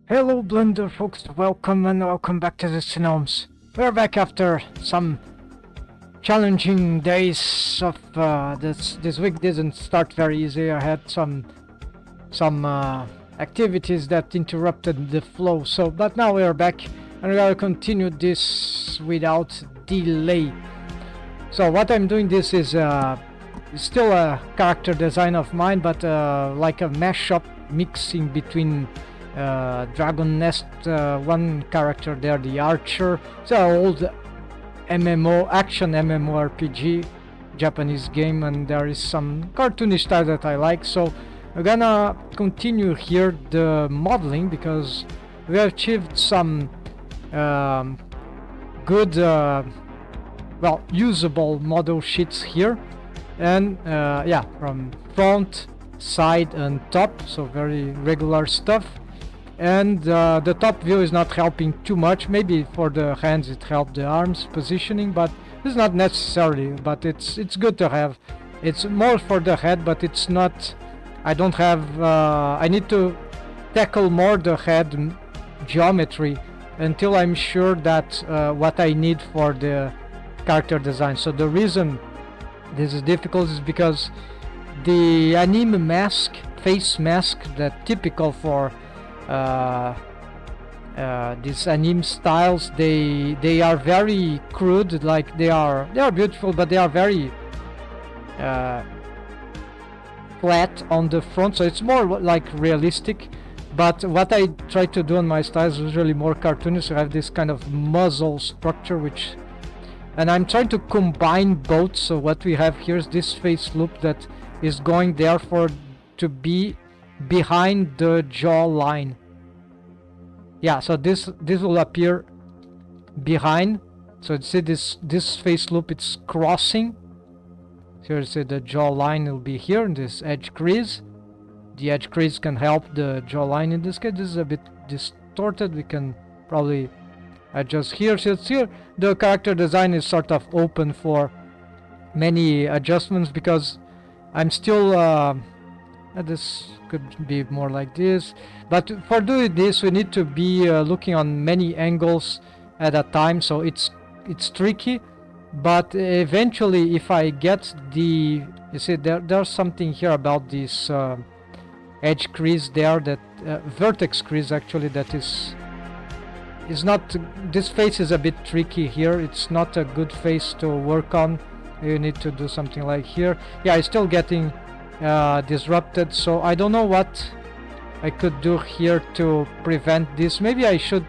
Hello Blender folks, welcome back to the Gnomes. We're back after some challenging days of this week didn't start very easy. I had some activities that interrupted the flow, but now we're back and we're gonna continue this without delay. So what I'm doing this is still a character design of mine, but like a mashup mixing between Dragon Nest, one character there, the Archer. It's an old MMO, action MMORPG, Japanese game, and there is some cartoonish style that I like. So we're gonna continue here the modeling because we have achieved some good, well, usable model sheets here, and yeah, from front, side, and top. So very regular stuff. And the top view is not helping too much. Maybe for the hands it helped the arms positioning, but it's not necessarily. But it's good to have. It's more for the head, but it's not. I don't have. I need to tackle more the head geometry until I'm sure that what I need for the character design. So the reason this is difficult is because the anime mask, face mask, that typical for these anime styles, they are very crude. Like they are beautiful, but they are very flat on the front, so it's more like realistic. But what I try to do on my styles is usually more cartoonish. So I have this kind of muzzle structure, and I'm trying to combine both. So what we have here is this face loop that is going therefore to be behind the jaw line. Yeah, so this will appear behind. So you see this face loop, it's crossing. So you see the jaw line will be here in this edge crease. The edge crease can help the jaw line. In this case, this is a bit distorted. We can probably adjust here. So it's here. The character design is sort of open for many adjustments because I'm still this could be more like this, but for doing this we need to be looking on many angles at a time, so it's tricky. But eventually, if I get the, you see there's something here about this edge crease there, that vertex crease actually, that is not, this face is a bit tricky here. It's not a good face to work on. You need to do something like here. Yeah, it's still getting disrupted, so I don't know what I could do here to prevent this. Maybe I should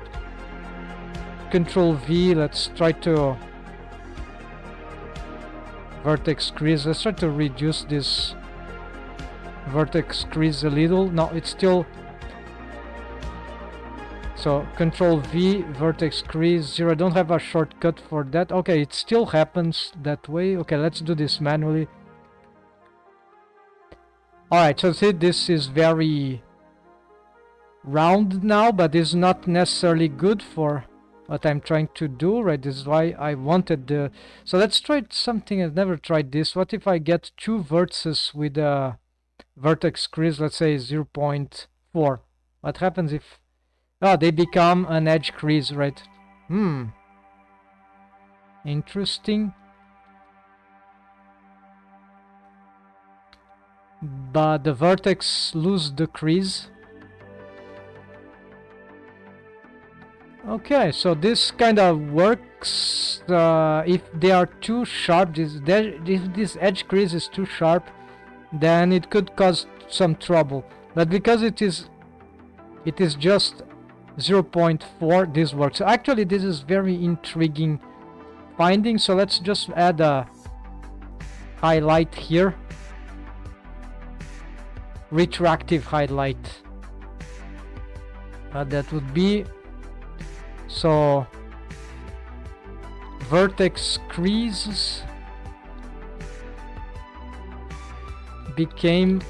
Control V. Let's try to vertex crease. Let's try to reduce this vertex crease a little. No, it's still. So Control V, vertex crease 0. I don't have a shortcut for that. Okay, it still happens that way. Okay, let's do this manually. Alright, so see, this is very round now, but it's not necessarily good for what I'm trying to do, right? This is why I wanted the... So let's try something. I've never tried this. What if I get two vertices with a vertex crease, let's say 0.4? What happens if... Oh, they become an edge crease, right? Interesting. But the vertex lose the crease. Okay, so this kind of works if they are too sharp. If this edge crease is too sharp, then it could cause some trouble. But because it is just 0.4, this works. So actually, this is very intriguing finding. So let's just add a highlight here. Retroactive highlight. That would be, so vertex creases become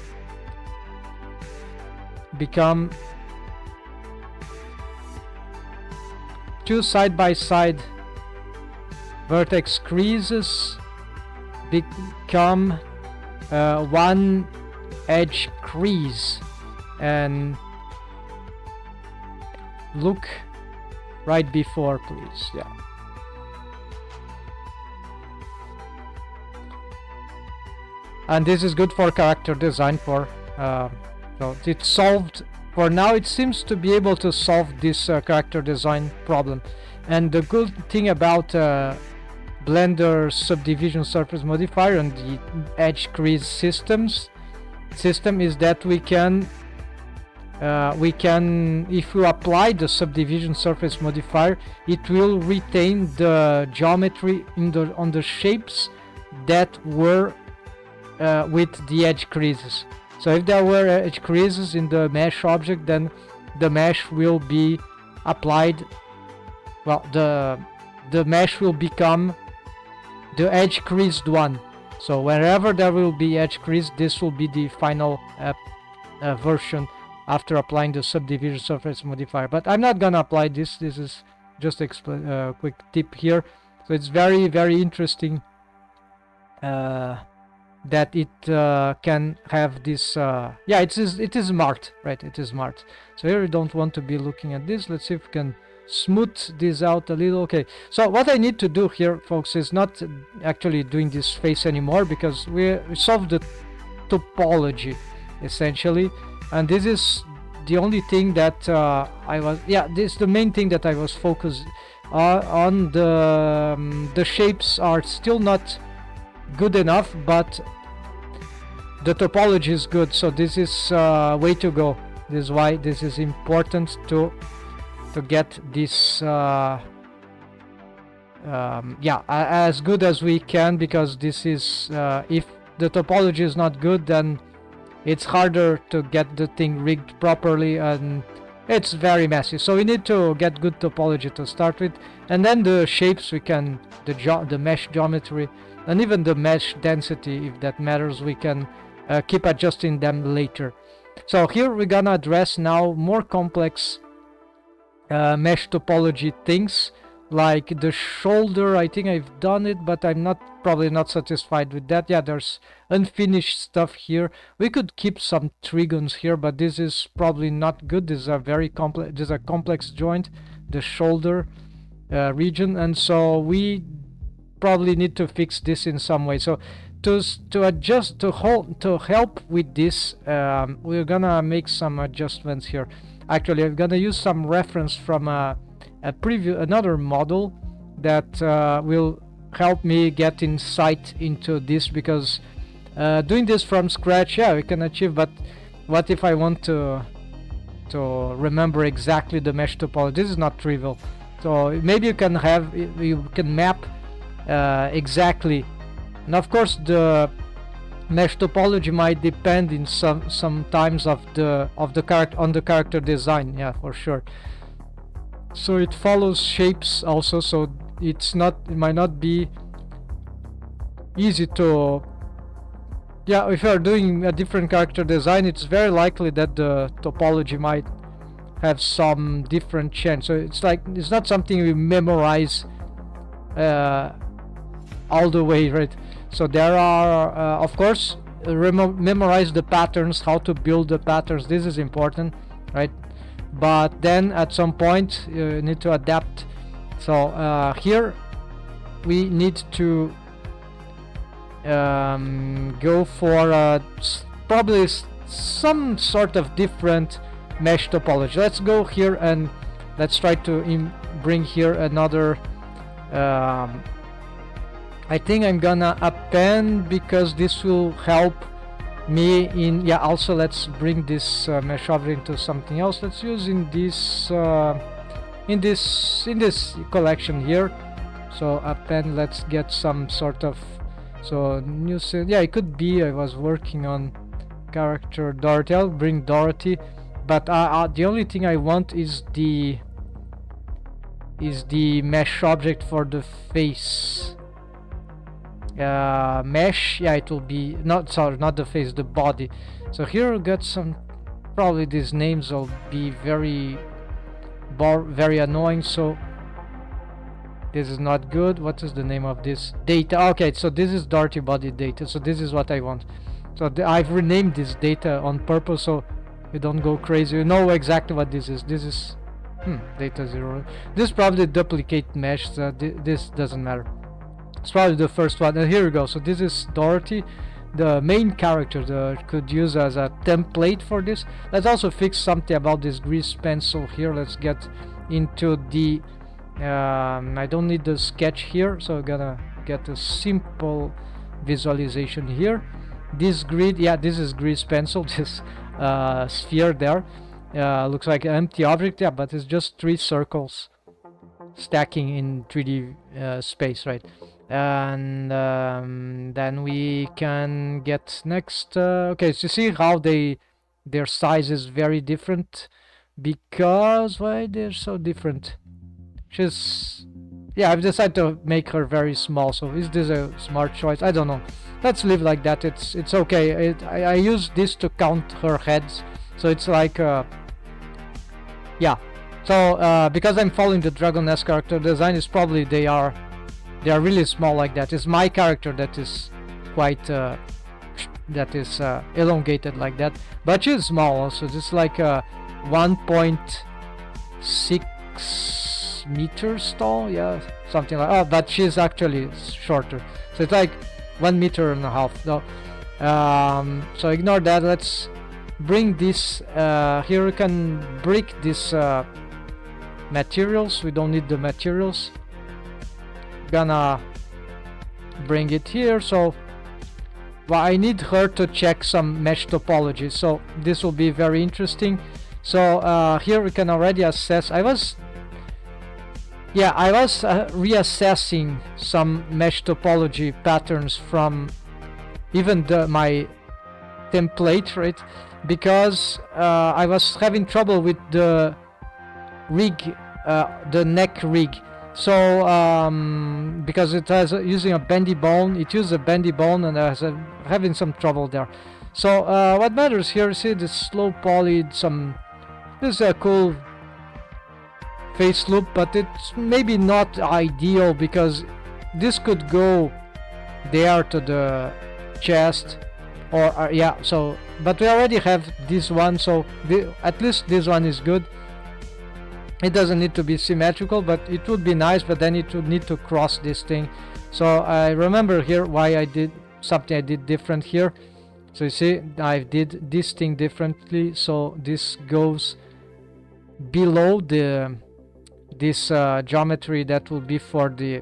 two side-by-side vertex creases become one edge crease, and look right before, please. Yeah. And this is good for character design. So it's solved for now. It seems to be able to solve this character design problem. And the good thing about Blender subdivision surface modifier and the Edge Crease system is that we can if you apply the subdivision surface modifier, it will retain the geometry on the shapes that were with the edge creases. So if there were edge creases in the mesh object, then the mesh will be applied. Well, the mesh will become the edge creased one. So wherever there will be edge crease, this will be the final version after applying the subdivision surface modifier. But I'm not gonna apply this. This is just a quick tip here. So it's very, very interesting that it can have this. Yeah, it is smart, right? It is smart. So here we don't want to be looking at this. Let's see if we can smooth this out a little. Okay, so what I need to do here, folks, is not actually doing this face anymore, because we solved the topology essentially, and this is the only thing that this is the main thing that I was focused on. The shapes are still not good enough, but the topology is good, so this is way to go. This is why this is important to get this as good as we can, because this is if the topology is not good, then it's harder to get the thing rigged properly, and it's very messy. So we need to get good topology to start with, and then the shapes we can, the mesh geometry and even the mesh density, if that matters, we can keep adjusting them later. So here we're gonna address now more complex mesh topology things, like the shoulder. I think I've done it, but I'm probably not satisfied with that. Yeah, there's unfinished stuff here. We could keep some trigons here, but this is probably not good. This is a very complex, this is a complex joint, the shoulder region, and so we probably need to fix this in some way. So to adjust, to help with this, we're gonna make some adjustments here. Actually, I'm gonna use some reference from another model that will help me get insight into this, because doing this from scratch, yeah, we can achieve, but what if I want to remember exactly the mesh topology? This is not trivial. So maybe you can map exactly, and of course the mesh topology might depend in sometimes on the character design. Yeah, for sure. So it follows shapes also, so it might not be easy to, yeah, if you are doing a different character design, it's very likely that the topology might have some different change. So it's not something we memorize all the way, right? So there are of course memorize the patterns, how to build the patterns. This is important, right? But then at some point you need to adapt. So here we need to go for probably some sort of different mesh topology. Let's go here and let's try to bring here another. I think I'm gonna append, because this will help me in, yeah, also let's bring this mesh object into something else. Let's use in this collection here. So append, let's get some sort of, so new, yeah, it could be, I was working on character Dorothy. I'll bring Dorothy, but the only thing I want is the mesh object for the face. Mesh, yeah, it will be not the face, the body. So here we got some, probably these names will be very annoying, so this is not good. What is the name of this? Data. Okay, so this is Dorothy body data, so this is what I want. So I've renamed this data on purpose, so you don't go crazy. You know exactly what this is. This is Data 0. This probably duplicate mesh, so this doesn't matter. It's probably the first one. And here we go. So this is Dorothy, the main character that could use as a template for this. Let's also fix something about this grease pencil here. Let's get into the I don't need the sketch here, so I'm gonna get a simple visualization here. This grid, yeah, this is grease pencil, this sphere there. Looks like an empty object, yeah, but it's just 3 circles stacking in 3D space, right? And then we can get next. Okay, so you see how their size is very different. Because why they're so different? She's, yeah, I've decided to make her very small. So is this a smart choice? I don't know. Let's leave like that. It's okay. I use this to count her heads. So it's like yeah. So because I'm following the Dragoness character design, is probably they are really small like that. It's my character that is quite elongated like that, but she's small also. It's like 1.6 meters tall, yeah, something like. Oh, but she's actually shorter, so it's like 1.5 meters. No, so ignore that. Let's bring this here. We can break this materials. We don't need the materials. Gonna bring it here. So well, I need her to check some mesh topology, so this will be very interesting. So here we can already assess. I was reassessing some mesh topology patterns from even my template, right? Because I was having trouble with the rig, the neck rig. So because it has using a bendy bone, it used a bendy bone, and I was having some trouble there. So what matters here, see the slow poly, this is a cool face loop, but it's maybe not ideal because this could go there to the chest, or yeah. So but we already have this one, so at least this one is good. It doesn't need to be symmetrical, but it would be nice, but then it would need to cross this thing. So I remember here why I did something I did different here. So you see, I did this thing differently, so this goes below this geometry that will be for this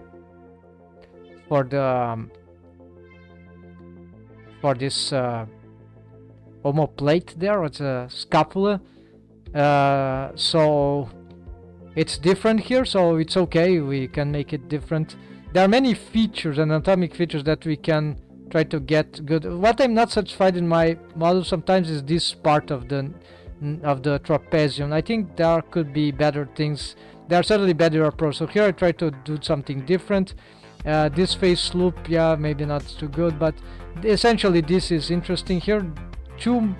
omoplate there. It's a scapula, so it's different here, so it's okay, we can make it different. There are many features, anatomic features, that we can try to get good. What I'm not satisfied in my model sometimes is this part of the trapezium. I think there could be better things. There are certainly better approaches. So here I try to do something different. This face loop, yeah, maybe not too good, but essentially this is interesting here. Too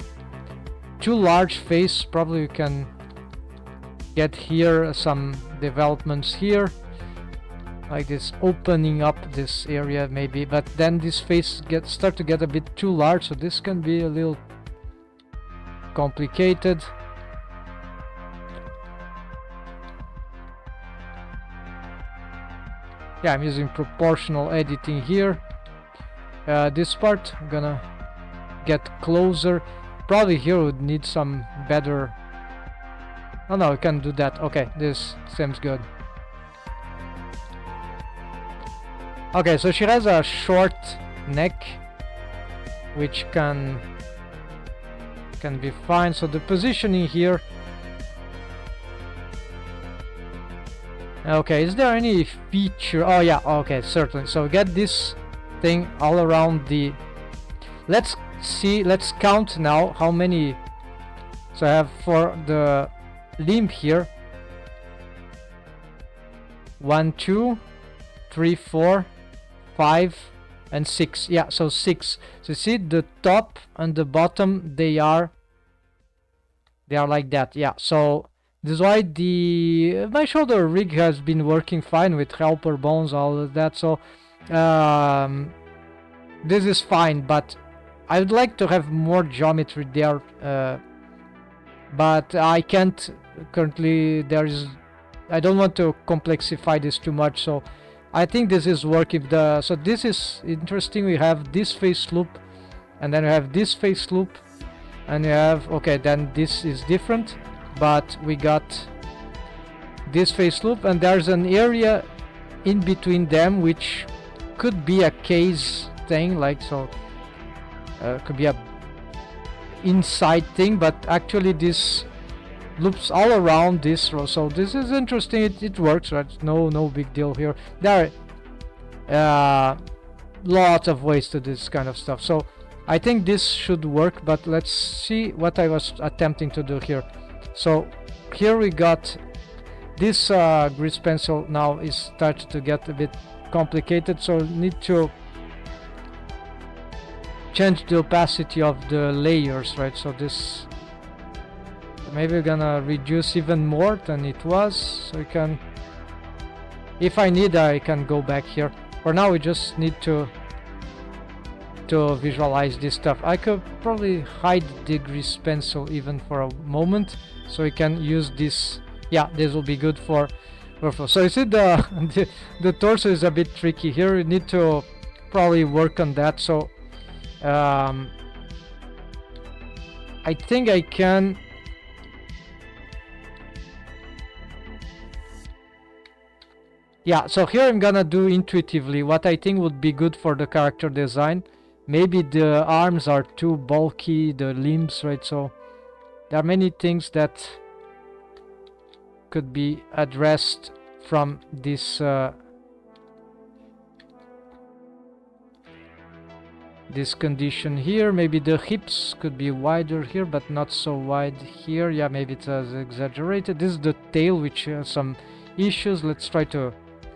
large face, probably we can get here some developments here, like this, opening up this area maybe, but then this face start to get a bit too large, so this can be a little complicated. Yeah, I'm using proportional editing here. This part I'm gonna get closer. Probably here would need some better. Oh no, we can do that. Okay, this seems good. Okay, so she has a short neck, which can be fine. So the positioning here. Okay, is there any feature? Oh yeah, okay, certainly. So we get this thing all around the. Let's see. Let's count now how many. So I have for the limb here 1, 2, 3, 4, 5 and 6. Yeah, so 6. So you see the top and the bottom, they are like that. Yeah, so this is why my shoulder rig has been working fine with helper bones, all of that. So this is fine, but I would like to have more geometry there, but I can't currently there is, I don't want to complexify this too much, so I think this is work if the, so this is interesting. We have this face loop, and then we have this face loop, and we have, okay, then this is different, but we got this face loop, and there's an area in between them which could be a case thing, like so. Could be a inside thing, but actually this loops all around this row, so this is interesting. It works, right? No big deal here. There are lots of ways to this kind of stuff, so I think this should work, but let's see what I was attempting to do here. So here we got this grease pencil. Now is started to get a bit complicated, so need to change the opacity of the layers, right? So this, maybe we're gonna reduce even more than it was, so we can, if I need, I can go back here. For now we just need to visualize this stuff. I could probably hide the grease pencil even for a moment, so we can use this. Yeah, this will be good for so you see the torso is a bit tricky here. We need to probably work on that. So I think I can, yeah, so here I'm gonna do intuitively what I think would be good for the character design. Maybe the arms are too bulky, the limbs, right? So there are many things that could be addressed from this this condition here. Maybe the hips could be wider here, but not so wide here. Yeah, maybe it's as exaggerated. This is the tail, which has some issues. Let's try to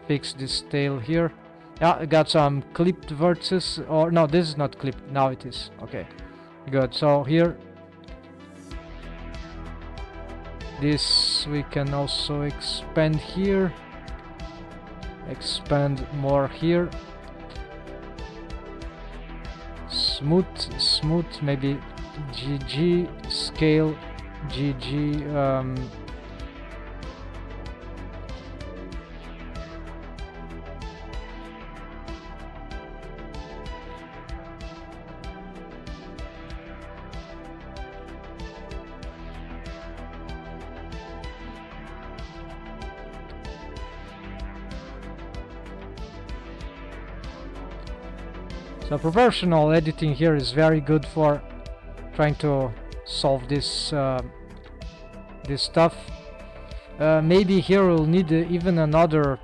fix this tail here. Yeah, I got some clipped vertices, or no, this is not clipped. Now it is. Okay, good. So here, this we can also expand here, expand more here. Smooth, maybe GG, scale, GG, so proportional editing here is very good for trying to solve this this stuff. Maybe here we'll need even another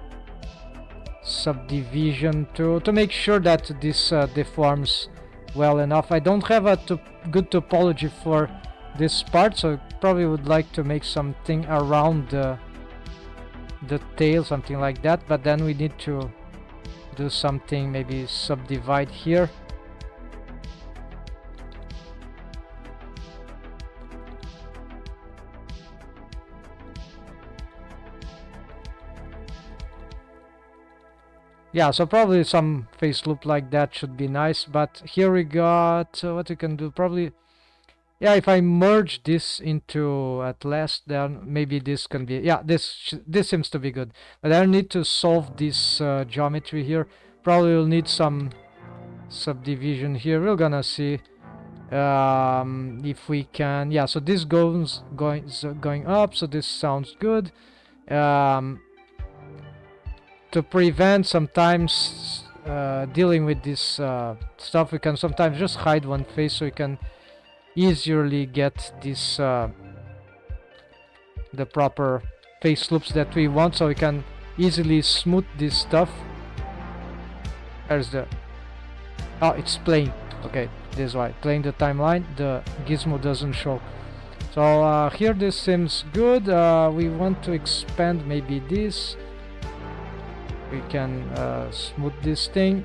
subdivision to make sure that this deforms well enough. I don't have a good topology for this part, so I probably would like to make something around the tail, something like that, but then we need to do something, maybe subdivide here. Yeah, so probably some face loop like that should be nice, but here we got what we can do. Probably, yeah, if I merge this into at last, then maybe this can be, yeah, this seems to be good. But I need to solve this geometry here. Probably we'll need some subdivision here. We're gonna see if we can. Yeah, so this goes going up, so this sounds good. To prevent sometimes dealing with this stuff, we can sometimes just hide one face, so we can easily get this the proper face loops that we want, so we can easily smooth this stuff. There's the, oh, it's playing. Okay, this is why playing the timeline, the gizmo doesn't show. So here this seems good. We want to expand maybe this. We can smooth this thing.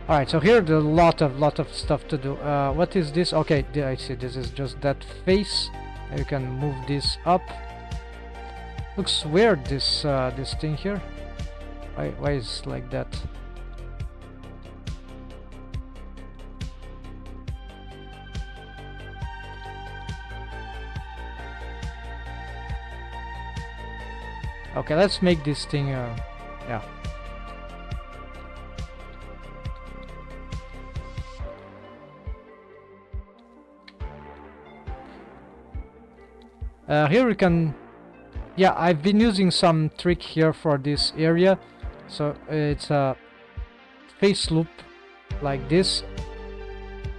Alright, so here there's a lot of stuff to do. What is this? Okay, I see, this is just that face. You can move this up. Looks weird, this this thing here. Why is it like that? Okay, let's make this thing yeah. Here we can, yeah, I've been using some trick here for this area. So it's a face loop like this,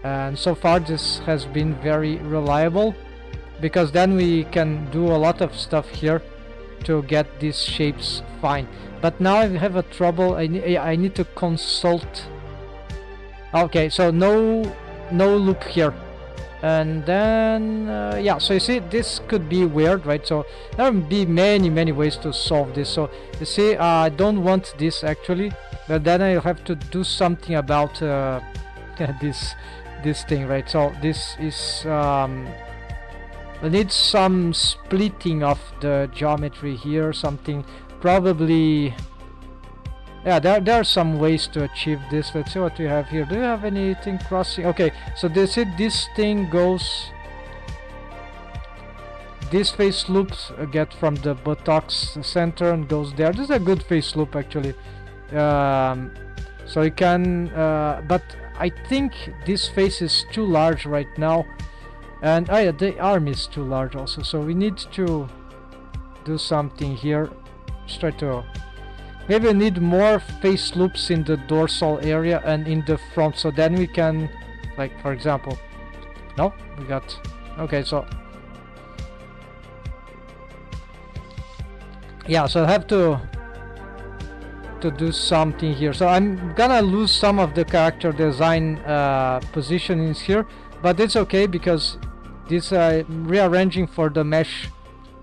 and so far this has been very reliable, because then we can do a lot of stuff here to get these shapes fine. But now I have a trouble. I need to consult. Okay, so no loop here. And then yeah, so you see, this could be weird, right? So there will be many ways to solve this. So you see, I don't want this actually, but then I have to do something about this thing, right? So this is we need some splitting of the geometry here, something probably. Yeah, there are some ways to achieve this. Let's see what we have here. Do you have anything crossing? Okay, so this thing goes. This face loops get from the buttocks center and goes there. This is a good face loop actually. So you can, but I think this face is too large right now, and oh yeah, the arm is too large also. So we need to do something here. Let's try to. Maybe we need more face loops in the dorsal area and in the front, so then we can, like, for example, no, we got, okay, so yeah, so I have to do something here. So I'm gonna lose some of the character design positionings here, but it's okay because this rearranging for the mesh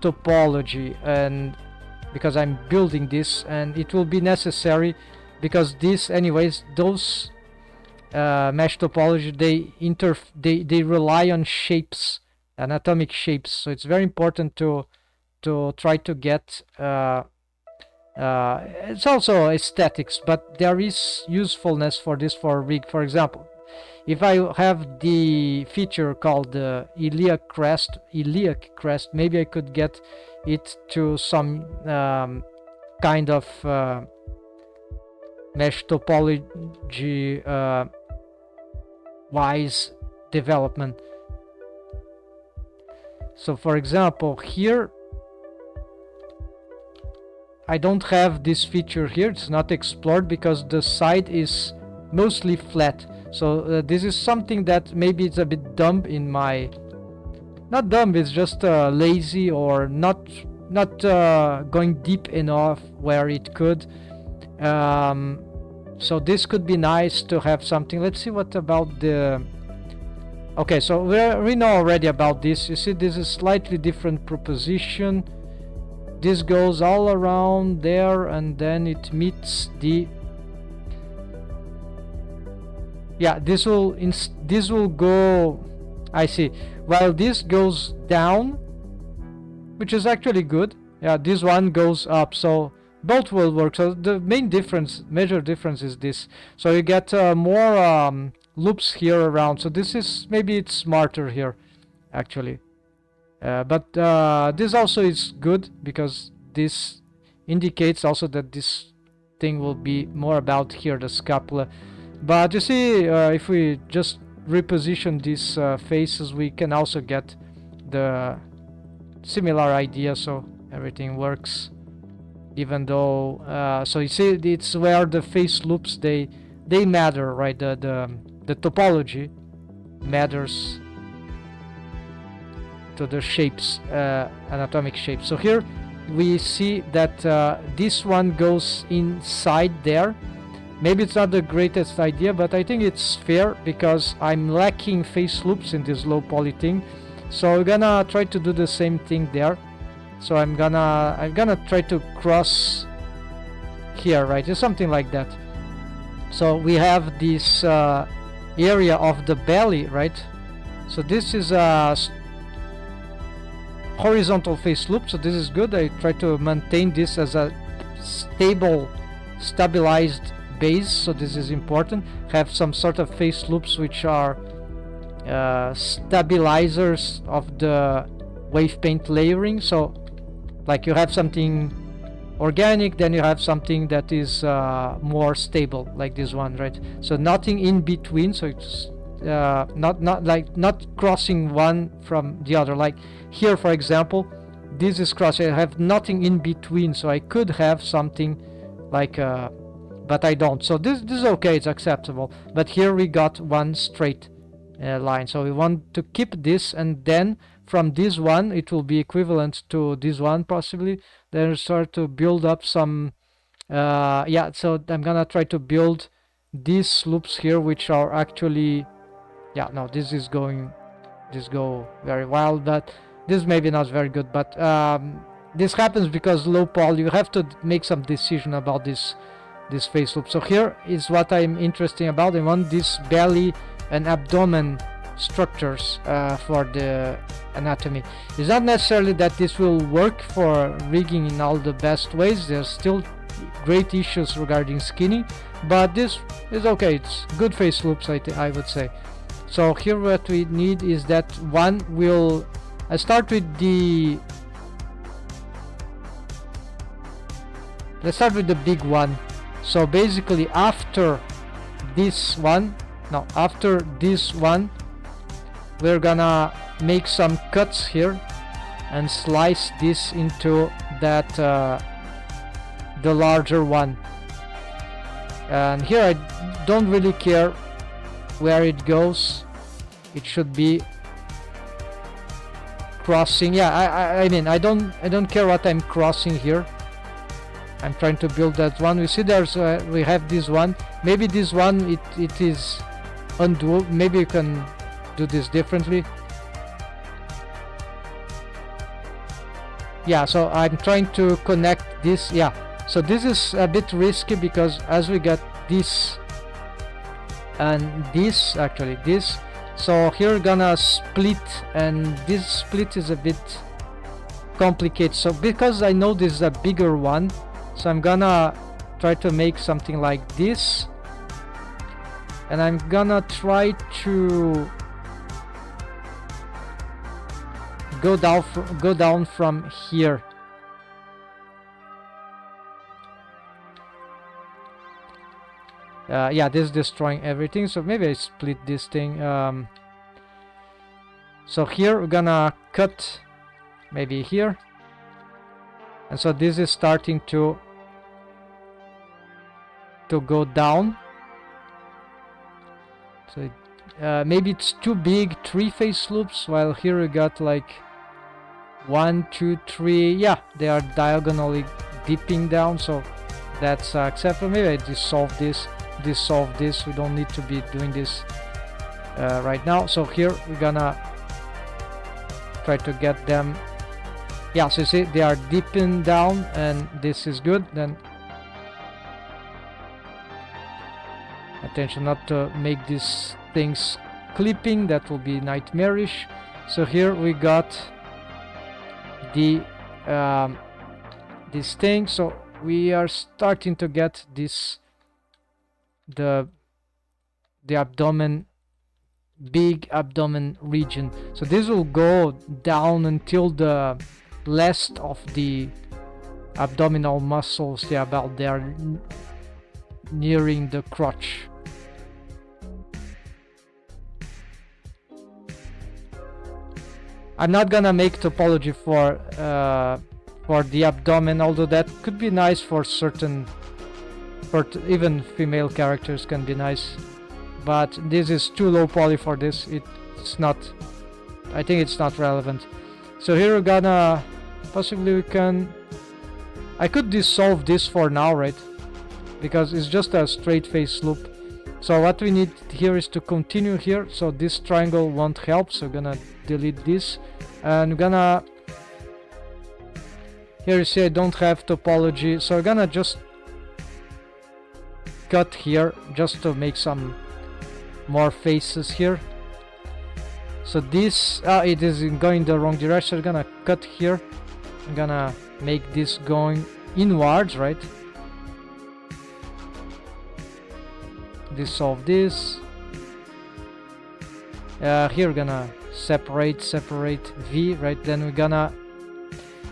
topology, and because I'm building this, and it will be necessary because this, anyways, those mesh topology, they rely on shapes, anatomic shapes. So it's very important to try to get. It's also aesthetics, but there is usefulness for this for rig. For example, if I have the feature called the Iliac Crest, maybe I could get it to some kind of mesh topology wise development. So for example, here I don't have this feature here. It's not explored because the side is mostly flat. So this is something that maybe it's a bit dumb in my, not dumb, it's just lazy, or not going deep enough where it could. So this could be nice to have something. Let's see what about the. Okay, so we know already about this. You see, this is slightly different proposition. This goes all around there, and then it meets the. Yeah, this will go. I see. While this goes down, which is actually good. Yeah, this one goes up, so both will work. So the main difference, major difference, is this. So you get more loops here around. So this is, maybe it's smarter here, actually. But this also is good because this indicates also that this thing will be more about here, the scapula. But you see, if we just reposition these faces, we can also get the similar idea, so everything works. Even though, so you see, it's where the face loops, they matter, right? The topology matters to the shapes, anatomic shapes. So here we see that this one goes inside there. Maybe it's not the greatest idea, but I think it's fair because I'm lacking face loops in this low poly thing. So we're gonna try to do the same thing there. So I'm gonna try to cross here, right? Just something like that. So we have this area of the belly, right? So this is a horizontal face loop, so this is good. I try to maintain this as a stabilized base, so this is important. Have some sort of face loops which are stabilizers of the wave paint layering. So like you have something organic, then you have something that is more stable, like this one, right? So nothing in between, so it's not crossing one from the other. Like here, for example, this is crossing. I have nothing in between, so I could have something like but I don't. So this is okay, it's acceptable. But here we got one straight line, so we want to keep this, and then from this one it will be equivalent to this one possibly. Then start to build up some yeah, so I'm gonna try to build these loops here, which are actually, yeah, no, this go very wild, but this maybe not very good. But this happens because low poly, you have to make some decision about this face loop. So here is what I'm interested about. I want this belly and abdomen structures for the anatomy. It's not necessarily that this will work for rigging in all the best ways. There's still great issues regarding skinning, but this is okay. It's good face loops, I would say. So here what we need is that one will, I start with the, let's start with the big one. So basically after this one, no, after this one, we're gonna make some cuts here and slice this into that the larger one. And here I don't really care where it goes. It should be crossing. Yeah, I mean I don't care what I'm crossing here. I'm trying to build that one. We see there's we have this one. Maybe this one it is undoable. Maybe you can do this differently. Yeah, so I'm trying to connect this. Yeah, so this is a bit risky because as we get this and this, actually this, so here we're gonna split, and this split is a bit complicated. So because I know this is a bigger one, so I'm gonna try to make something like this, and I'm gonna try to go down from here. Yeah, this is destroying everything, so maybe I split this thing. So here we're gonna cut maybe here, and so this is starting to go down. So maybe it's too big, 3 face loops, while here we got like 1, 2, 3. Yeah, they are diagonally dipping down, so that's acceptable. Maybe I dissolve this. We don't need to be doing this right now. So here we're gonna try to get them. Yeah, so you see they are dipping down, and this is good. Then attention not to make these things clipping, that will be nightmarish. So here we got the this thing, so we are starting to get this, the abdomen, big abdomen region. So this will go down until the last of the abdominal muscles, yeah, about there, nearing the crotch. I'm not gonna make topology for the abdomen, although that could be nice for certain, even female characters can be nice, but this is too low poly for this. It's not, I think it's not relevant. So here we're gonna, possibly we can, I could dissolve this for now, right, because it's just a straight face loop. So what we need here is to continue here, so this triangle won't help, so we're gonna delete this, and we're gonna, here you see I don't have topology, so we're gonna just cut here just to make some more faces here. So this, it is going the wrong direction. We're gonna cut here. I'm gonna make this going inwards, right? Dissolve this. Here we're gonna separate V, right? Then we're gonna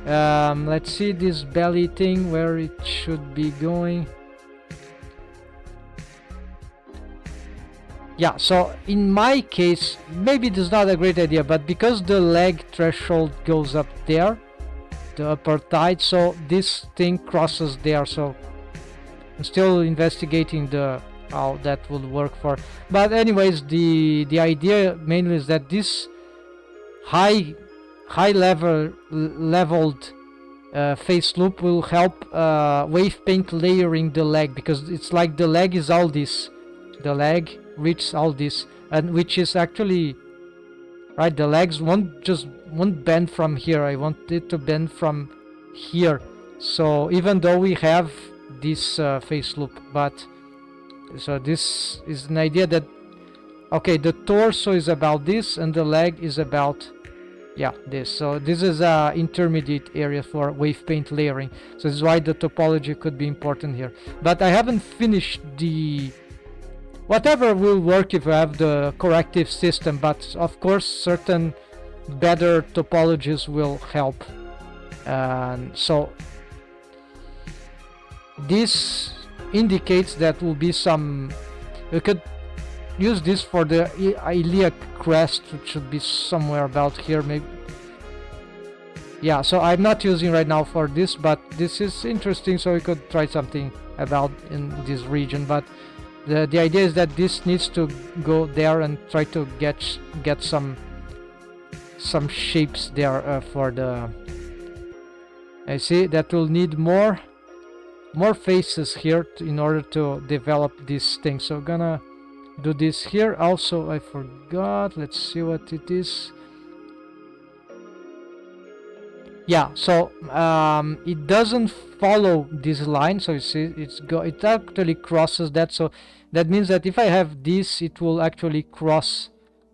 Let's see this belly thing, where it should be going. Yeah, so in my case, maybe this is not a great idea, but because the leg threshold goes up there, the upper thigh, so this thing crosses there. So I'm still investigating how that would work for. But anyways, the idea mainly is that this leveled face loop will help wave paint layering the leg, because it's like the leg is all this, the leg reaches all this, and which is actually right. The legs won't bend from here. I want it to bend from here. So even though we have this face loop, but so this is an idea that okay, the torso is about this and the leg is about this. So this is a intermediate area for wave paint layering. So this is why the topology could be important here. But I haven't finished the whatever will work if I have the corrective system, but of course certain better topologies will help. And so this indicates that will be some, we could use this for the iliac crest, which should be somewhere about here maybe. Yeah, so I'm not using right now for this, but this is interesting, so we could try something about in this region. But the idea is that this needs to go there and try to get some shapes there for the. I see that we'll need more faces here in order to develop this thing. So I'm gonna do this here. Also, I forgot. Let's see what it is. Yeah, so it doesn't follow this line, so you see it actually crosses that. So that means that if I have this, it will actually cross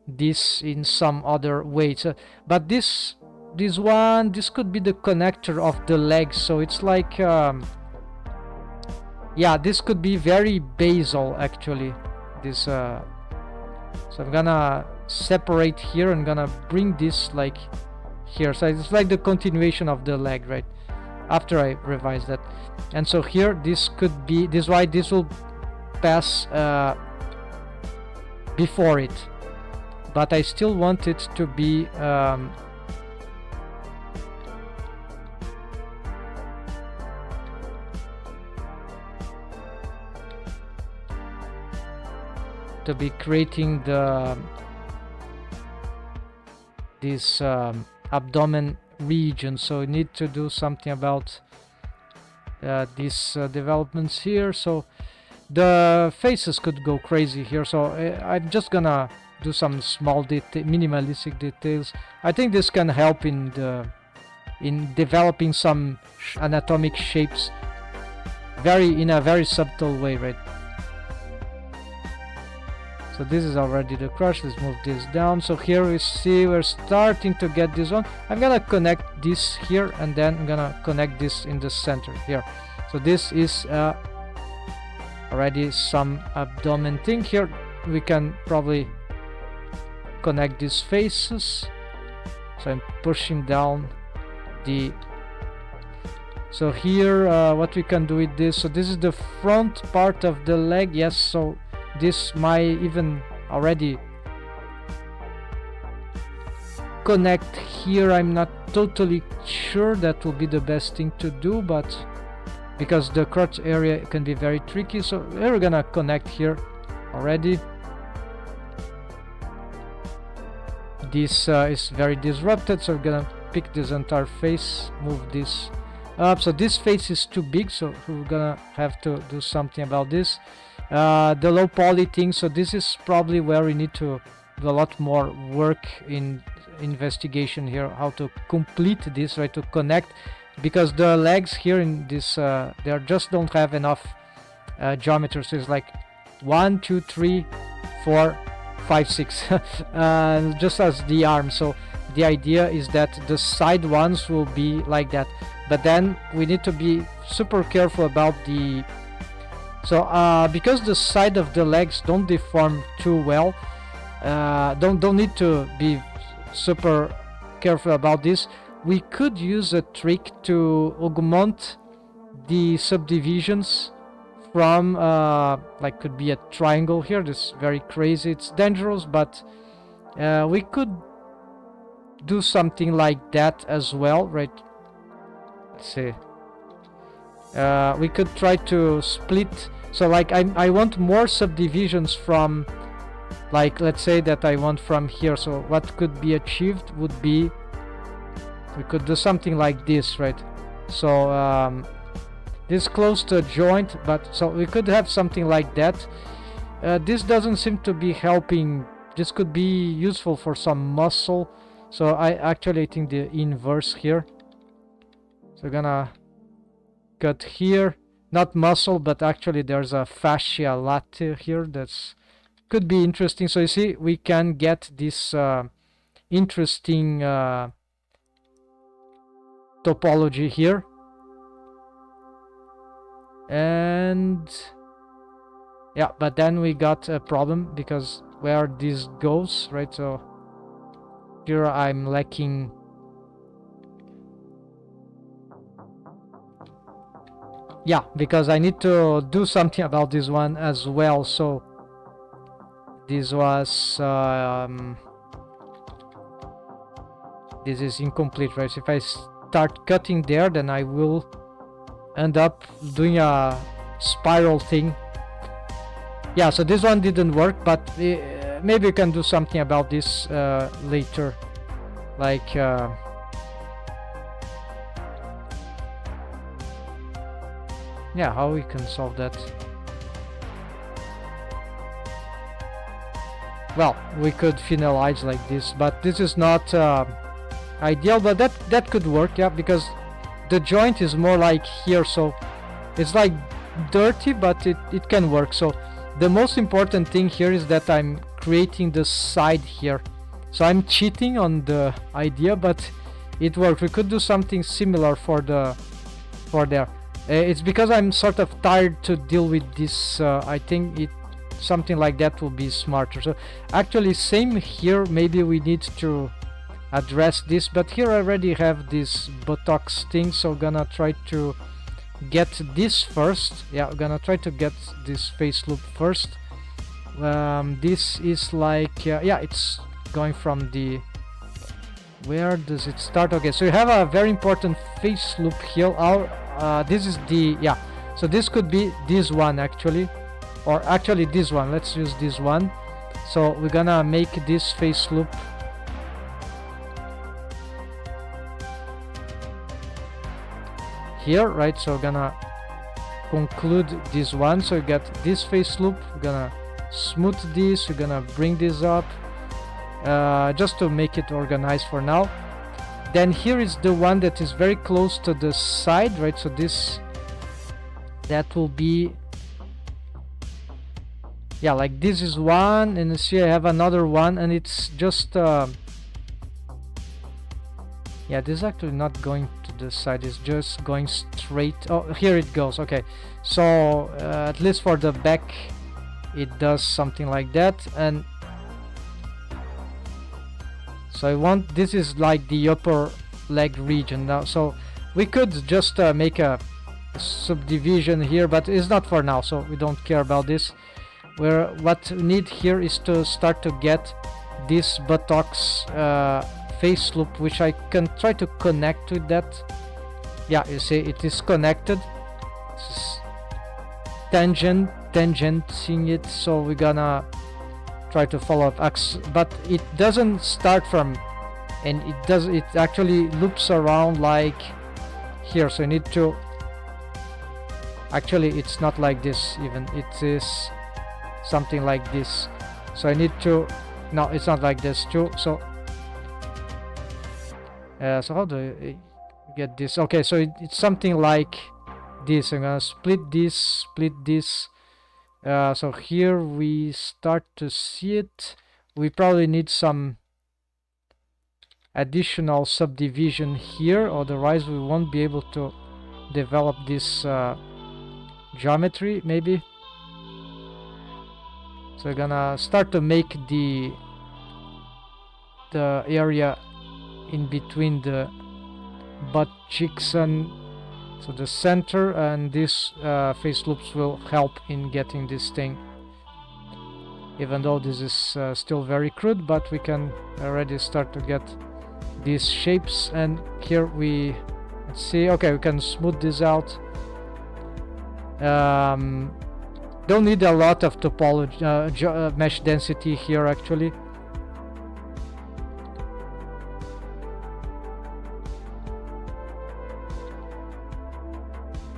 this in some other way. So, but this could be the connector of the legs. So it's like this could be very basal actually. This so I'm gonna separate here and gonna bring this like here. So it's like the continuation of the leg, right? After I revise that. And so here this could be this, why this will pass before it, but I still want it to be creating this abdomen region. So we need to do something about these developments here. So the faces could go crazy here. So I'm just gonna do some small minimalistic details. I think this can help in developing some anatomic shapes in a very subtle way, right? So this is already the crush. Let's move this down. So here we see we're starting to get this one. I'm gonna connect this here, and then I'm gonna connect this in the center here. So this is already some abdomen thing here. We can probably connect these faces. So I'm pushing down the. So here what we can do with this. So this is the front part of the leg. Yes. So this might even already connect here. I'm not totally sure that will be the best thing to do, but because the crotch area can be very tricky. So we're gonna connect here already. This is very disrupted, so we're gonna pick this entire face, move this up. So this face is too big, so we're gonna have to do something about this. The low poly thing, so this is probably where we need to do a lot more work in investigation here, how to complete this, right, to connect, because the legs here in this they just don't have enough geometry. So it's like 1 2 3 4 5 6 just as the arm. So the idea is that the side ones will be like that, but then we need to be super careful about the. So because the side of the legs don't deform too well, don't need to be super careful about this. we could use a trick to augment the subdivisions from like could be a triangle here. This is very crazy, it's dangerous, but we could do something like that as well, right? Let's see. We could try to split, so like I want more subdivisions from, like let's say that I want from here. So what could be achieved would be, we could do something like this, right? So this close to a joint, but so we could have something like that. This doesn't seem to be helping. This could be useful for some muscle, so I actually think the inverse here. So we're gonna cut here, not muscle, but actually there's a fascia latae here. That's could be interesting. So you see, we can get this interesting topology here. And yeah, but then we got a problem because where this goes, right? So here I'm lacking. Yeah, because I need to do something about this one as well. So this was this is incomplete, right? So if I start cutting there, then I will end up doing a spiral thing. Yeah, so this one didn't work, but maybe you can do something about this later, like yeah, how we can solve that? Well, we could finalize like this, but this is not ideal, but that could work, yeah, because the joint is more like here, so it's like dirty, but it can work. So the most important thing here is that I'm creating the side here. So I'm cheating on the idea, but it worked. We could do something similar for there. It's because I'm sort of tired to deal with this. I think something like that will be smarter. So actually same here, maybe we need to address this, but here I already have this buttocks thing, so gonna try to get this first. Yeah, I'm gonna try to get this face loop first. This is like yeah, it's going from the, where does it start? Okay, so you have a very important face loop here. This is the, yeah, so this could be this one actually, or actually this one. Let's use this one. So we're gonna make this face loop here, right? So we're gonna conclude this one, so you get this face loop. We're gonna smooth this, we're gonna bring this up just to make it organized for now. Then here is the one that is very close to the side, right? So this, that will be, yeah, like this is one, and you see I have another one, and it's just yeah, this is actually not going to the side, it's just going straight. Oh, here it goes. Okay, so at least for the back it does something like that. And so I want, this is like the upper leg region now, so we could just make a subdivision here, but it's not for now, so we don't care about this. Where what we need here is to start to get this buttocks face loop, which I can try to connect with that. Yeah, you see it is connected. It's tangenting it, so we're gonna try to follow up X, but it doesn't start from, and it actually loops around like here. So you need to, actually it's not like this even, it is something like this. So I need to, no, it's not like this too. So so how do I get this? Okay, so it's something like this. I'm gonna split this. So here we start to see it. We probably need some additional subdivision here, otherwise we won't be able to develop this geometry maybe. So we're gonna start to make the area in between the butt cheeks and so the center, and these face loops will help in getting this thing, even though this is still very crude, but we can already start to get these shapes. And here we, let's see, okay, we can smooth this out. Don't need a lot of topology, mesh density here actually.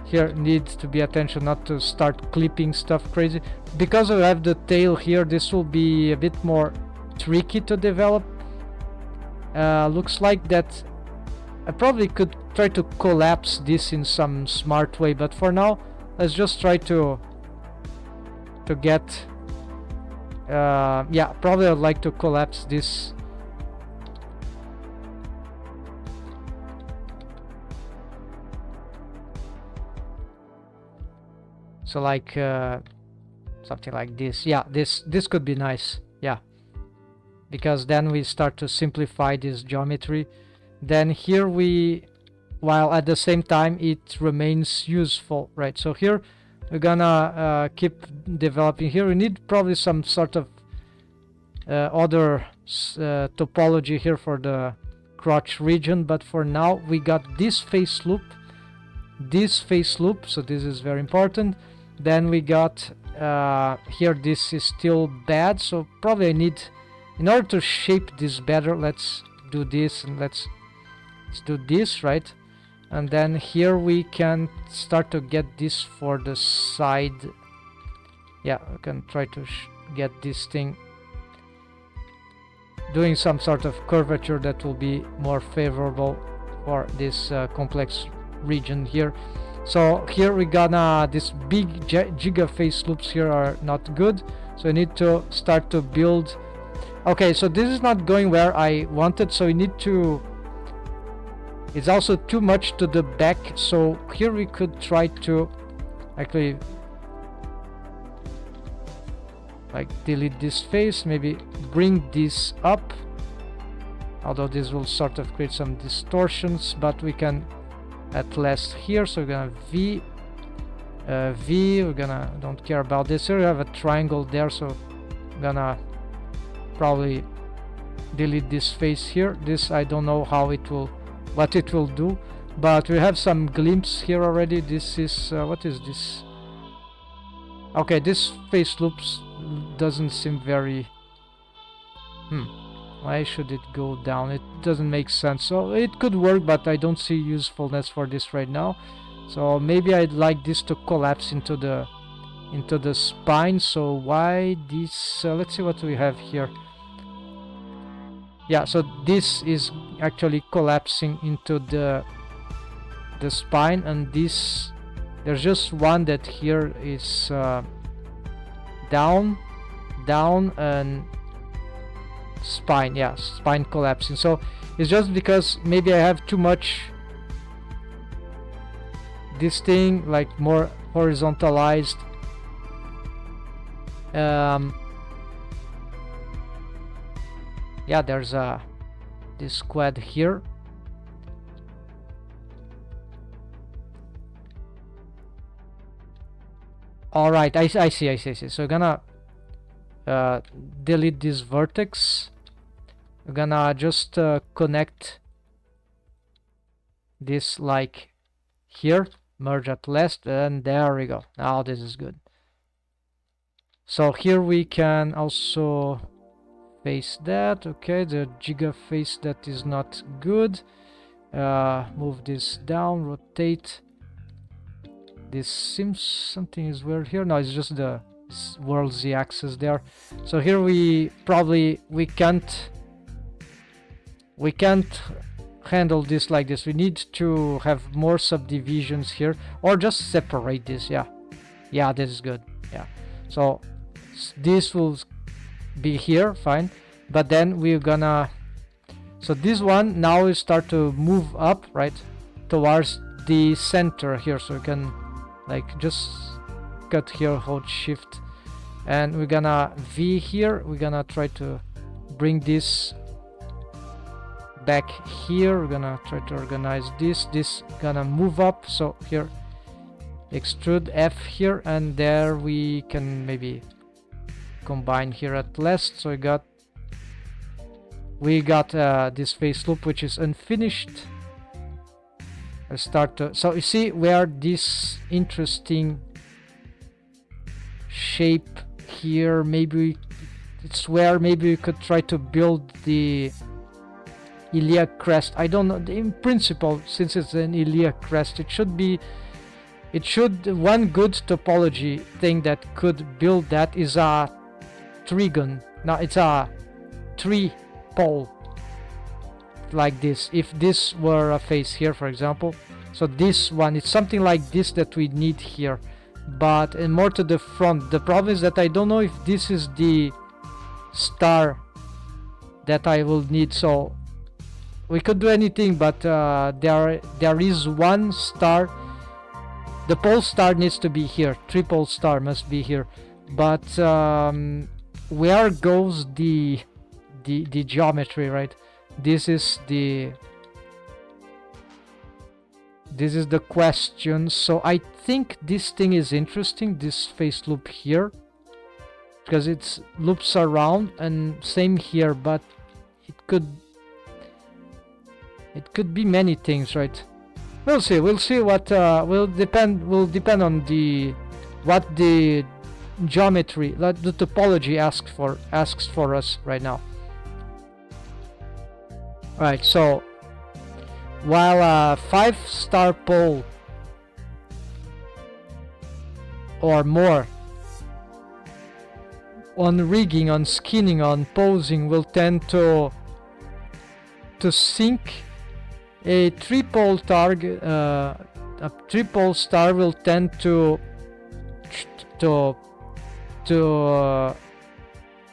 Here needs to be attention not to start clipping stuff crazy. Because I have the tail here, this will be a bit more tricky to develop. Looks like that I probably could try to collapse this in some smart way, but for now let's just try to get yeah, probably I'd like to collapse this. So like something like this. Yeah, this could be nice. Yeah, because then we start to simplify this geometry. Then here we, while at the same time it remains useful, right? So here we're gonna keep developing. Here we need probably some sort of other topology here for the crotch region, but for now we got this face loop, so this is very important. Then we got here, this is still bad, so probably I need, in order to shape this better, let's do this, and let's do this, right? And then here we can start to get this for the side. Yeah, we can try to get this thing doing some sort of curvature that will be more favorable for this complex region here. So here we gonna, this big giga face loops here are not good, so I need to start to build. Okay, so this is not going where I wanted, so we need to, it's also too much to the back. So here we could try to actually like delete this face, maybe bring this up, although this will sort of create some distortions, but we can at last here. So we're gonna V, we're gonna, don't care about this. Here we have a triangle there, so I'm gonna probably delete this face here. This I don't know how it will, what it will do, but we have some glimpse here already. This is what is this? Okay, this face loops doesn't seem very why should it go down? It doesn't make sense. So it could work, but I don't see usefulness for this right now. So maybe I'd like this to collapse into the spine. So why this? Let's see what we have here. Yeah, so this is actually collapsing into the spine, and this, there's just one that here is down, and spine. Yeah, spine collapsing. So it's just because maybe I have too much this thing, like more horizontalized. Yeah, there's this quad here. All right, I see. So we're gonna delete this vertex. We're gonna just connect this like here, merge at last, and there we go. Now this is good. So here we can also face that. Okay, the giga face, that is not good. Move this down, rotate. This seems something is weird here. No, it's just the world z-axis there. So here we probably can't handle this like this. We need to have more subdivisions here, or just separate this. Yeah, this is good. Yeah, so this will be here, fine, but then we're gonna, so this one now we start to move up, right, towards the center here. So we can like just cut here, hold shift, and we're gonna V here. We're gonna try to bring this back here. We're gonna try to organize this gonna move up, so here extrude F here, and there we can maybe combine here at last. So we got this face loop which is unfinished. I'll start to, so you see where this interesting shape here, maybe it's where maybe we could try to build the Iliac Crest. I don't know, in principle, since it's an Iliac Crest, it should one good topology thing that could build that is a trigon. Now it's a three-pole like this. If this were a face here, for example, so this one, it's something like this that we need here, but more to the front. The problem is that I don't know if this is the star that I will need. So we could do anything, but there is one star. The pole star needs to be here. Triple star must be here. But where goes the geometry, right? This is the question. So I think this thing is interesting, this face loop here, because it loops around, and same here, but it could be many things, right? We'll see what will depend on what the geometry, the topology asks for us right now. Right, so while a 5-star pole or more on rigging, on skinning, on posing will tend to sink, a triple target, a triple star will tend to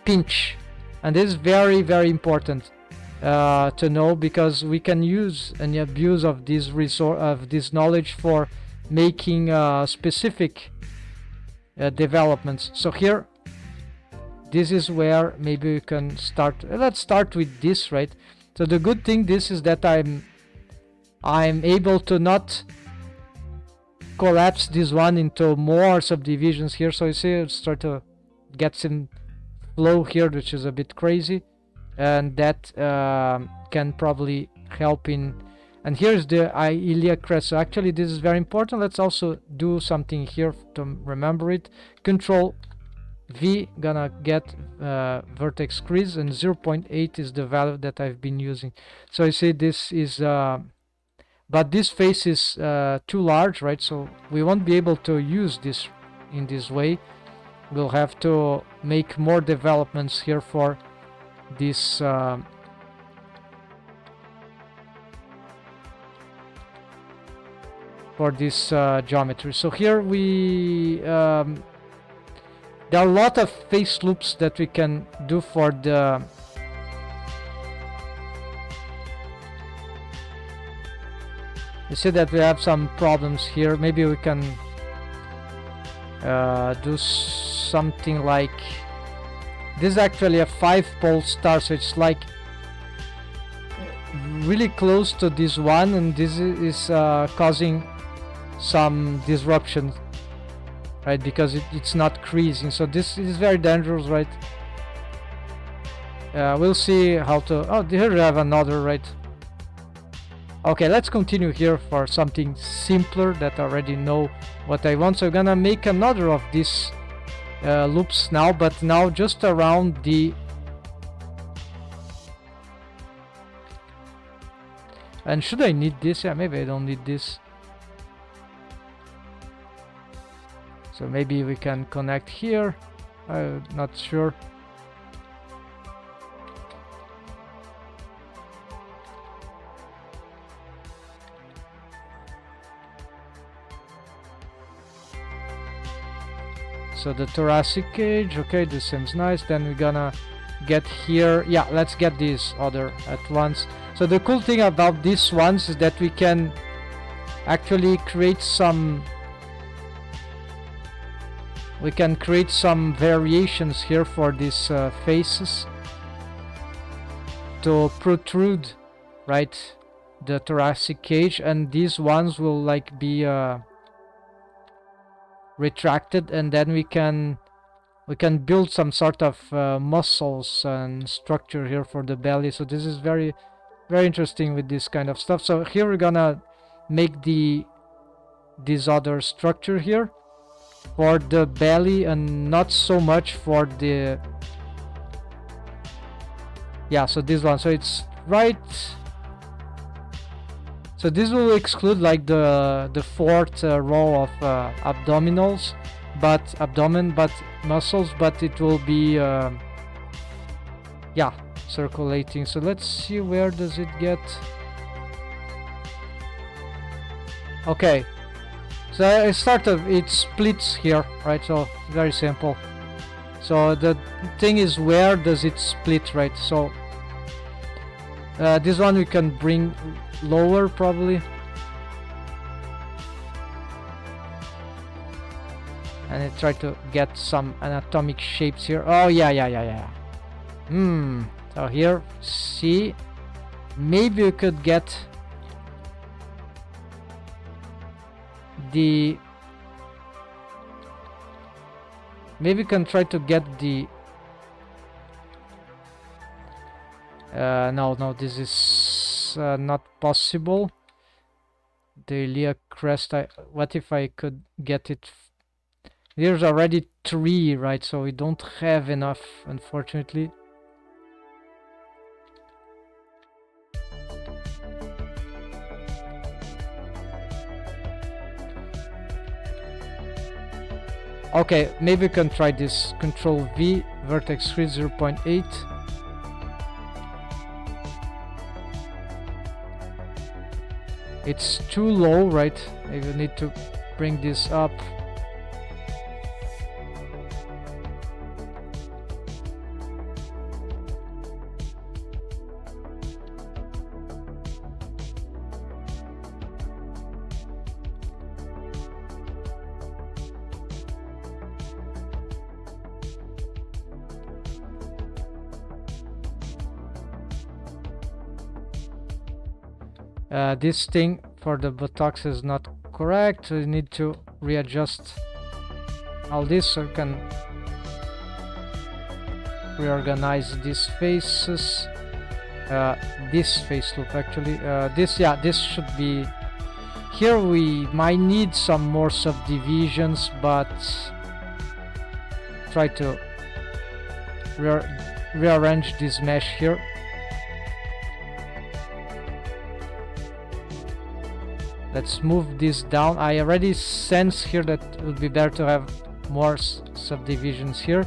pinch, and this is very, very important to know, because we can use and abuse of this knowledge for making specific developments. So here, this is where maybe we can start. Let's start with this, right? So the good thing this is that I'm able to not collapse this one into more subdivisions here. So you see, it's start to get some flow here, which is a bit crazy, and that can probably help in. And here's the Iliac Crest. So actually this is very important. Let's also do something here to remember it. Control V, gonna get vertex crease, and 0.8 is the value that I've been using. So you see this is but this face is too large, right? So we won't be able to use this in this way. We'll have to make more developments here for this geometry. So here we there are a lot of face loops that we can do for the you see that we have some problems here. Maybe we can do something like this. Is actually a 5-pole star, so it's like really close to this one, and this is causing some disruption, right? Because it's not creasing. So this is very dangerous, right? We'll see how to. Oh, here we have another, right? Okay, let's continue here for something simpler that I already know what I want. So I'm gonna make another of these loops now, but now just around the and should I need this? Yeah, maybe I don't need this. So maybe we can connect here. I'm not sure. So the thoracic cage, okay, this seems nice. Then we're gonna get here. Yeah, let's get these other at once. So the cool thing about these ones is that we can actually create some variations here for these faces to protrude right, the thoracic cage, and these ones will like be retracted, and then we can build some sort of muscles and structure here for the belly. So this is very interesting with this kind of stuff. So here we're gonna make this other structure here for the belly, and not so much for the, yeah, so this one. So it's right, so this will exclude like the fourth row of abdominals, but muscles, but it will be yeah, circulating. So let's see, where does it get? Okay, so I started, it splits here, right? So very simple. So the thing is, where does it split, right? So this one we can bring lower probably, and I try to get some anatomic shapes here. Oh yeah. So here, see, maybe we could get the, maybe we can try to get the no, this is not possible. The Iliac Crest, what if I could get it? There's already 3, right? So we don't have enough, unfortunately. Okay, maybe we can try this. Control V, Vertex Crease 0.8. It's too low, right? Maybe we need to bring this up. This thing for the buttocks is not correct, so you need to readjust all this so you can reorganize these faces. This face loop actually, this should be here. We might need some more subdivisions, but try to rearrange this mesh here. Let's move this down. I already sense here that it would be better to have more subdivisions here.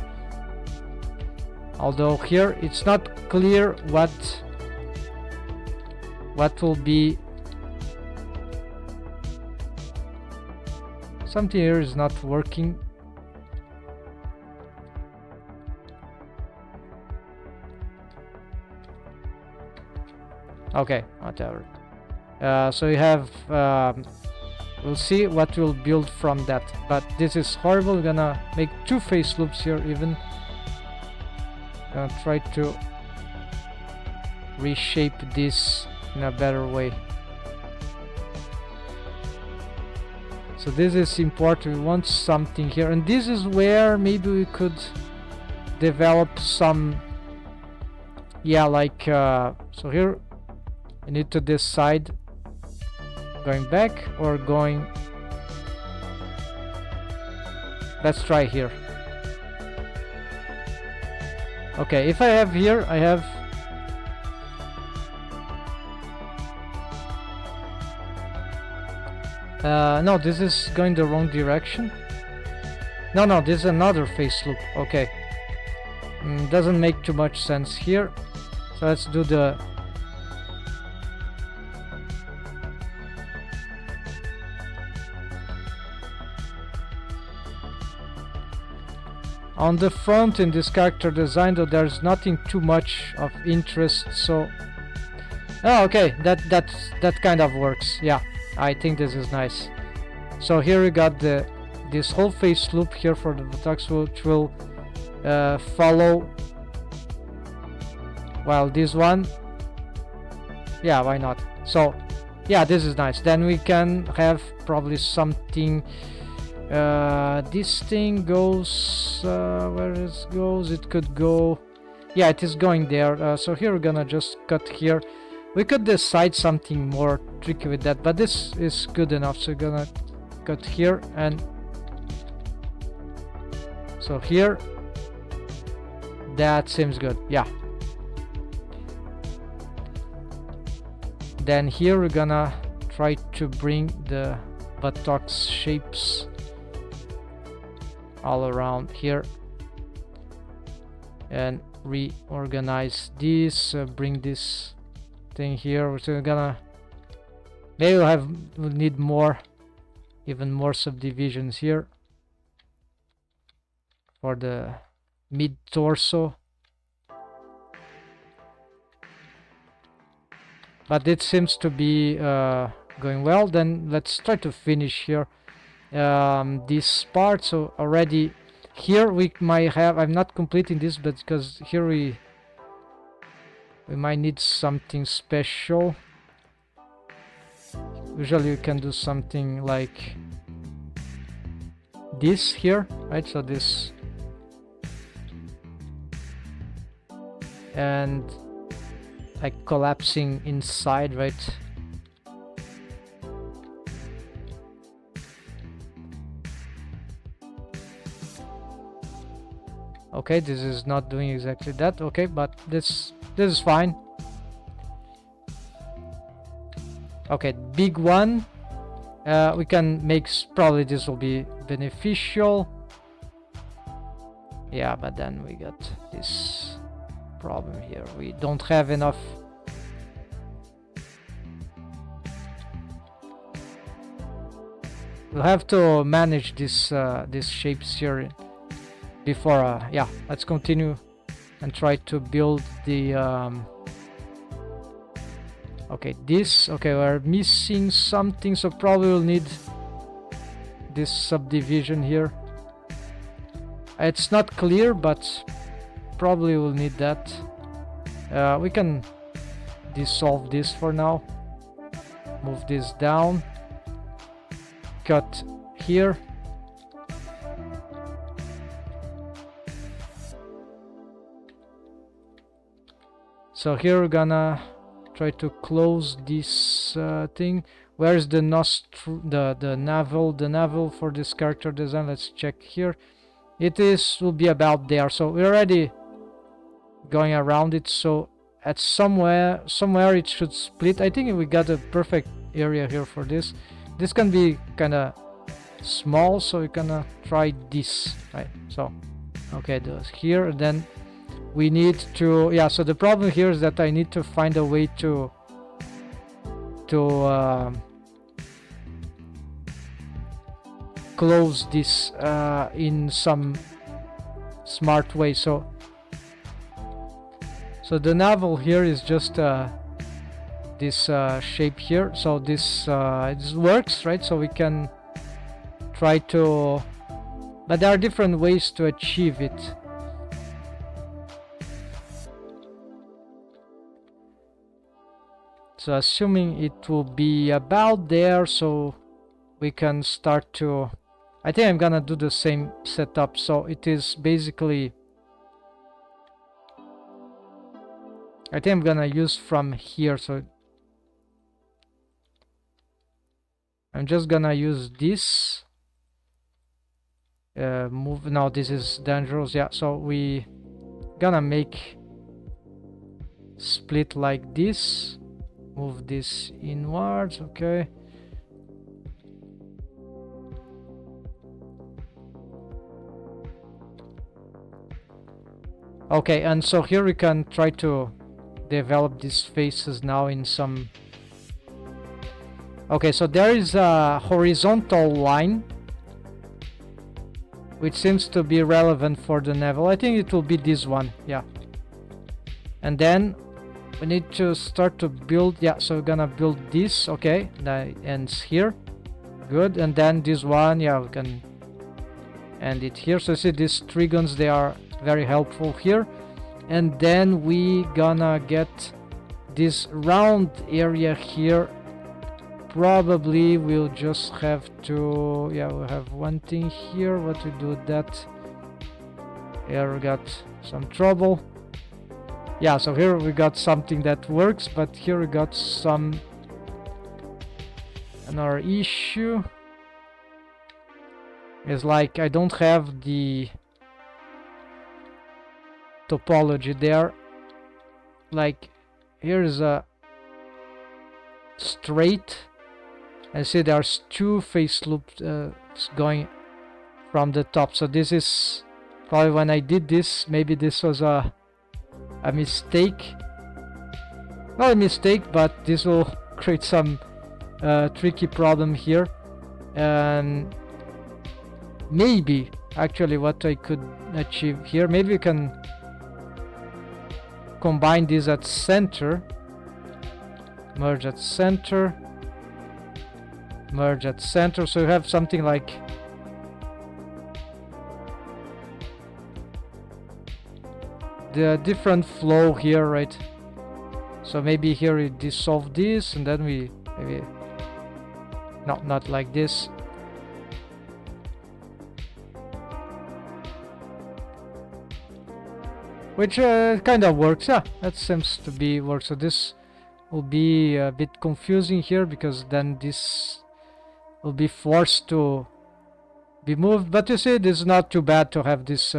Although here it's not clear what will be. Something here is not working. Okay, whatever. So you have, we'll see what we'll build from that, but this is horrible. We're gonna make 2 face loops here even. Gonna try to reshape this in a better way. So this is important. We want something here, and this is where maybe we could develop some, yeah, like so here I need to decide going back or going. Let's try here. Okay, if I have here, I have no, this is going the wrong direction. No, this is another face loop. Okay, doesn't make too much sense here, so let's do the on the front. In this character design though, there's nothing too much of interest, so okay, that kind of works. Yeah, I think this is nice. So here we got this whole face loop here for the buttocks, which will follow, while this one Yeah, why not? So yeah, this is nice. Then we can have probably something. This thing goes where it goes. It could go. Yeah, it is going there. So here we're gonna just cut here. We could decide something more tricky with that, but this is good enough. So we're gonna cut here, and so here. That seems good. Yeah. Then here we're gonna try to bring the buttocks shapes all around here and reorganize this, bring this thing here. We're gonna maybe we'll need more, even more subdivisions here for the mid torso. But it seems to be going well. Then let's try to finish here this part. So already here we might have, I'm not completing this, but because here we might need something special. Usually you can do something like this here, right? So this, and like collapsing inside, right? Okay, this is not doing exactly that. Okay, but this is fine. Okay, big one. We can make, probably this will be beneficial. Yeah, but then we got this problem here. We don't have enough. We'll have to manage this these shapes here before. Yeah, let's continue and try to build the. Okay, this. Okay, we're missing something, so probably we'll need this subdivision here. It's not clear, but probably we'll need that. We can dissolve this for now. Move this down. Cut here. So here we're gonna try to close this thing. Where's the the navel for this character design? Let's check here. Will be about there. So we're already going around it. So at somewhere it should split. I think we got a perfect area here for this. This can be kind of small, so we're gonna try this, right? So okay, this here. Then we need to, yeah, so the problem here is that I need to find a way to close this in some smart way. So the navel here is just this shape here. So this works, right? So we can try to, but there are different ways to achieve it. So assuming it will be about there, so we can start to, I think I'm gonna do the same setup. So it is basically, I think I'm gonna use from here. So I'm just gonna use this. Move, now this is dangerous. Yeah, so we gonna make split like this. Move this inwards. Okay. Okay, and so here we can try to develop these faces now in some. Okay, so there is a horizontal line which seems to be relevant for the navel. I think it will be this one. Yeah. And then we need to start to build. Yeah, so we're gonna build this. Okay, that ends here. Good. And then this one, yeah, we can end it here. So you see these trigons, they are very helpful here. And then we gonna get this round area here, probably we'll just have to, yeah, we'll have one thing here. What we do with that? Here we got some trouble. Yeah, so here we got something that works, but here we got another issue. It's like I don't have the topology there. Like here's a straight, and see there's two face loops going from the top. So this is probably when I did this, maybe this was a mistake. Not a mistake, but this will create some tricky problem here. And maybe actually what I could achieve here, maybe we can combine this at center, merge at center, merge at center, so you have something like the different flow here, right? So maybe here we dissolve this, and then we maybe not like this. Which kind of works, yeah, that seems to be works. So this will be a bit confusing here, because then this will be forced to be moved. But you see, this is not too bad to have this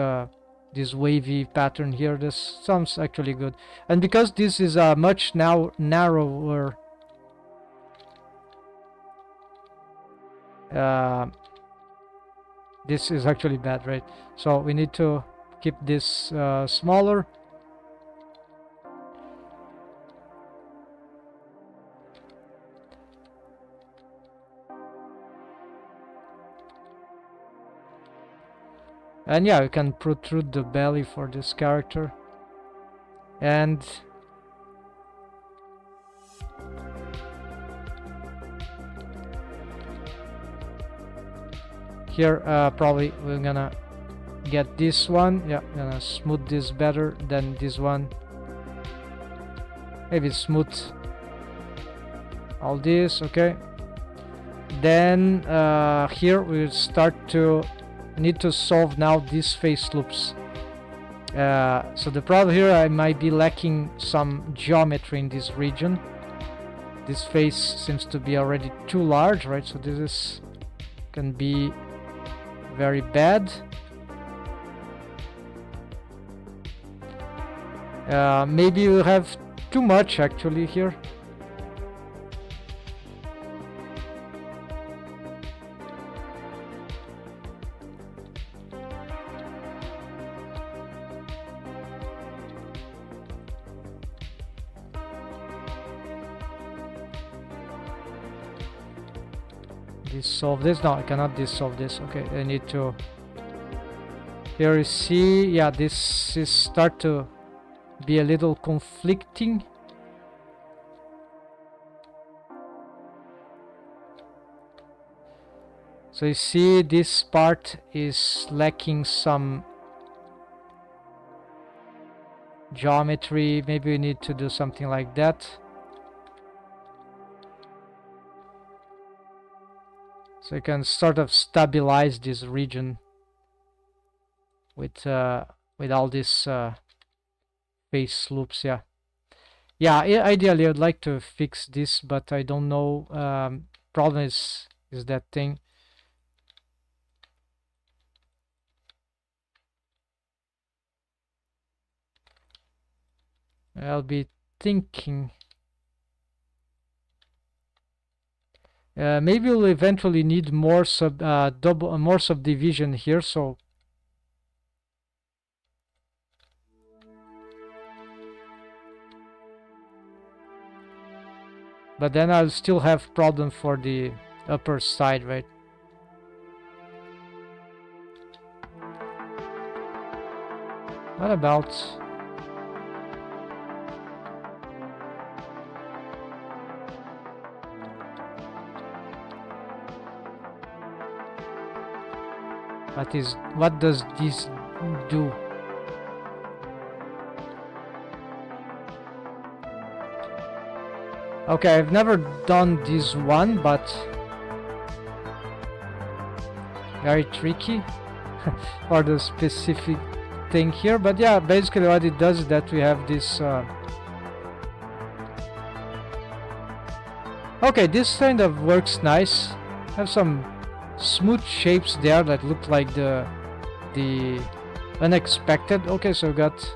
this wavy pattern here. This sounds actually good. And because this is a much now narrower this is actually bad, right? So we need to keep this smaller. And yeah, you can protrude the belly for this character. And here probably we're gonna get this one. Yeah, gonna smooth this better than this one. Maybe smooth all this. Okay, then here we'll start to need to solve now these face loops. So the problem here, I might be lacking some geometry in this region. This face seems to be already too large, right? So this is can be very bad. Maybe we'll have too much actually here. Dissolve this. No, I cannot dissolve this. Okay, I need to. Here you see, yeah, this is start to be a little conflicting. So you see this part is lacking some geometry. Maybe we need to do something like that. So you can sort of stabilize this region with all these face loops. Yeah, ideally I'd like to fix this, but I don't know. Problem is that thing. I'll be thinking. Maybe we'll eventually need more more subdivision here. So but then I'll still have problem for the upper side, right? What about what does this do? Okay, I've never done this one, but very tricky for the specific thing here. But yeah, basically what it does is that we have this okay, this kind of works nice. Have some smooth shapes there that look like the unexpected. Okay, so we got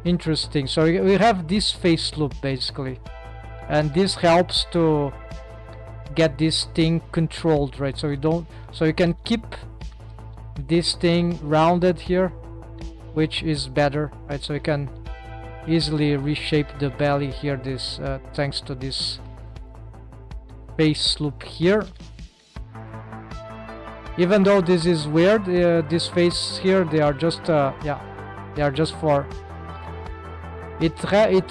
interesting. So we have this face loop basically, and this helps to get this thing controlled, right? So you can keep this thing rounded here, which is better, right? So you can easily reshape the belly here, this thanks to this face loop here. Even though this is weird, this face here, they are just yeah, they are just for it's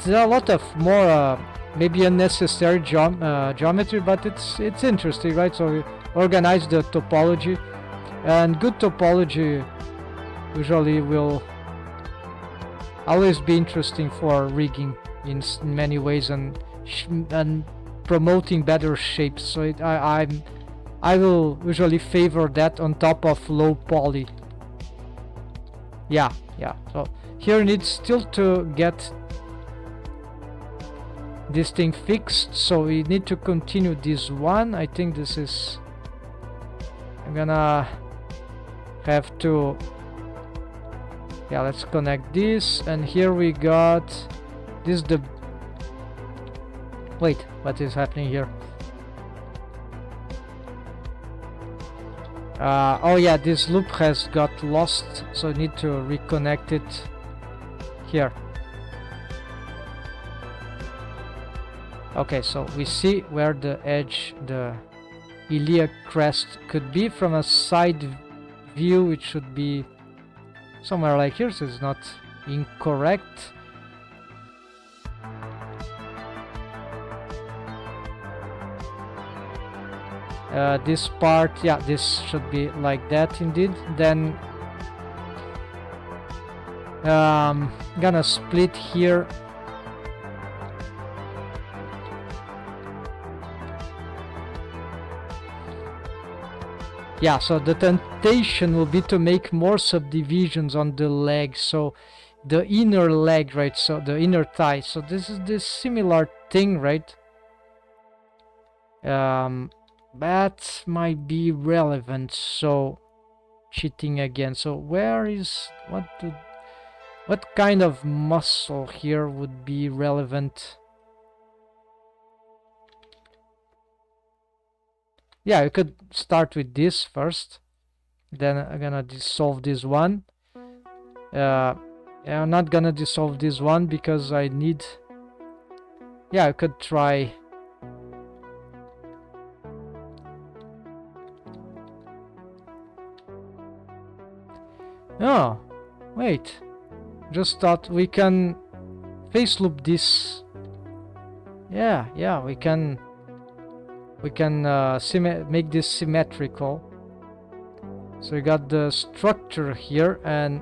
a lot of more maybe unnecessary geometry, but it's interesting, right? So we organize the topology, and good topology usually will always be interesting for rigging in many ways and promoting better shapes. So I will usually favor that on top of low poly. Yeah. So here needs still to get this thing fixed, so we need to continue this one. I think this is, I'm gonna have to, yeah, let's connect this, and here we got this, the wait, what is happening here? Oh yeah, this loop has got lost, so I need to reconnect it here. Okay, so we see where the edge, the Iliac Crest could be. From a side view it should be somewhere like here, so it's not incorrect. This part, yeah, this should be like that indeed. Then gonna split here. Yeah, so the temptation will be to make more subdivisions on the leg, so the inner leg, right? So the inner thigh. So this is this similar thing, right? That might be relevant. So cheating again. So where is what kind of muscle here would be relevant? Yeah, you could start with this first. Then I'm gonna dissolve this one. I'm not gonna dissolve this one because I need, yeah, I could try. Oh, wait, just thought we can face loop this. Yeah, we can make this symmetrical. So we got the structure here, and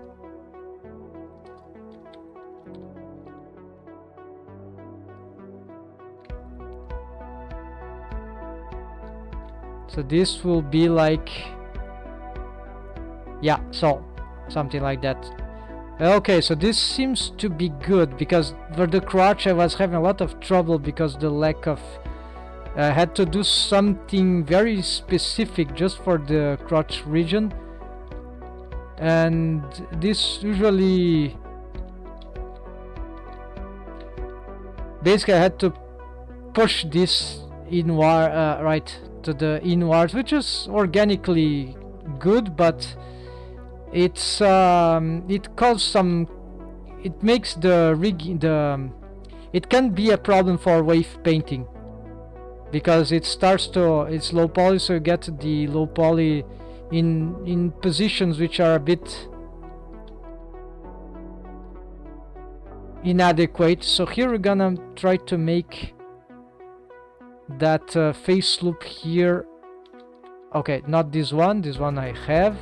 so this will be like, yeah, so something like that. Okay, so this seems to be good, because for the crotch I was having a lot of trouble because the lack of I had to do something very specific just for the crotch region, and this usually basically I had to push this inward, right to the inwards, which is organically good, but it's it caused some, it makes the rig, it can be a problem for wave painting, because it starts to, it's low poly, so you get the low poly in positions which are a bit inadequate. So here we're gonna try to make that face loop here. Okay, not this one I have,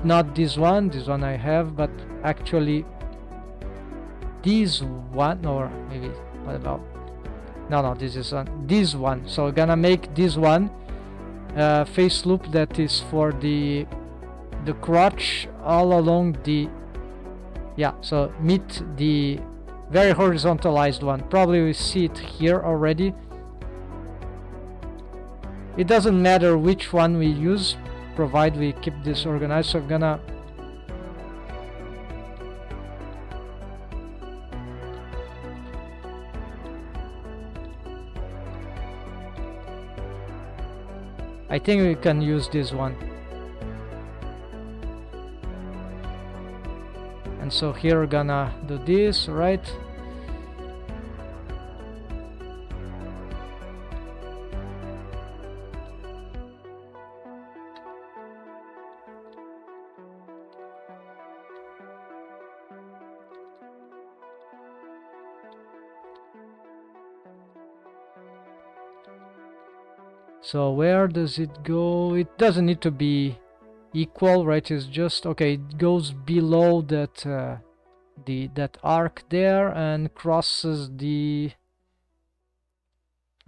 not this one I have, but actually this one, or maybe, what about No, this is on this one. So we're gonna make this one face loop that is for the crotch all along the, yeah, so meet the very horizontalized one. Probably we see it here already. It doesn't matter which one we use, provide we keep this organized. So I'm gonna I think we can use this one. And so here we're gonna do this, right? So where does it go? It doesn't need to be equal, right? It's just okay. It goes below that that arc there and crosses the.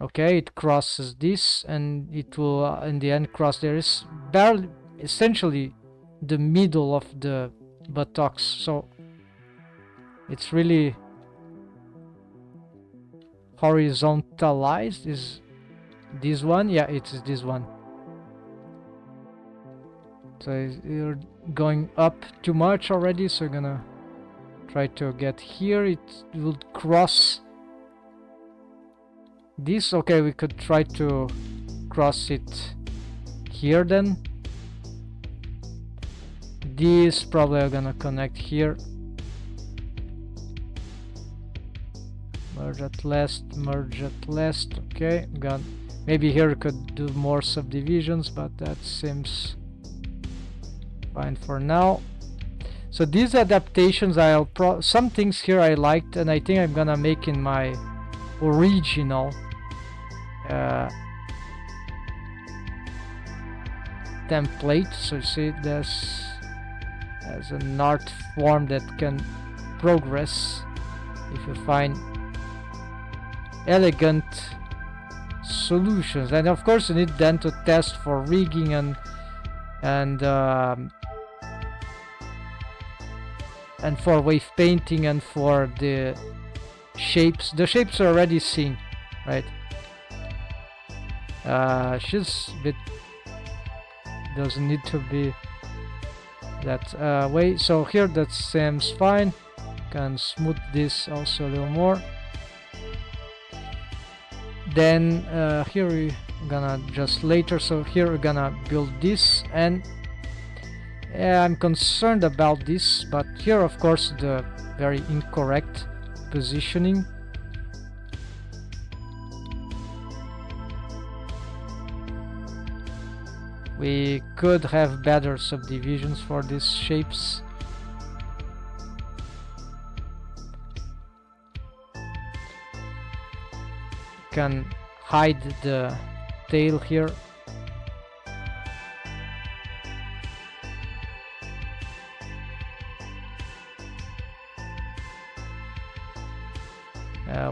Okay, it crosses this, and it will in the end cross. There is barely, essentially, the middle of the buttocks. So it's really horizontalized. Is this one? Yeah, it is this one. So you're going up too much already, so you're gonna try to get here. It will cross this. Okay, we could try to cross it here then. These probably are gonna connect here. Merge at last, merge at last. Okay, maybe here we could do more subdivisions, but that seems fine for now. So these adaptations, some things here I liked, and I think I'm gonna make in my original template. So you see this as an art form that can progress if you find elegant solutions. And of course you need then to test for rigging and for wave painting and for the shapes. The shapes are already seen, right? She's a bit, doesn't need to be that way. So here that seems fine. Can smooth this also a little more. Then here we're gonna just later. So here we're gonna build this, and I'm concerned about this, but here of course the very incorrect positioning. We could have better subdivisions for these shapes. Can hide the tail here.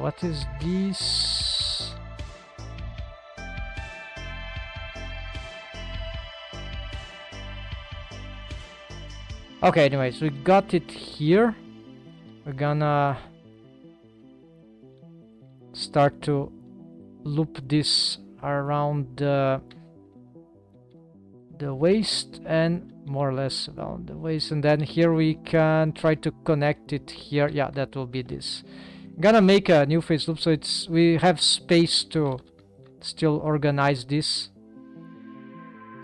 What is this? Okay, anyways, we got it here. We're gonna start to loop this around the waist, and more or less around the waist, and then here we can try to connect it here. Yeah, that will be this. I'm gonna make a new face loop, so we have space to still organize this.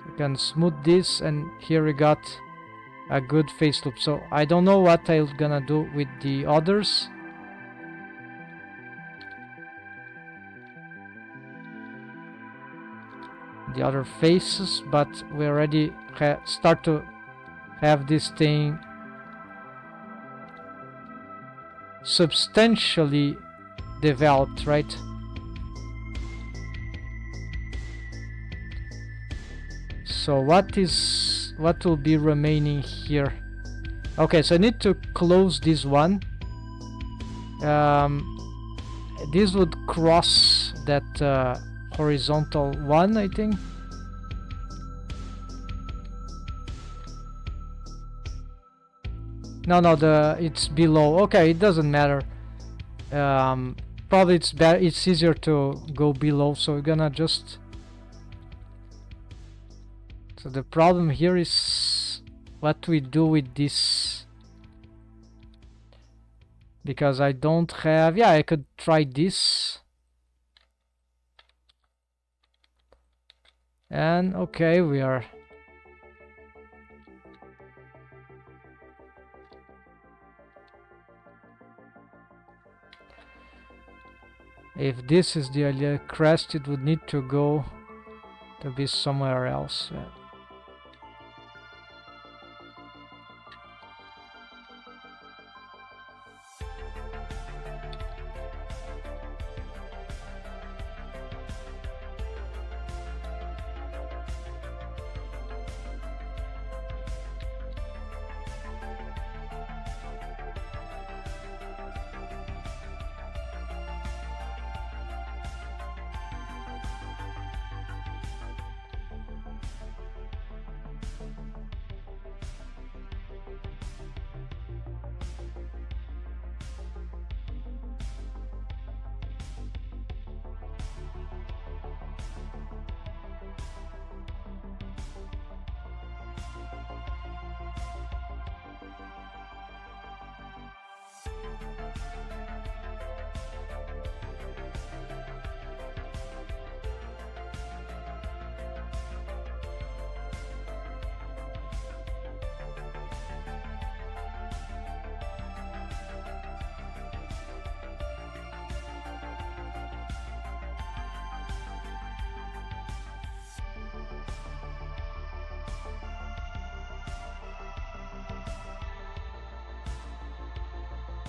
We can smooth this, and here we got a good face loop. So I don't know what I'm gonna do with the others. The other faces, but we already start to have this thing substantially developed, right? So what will be remaining here? Okay, so I need to close this one. This would cross that horizontal one, I think. No, it's below. Okay, it doesn't matter. Probably it's easier to go below, so we're gonna just... So the problem here is what we do with this, because I don't have... Yeah, I could try this. And okay, we are... If this is the Iliac Crest, it would need to go to be somewhere else.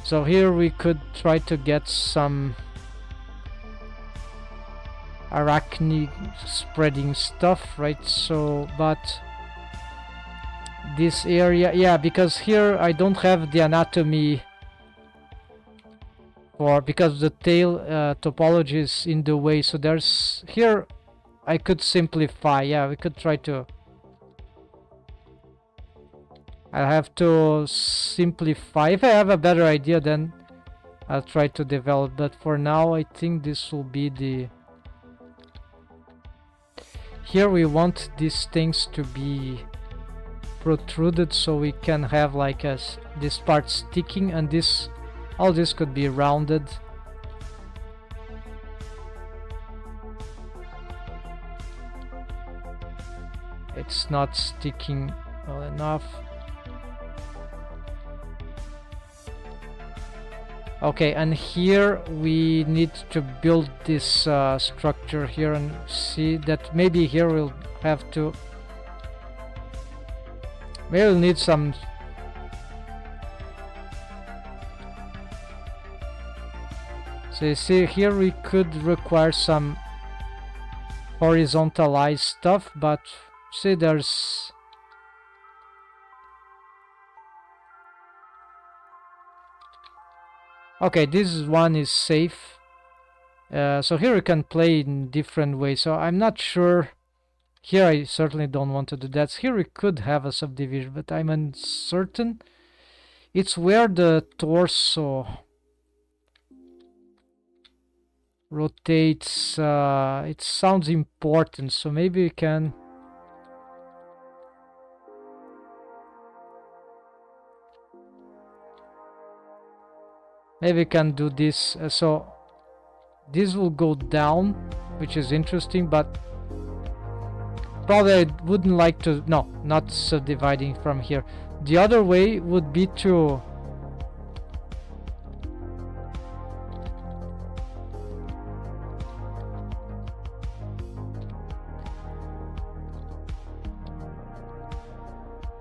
So here we could try to get some arachne spreading stuff, right? So, but this area, yeah, because here I don't have the anatomy for, because the tail topology is in the way. So there's here I could simplify. Yeah, we could try to... I have to simplify. If I have a better idea, then I'll try to develop. But for now, I think this will be the... Here we want these things to be protruded, so we can have like this part sticking, and this, all this could be rounded. It's not sticking well enough. Okay, and here we need to build this structure here, and see that maybe here we'll have to... Maybe we'll need some... So you see here we could require some horizontalized stuff, but see there's... Okay, this one is safe. So here we can play in different ways. So I'm not sure. Here I certainly don't want to do that. Here we could have a subdivision, but I'm uncertain. It's where the torso rotates. It sounds important, so maybe we can... Maybe we can do this. So this will go down, which is interesting, but probably I wouldn't like to... No, not subdividing from here. The other way would be to...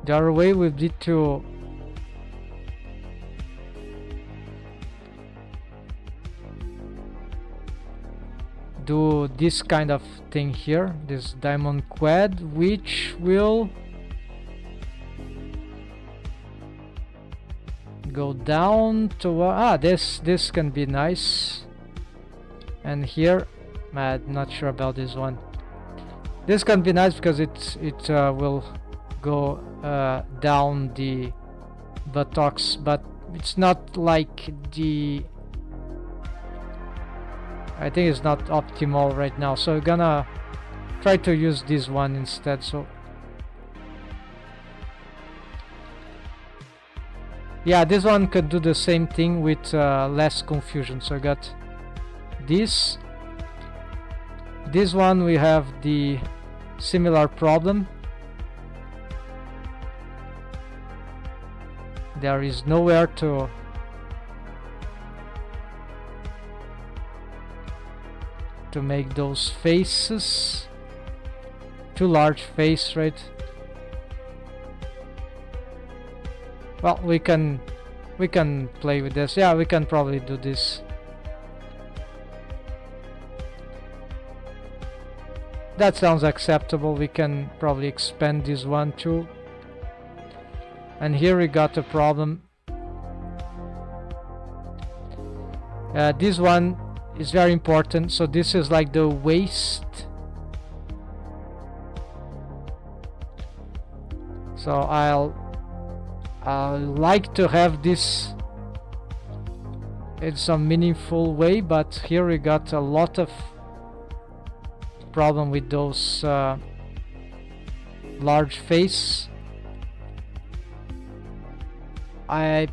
The other way would be to... do this kind of thing here, this diamond quad, which will go down to this can be nice, and here I'm not sure about this one. This can be nice because it will go down the buttocks, but it's not like the... I think it's not optimal right now, so we're gonna try to use this one instead. So yeah, this one could do the same thing with less confusion. So I got this one, we have the similar problem. There is nowhere to make those faces. Too large face, right? Well, we can play with this. Yeah, we can probably do this. That sounds acceptable. We can probably expand this one too. And here we got a problem. This one is very important. So this is like the waist. So I'll like to have this in some meaningful way, but here we got a lot of problem with those large face. I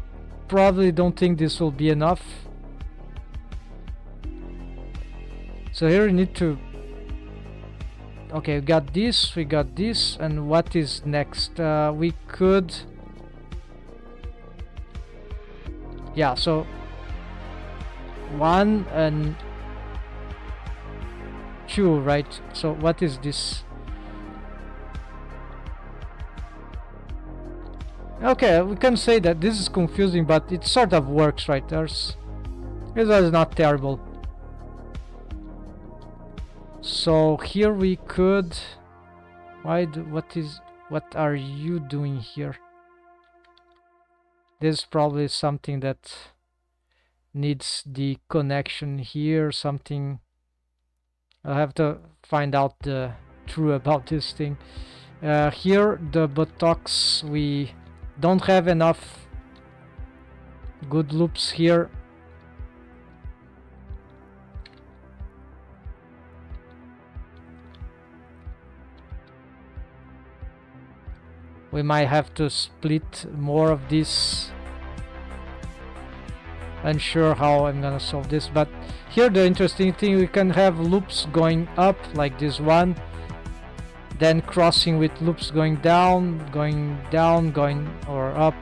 probably don't think this will be enough. So here we need to... Okay, we got this, and what is next? We could... Yeah, so 1 and 2, right? So what is this? Okay, we can say that this is confusing, but it sort of works, right? This is not terrible. So here we could... what are you doing here? This is probably something that needs the connection here, something. I'll have to find out the truth about this thing. Here the buttocks, we don't have enough good loops here. We might have to split more of this. Unsure how I'm gonna solve this, but here the interesting thing, we can have loops going up like this one, then crossing with loops going down, or up.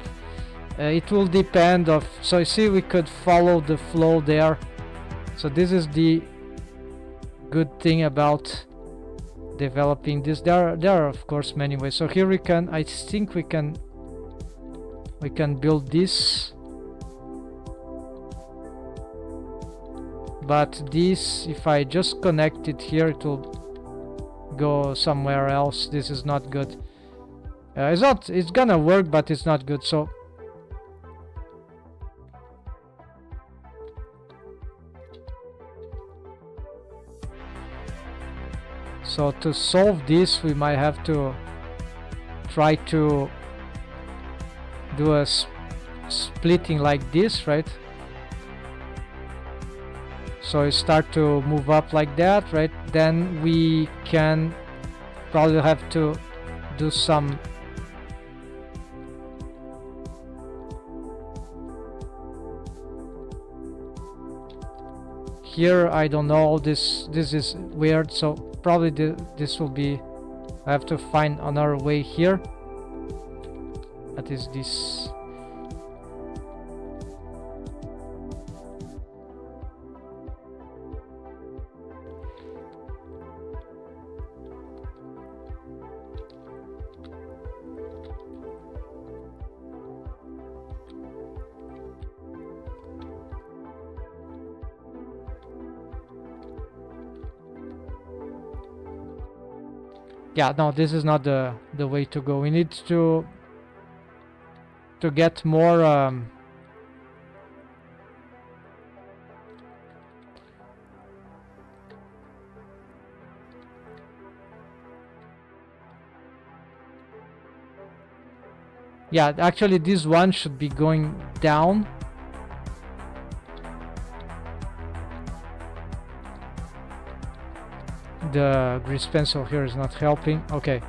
It will depend of... So you see, we could follow the flow there. So this is the good thing about developing this. There are of course many ways. So here we can... I think we can build this. But this, if I just connect it here, it will go somewhere else. This is not good. It's gonna work, but it's not good. So to solve this, we might have to try to do a splitting like this, right? So you start to move up like that, right? Then we can probably have to do some here. I don't know, this is weird, so probably this will be... I have to find another way here. What is this? Yeah, no, this is not the way to go. We need to get more Yeah, actually this one should be going down. The grease pencil here is not helping. Okay.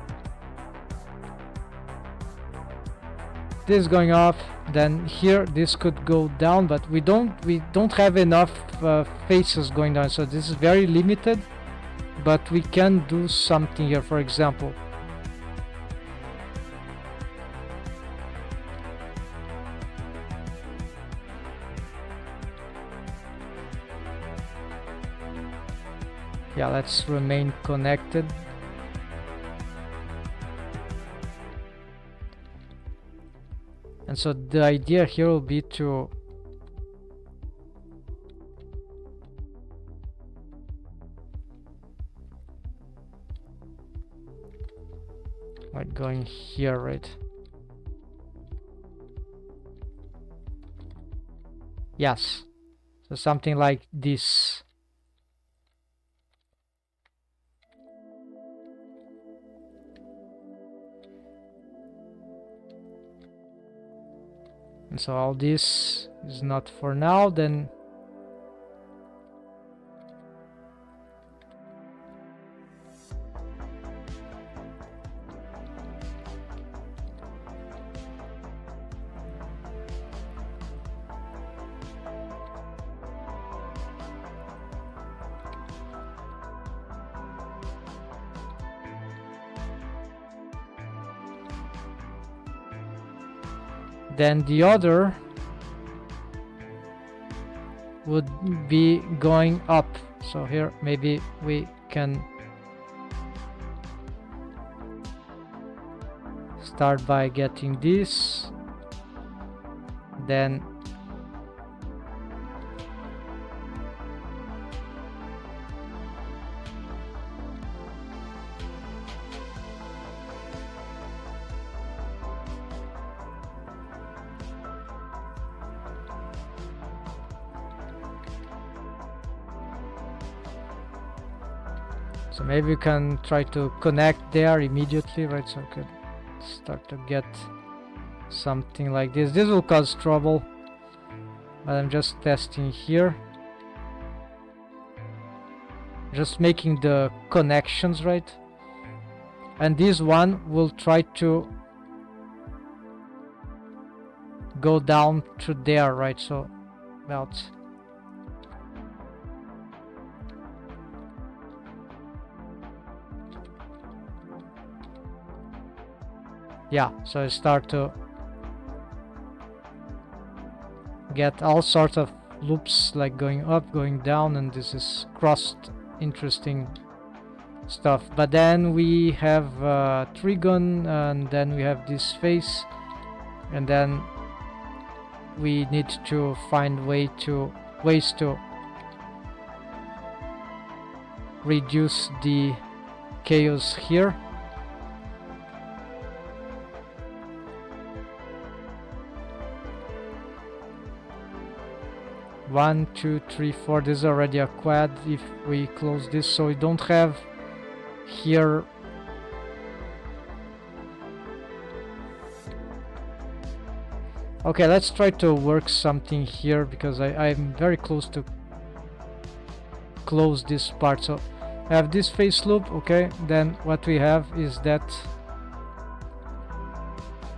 This is going off, then here this could go down, but we don't have enough faces going down, so this is very limited, but we can do something here. For example, yeah, let's remain connected. And so the idea here will be to like going here, right? Yes, so something like this. And so all this is not for now, then the other would be going up. So here maybe we can start by getting this, then so maybe we can try to connect there immediately, right? So we could start to get something like this. This will cause trouble, but I'm just testing here, just making the connections, right? And this one will try to go down to there, right? So about yeah, so I start to get all sorts of loops, like going up, going down, and this is crossed, interesting stuff. But then we have trigon, and then we have this face, and then we need to find ways to reduce the chaos here. One, two, three, four. This is already a quad if we close this, so we don't have here okay. Let's try to work something here, because I'm very close to close this part. So I have this face loop. Okay, then what we have is that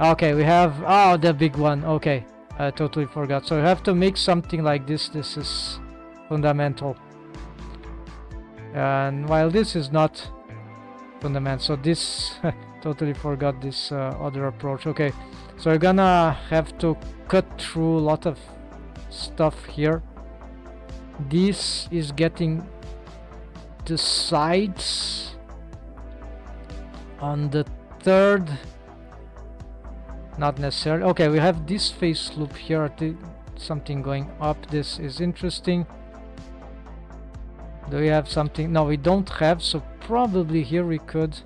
okay, we have the big one. Okay, I totally forgot. So you have to make something like this. This is fundamental. And while this is not fundamental, so this totally forgot this other approach. Okay, so you're gonna have to cut through a lot of stuff here. This is getting the sides on the third. Not necessarily. Okay, we have this face loop here, something going up. This is interesting. Do we have something? No, we don't have, so probably here we could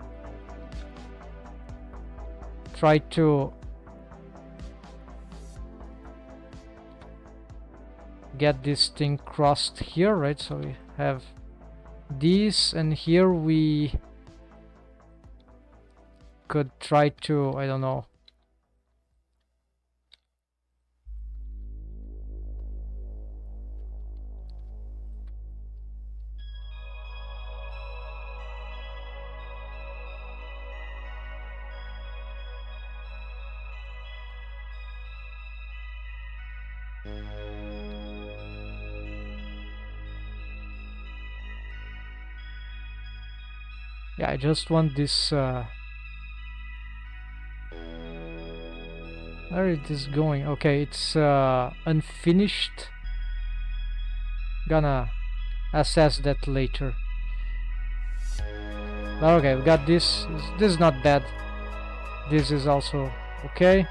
try to get this thing crossed here, right? So we have this, and here we could try to, I don't know, Yeah, I just want this where it is going. Okay, it's unfinished. Gonna assess that later. But okay, we got this. This is not bad. This is also okay.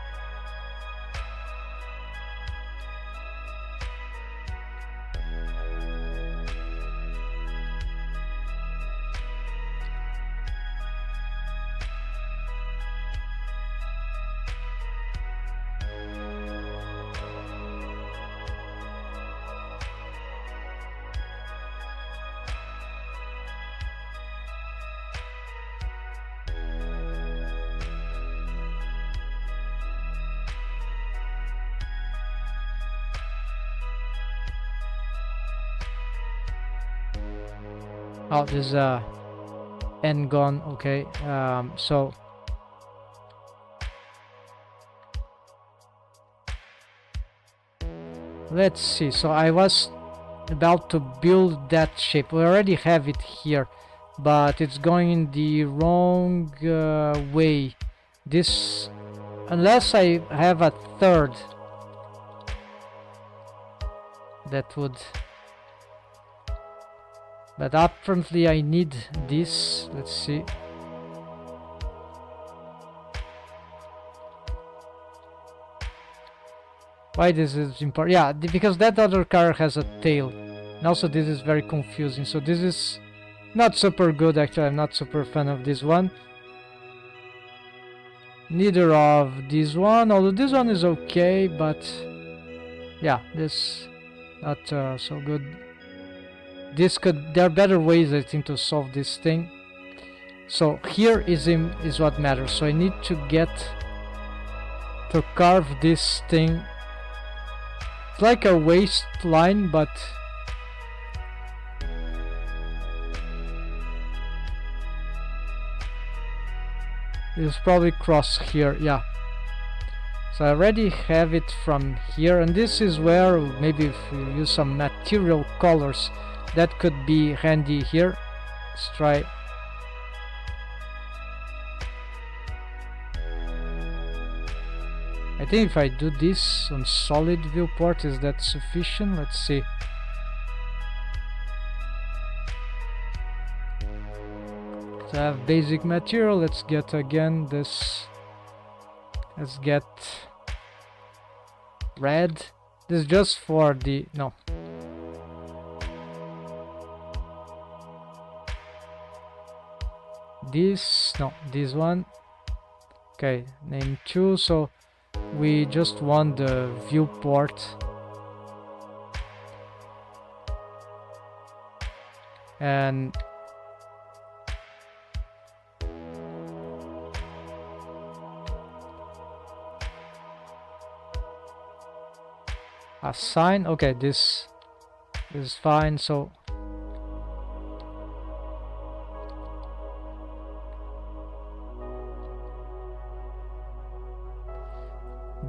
Oh, this is end gone. Okay, so let's see. So I was about to build that shape. We already have it here, but it's going in the wrong way. This, unless I have a third, that would. But apparently I need this. Let's see. Why this is important? Yeah, because that other car has a tail. And also this is very confusing. So this is not super good actually. I'm not super fan of this one. Neither of this one. Although this one is okay, but yeah, this not so good. This could, there are better ways I think to solve this thing. So here is what matters. So I need to get to carve this thing. It's like a waistline, but it's probably cross here. Yeah. So I already have it from here, and this is where maybe if you use some material colors, that could be handy here. Let's try. I think if I do this on solid viewport, is that sufficient? Let's see. So I have basic material. Let's get again this. Let's get red. This is just for the no. This no, this one. Okay, name 2. So we just want the viewport, and assign. Okay, this is fine. So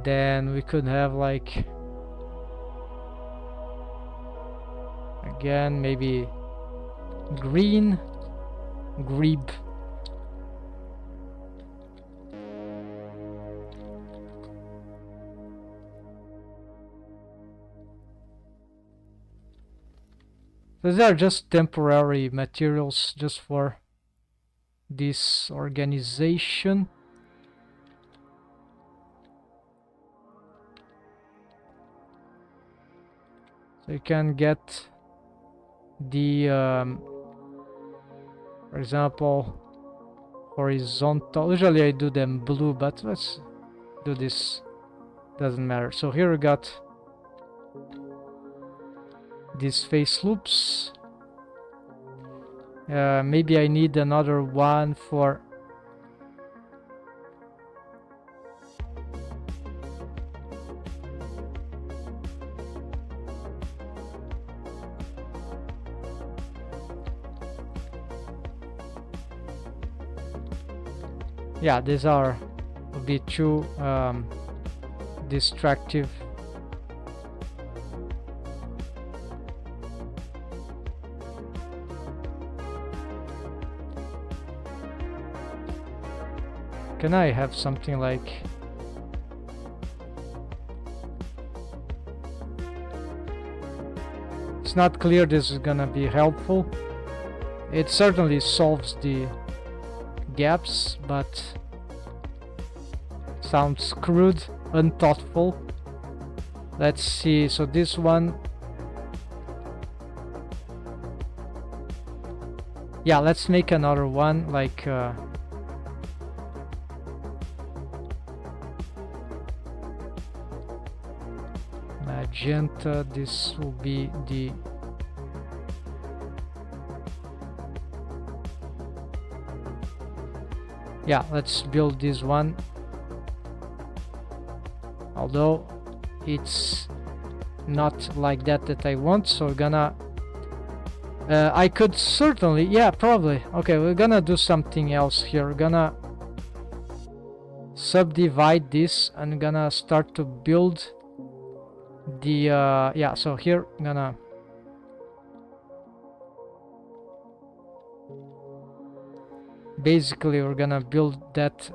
then we could have like again maybe green grebe. So these are just temporary materials just for this organization. So you can get the for example horizontal. Usually I do them blue, but let's do this, doesn't matter. So here we got these face loops. Maybe I need another one for yeah, these are a bit too distractive. Can I have something like... It's not clear this is gonna be helpful. It certainly solves the gaps, but sounds crude, unthoughtful. Let's see, so this one... Yeah, let's make another one, like... magenta, this will be the... Yeah, let's build this one. Although it's not like that I want, so we're gonna... I could certainly... Yeah, probably. Okay, we're gonna do something else here. We're gonna subdivide this and gonna start to build the... yeah, so here I'm gonna... Basically, we're gonna build that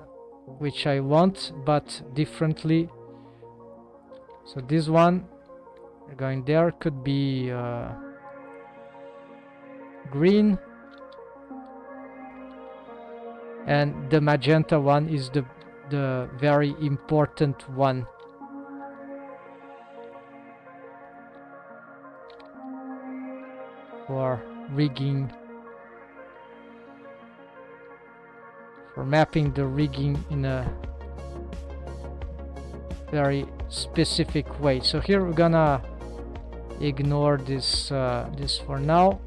which I want, but differently. So this one, going there, could be green. And the magenta one is the very important one. For rigging, for mapping the rigging in a very specific way. So here we're gonna ignore this this for now.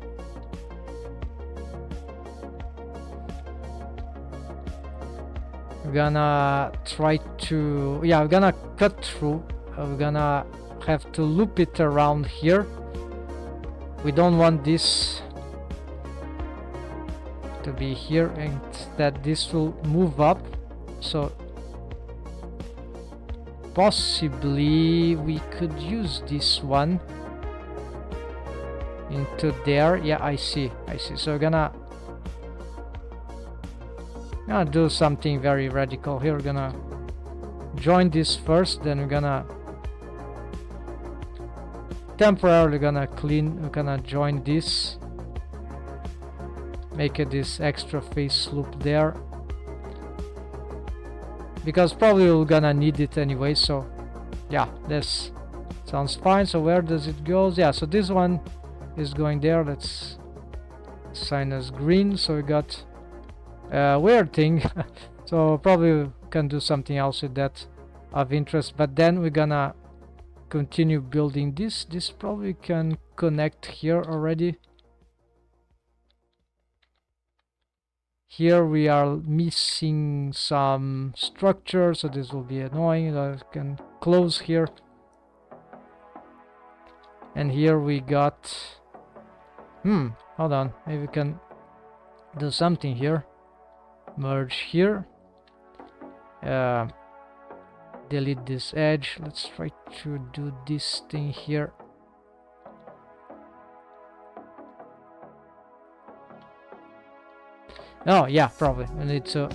We're gonna try to... Yeah, we're gonna cut through. We're gonna have to loop it around here. We don't want this to be here, and that this will move up. So possibly we could use this one into there. Yeah, I see. So we're gonna do something very radical here. We're gonna join this first, then we're gonna temporarily we're gonna join this, make it this extra face loop there, because probably we're gonna need it anyway. So yeah, this sounds fine. So where does it go? Yeah, so this one is going there. Let's assign as green. So we got a weird thing. So probably we can do something else with that of interest, but then we're gonna continue building this. This probably can connect here already. Here we are missing some structure, so this will be annoying. I can close here. And here we got... hold on, maybe we can do something here. Merge here. Delete this edge. Let's try to do this thing here. Oh yeah, probably we need to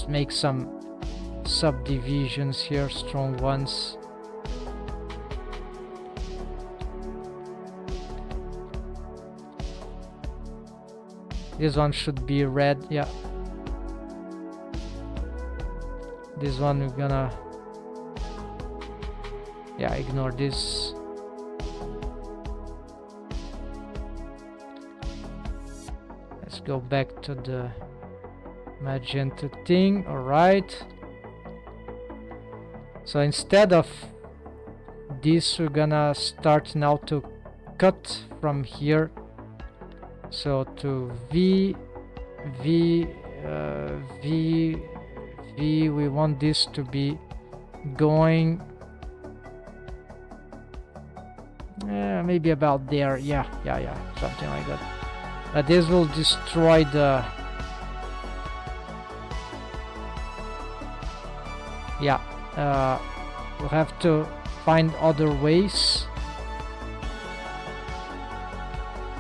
make some subdivisions here, strong ones. This one should be red. Yeah, this one we're gonna ignore this. Let's go back to the magenta thing. All right, so instead of this, we're gonna start now to cut from here. So to V, we want this to be going maybe about there. Yeah, something like that. This will destroy the... we'll have to find other ways.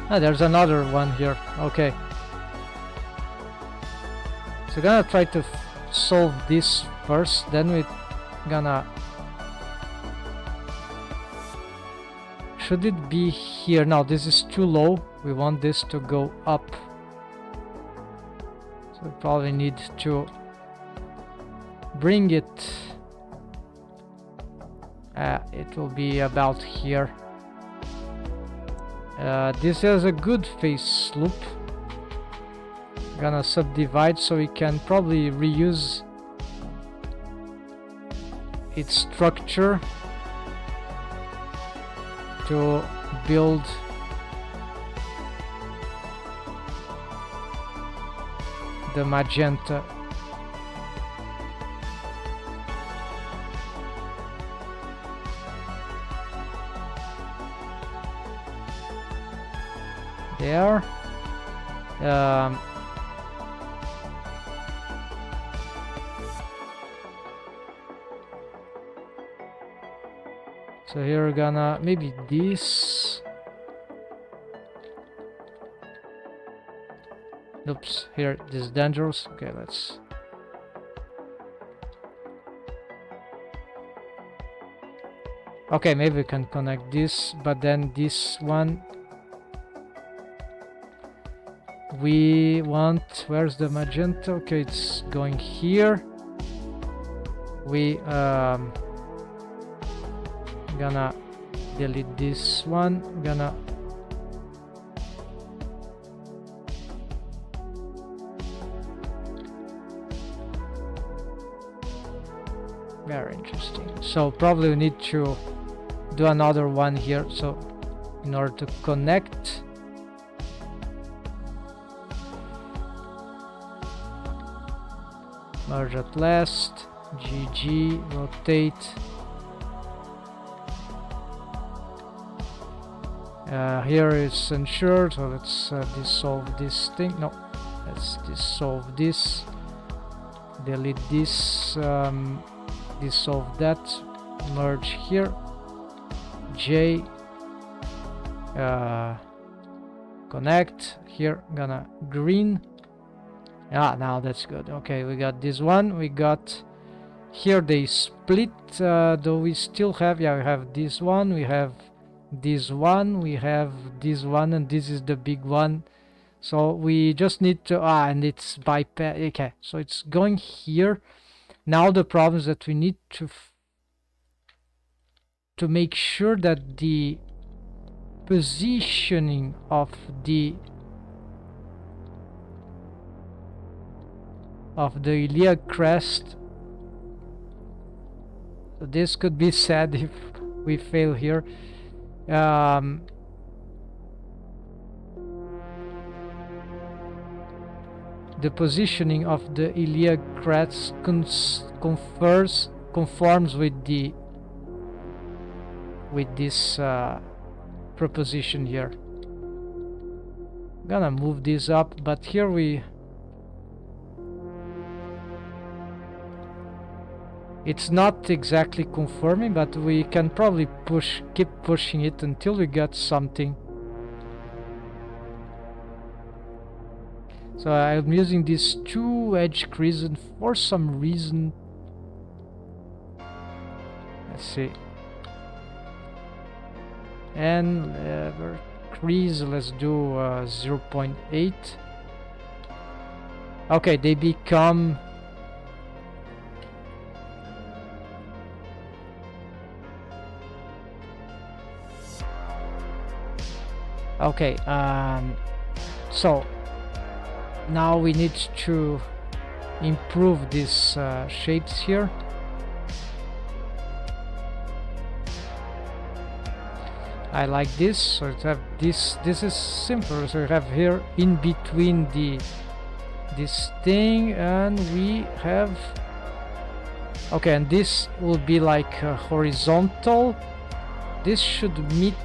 There's another one here. Okay, so gonna try to let's solve this first, then we're gonna... Should it be here? No, this is too low. We want this to go up. So we probably need to bring it. It will be about here. This has a good face loop. Gonna subdivide so we can probably reuse its structure to build the magenta. There. So here we're gonna maybe this. Oops, here this is dangerous. Okay, let's. Okay, maybe we can connect this, but then this one we want. Where's the magenta? Okay, it's going here. We gonna delete this one. Gonna very interesting. So probably we need to do another one here. So in order to connect, merge at last, GG, rotate. Here is ensured, so let's dissolve this thing. No, let's dissolve this, delete this, dissolve that, merge here, J, connect here, gonna green. Now that's good. Okay, we got this one, we got here they split, though we still have, yeah, we have this one, we have this one, we have this one, and this is the big one. So we just need to and it's bypass. Okay, so it's going here. Now the problem is that we need to make sure that the positioning of the Iliac Crest. So this could be sad if we fail here. The positioning of the Iliac Crest conforms with this proposition here. I'm gonna move this up, but here it's not exactly conforming, but we can probably keep pushing it until we get something. So I'm using these two edge creases, and for some reason, let's see, and crease, let's do 0.8. Okay, they become okay. So now we need to improve these shapes here. I like this, so to have this is simpler. So we have here in between this thing, and we have okay, and this will be like horizontal. This should meet,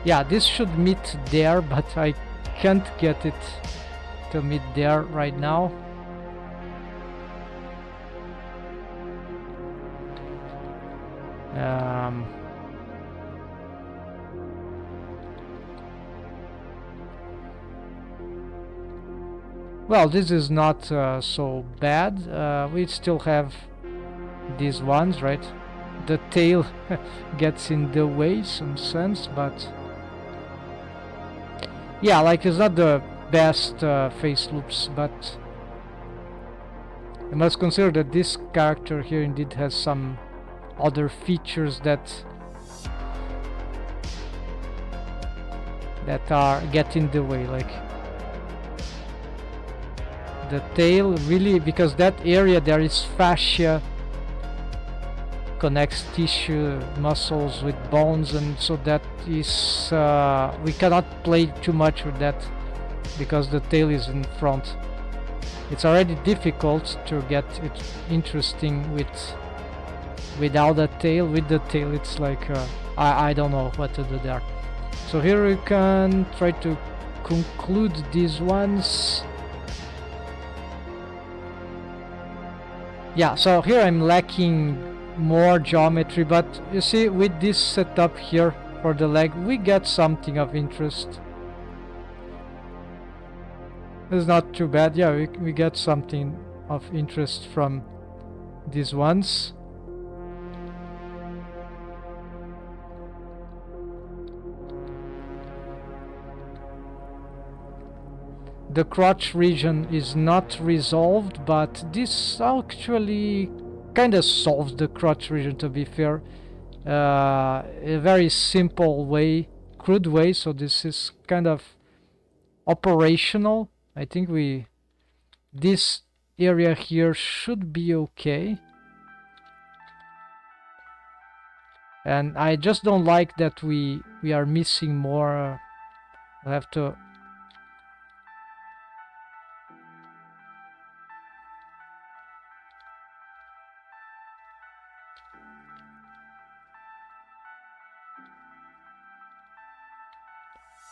yeah, this should meet there, but I can't get it to meet there right now. Well, this is not so bad. We still have these ones, right? The tail gets in the way some sense, but yeah, like it's not the best face loops, but you must consider that this character here indeed has some other features that are get in the way, like the tail really, because that area there is fascia, connects tissue, muscles with bones, and so that is we cannot play too much with that because the tail is in front. It's already difficult to get it interesting without a tail. With the tail it's like I don't know what to do there. So here we can try to conclude these ones. Yeah, so here I'm lacking more geometry, but you see, with this setup here for the leg we get something of interest. It's not too bad. Yeah, we get something of interest from these ones. The crotch region is not resolved, but this actually kind of solves the crotch region, to be fair. A very simple way, crude way, so this is kind of operational. I think this area here should be okay. And I just don't like that we are missing more. I have to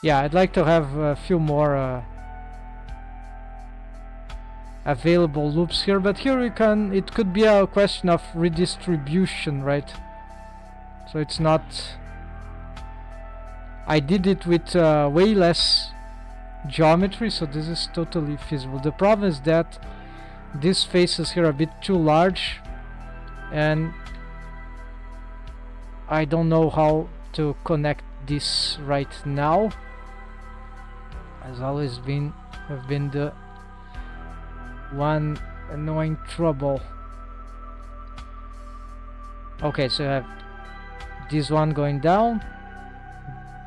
yeah, I'd like to have a few more available loops here, but here we can, it could be a question of redistribution, right? So it's not, I did it with way less geometry, so this is totally feasible. The problem is that these faces here are a bit too large, and I don't know how to connect this right now. Has always been the one annoying trouble. Okay, so I have this one going down.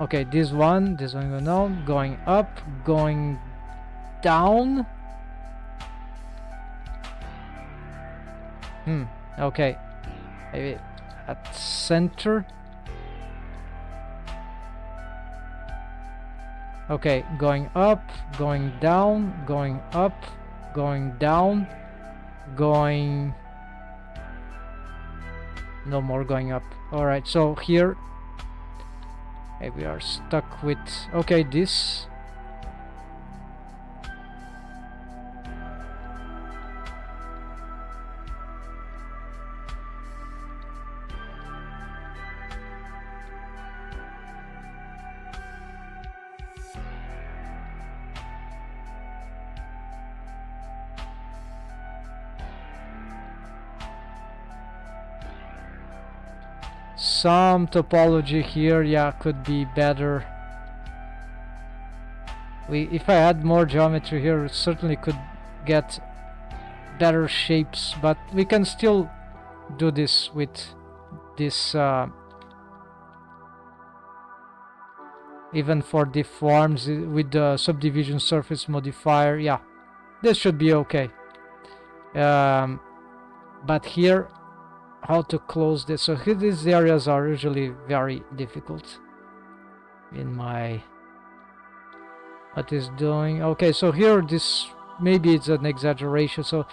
Okay, this one going down, going up, going down. Okay, maybe at center. Okay, going up, going down, going up, going down, going... No more going up. Alright, so here maybe we are stuck with... Okay, this... Some topology here, yeah, could be better. If I had more geometry here, it certainly could get better shapes, but we can still do this with this even for deforms with the subdivision surface modifier. Yeah, this should be okay. But here, how to close this? So here these areas are usually very difficult in my what is doing. Okay, so here this maybe it's an exaggeration. So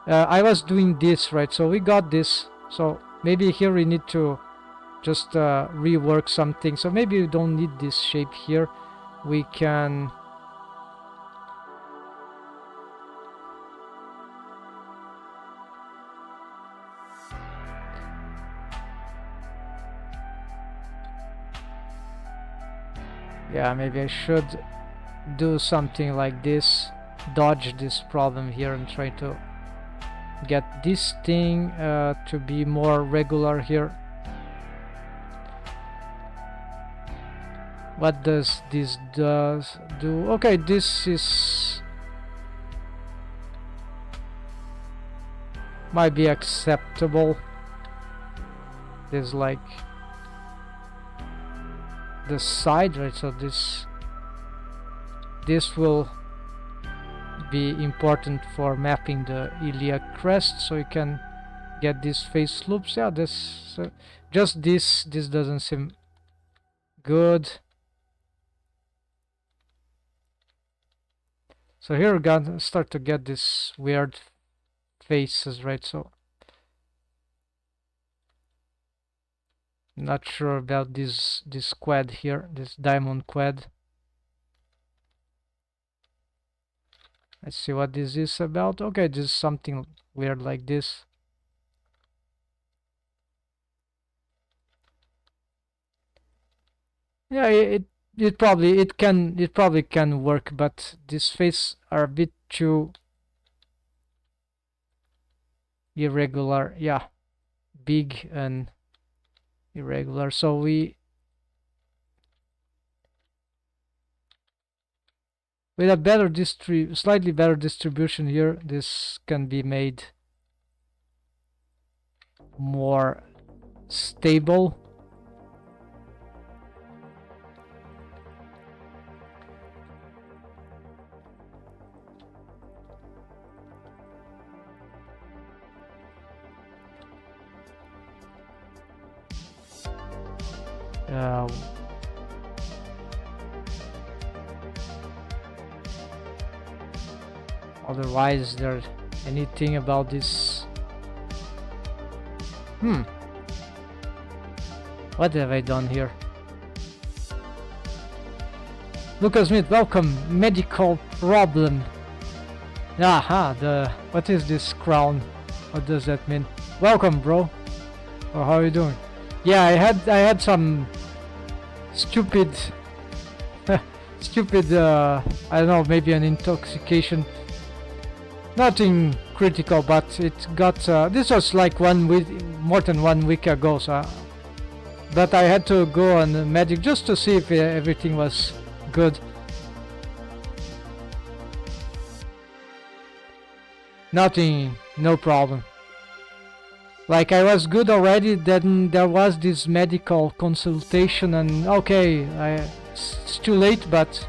I was doing this, right? So we got this, so maybe here we need to just rework something. So maybe we don't need this shape here. We can yeah, maybe I should do something like this. dodge this problem here and try to get this thing to be more regular here. What does this do? Okay, this is might be acceptable. There's like the side, right? So this will be important for mapping the iliac crest, so you can get these face loops. Yeah, this just this doesn't seem good. So here we're gonna start to get these weird faces, right? So not sure about this quad here, this diamond quad. Let's see what this is about. Okay, this is something weird like this. Yeah, it probably can work, but these faces are a bit too irregular. Yeah, big and irregular. So with a better slightly better distribution here, this can be made more stable. Otherwise, there anything about this? What have I done here? Lucas Smith, welcome. Medical problem. Aha, what is this crown? What does that mean? Welcome, bro. Oh, how are you doing? Yeah, I had some stupid stupid I don't know, maybe an intoxication. Nothing critical, but it got this was like more than 1 week ago, so but I had to go on the medic just to see if everything was good. Nothing, no problem. Like I was good already, then there was this medical consultation, and okay, it's too late, but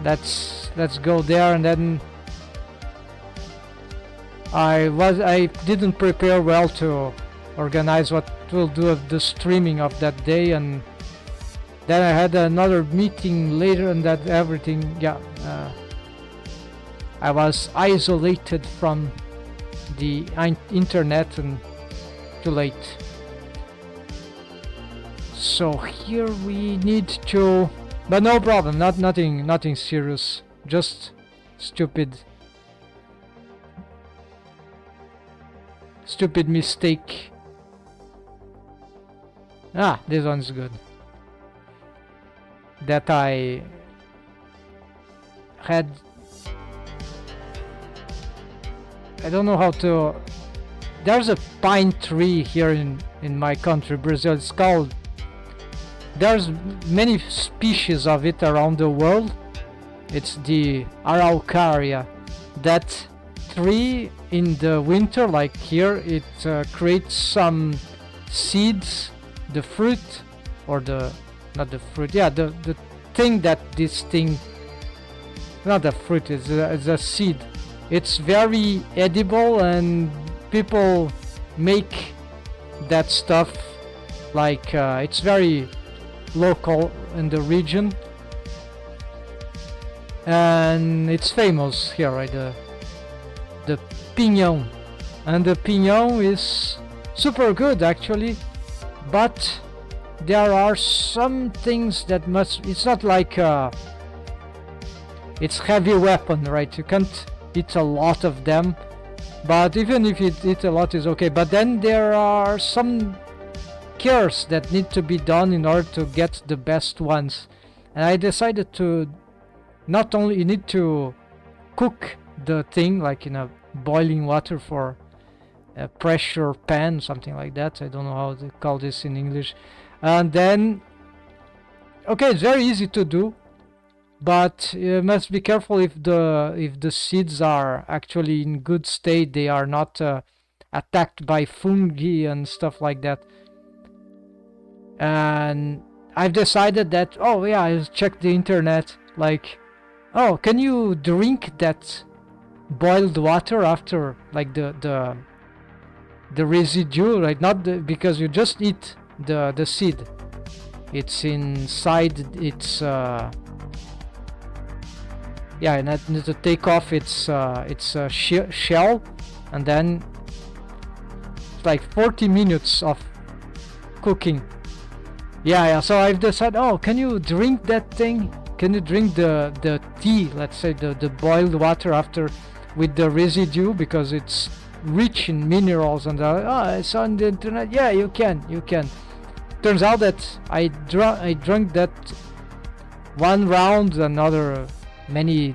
let's go there. And then I didn't prepare well to organize what we'll do of the streaming of that day, and then I had another meeting later, and that everything, yeah, I was isolated from the internet and too late. So here we need to, but no problem, nothing serious, just stupid mistake. This one's good. That I had, I don't know how to, there's a pine tree here in my country, Brazil. It's called, there's many species of it around the world. It's the Araucaria. That tree in the winter, like here, it creates some seeds, the fruit, or not the fruit, yeah, the thing that this thing, not the fruit, it's a seed. It's very edible, and people make that stuff, like it's very local in the region, and it's famous here, right? The pinhão, and the pinhão is super good actually, but there are some things that it's not like it's heavy weapon, right? You can't eat a lot of them, but even if you eat a lot is okay. But then there are some cares that need to be done in order to get the best ones, and I decided to not only you need to cook the thing like in a boiling water for a pressure pan, something like that. I don't know how they call this in English. And then, okay, it's very easy to do, but you must be careful if the seeds are actually in good state. They are not attacked by fungi and stuff like that. And I've decided that, oh yeah, I'll check the internet, like, oh, can you drink that boiled water after, like, the residue, right? Not because you just eat the seed. It's inside, it's yeah, and I need to take off its shell, and then it's like 40 minutes of cooking. Yeah, so I've decided, oh, can you drink that thing? Can you drink the tea, let's say the boiled water after, with the residue, because it's rich in minerals? And I saw on the internet, yeah, you can. Turns out that I drank that one round, another many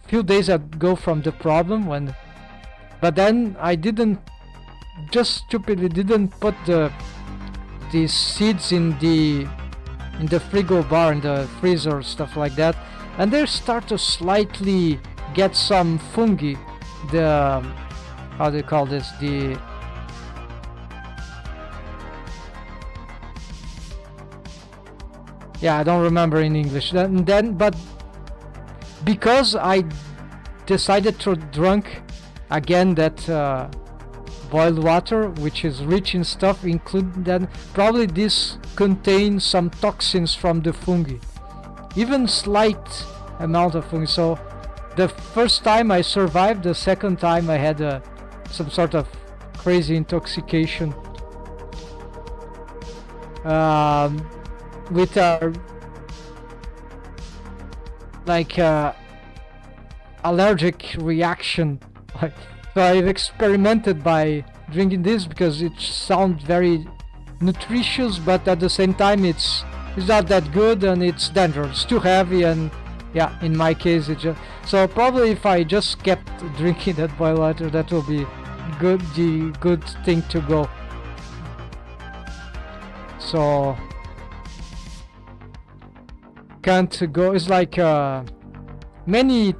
few days ago from the problem when, but then I just stupidly didn't put the seeds in the frigo bar, in the freezer, stuff like that, and they start to slightly get some fungi. The how do you call this? Yeah, I don't remember in English. Then, but because I decided to drink again that boiled water, which is rich in stuff, include then probably this contains some toxins from the fungi, even slight amount of fungi. So the first time I survived, the second time I had some sort of crazy intoxication with like allergic reaction. So I've experimented by drinking this because it sounds very nutritious, but at the same time it's not that good and it's dangerous. It's too heavy, and yeah, in my case it just, so probably if I just kept drinking that boiled water, that will be the good thing to go. So can't go. It's like many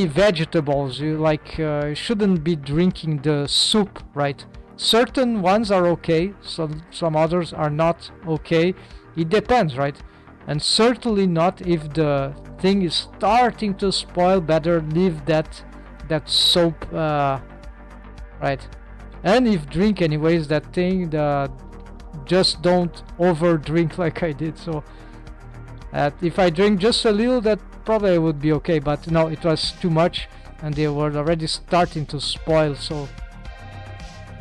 vegetables, you like shouldn't be drinking the soup, right? Certain ones are okay, some others are not okay. It depends, right? And certainly not if the thing is starting to spoil. Better leave that soap, right? And if drink anyways that thing, just don't over drink like I did. So if I drink just a little, that probably would be okay, but no, it was too much and they were already starting to spoil. So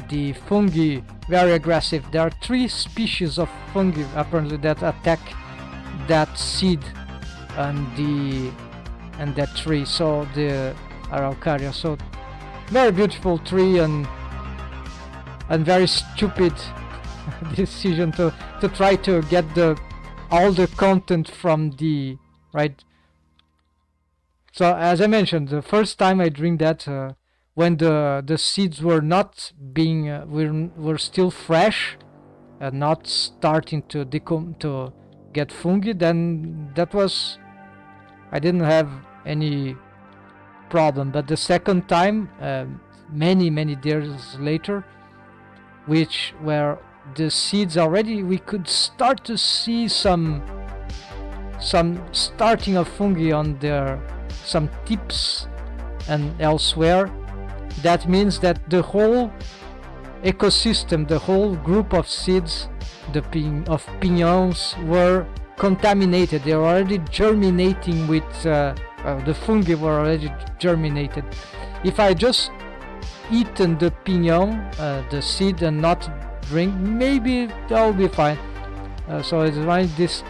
the fungi, very aggressive. There are 3 species of fungi apparently that attack that seed and that tree, so the Araucaria. So very beautiful tree, and very stupid decision to try to get all the content from the right. So as I mentioned, the first time I drink that, when the seeds were not being were still fresh and not starting to get fungi, then that was, I didn't have any problem. But the second time, many years later, which where the seeds already, we could start to see some starting of fungi on their some tips and elsewhere. That means that the whole ecosystem, the whole group of seeds, of piñons, were contaminated. They were already germinating with the fungi were already germinated. If I just eaten the piñon, the seed, and not drink, maybe that will be fine. So it's like this.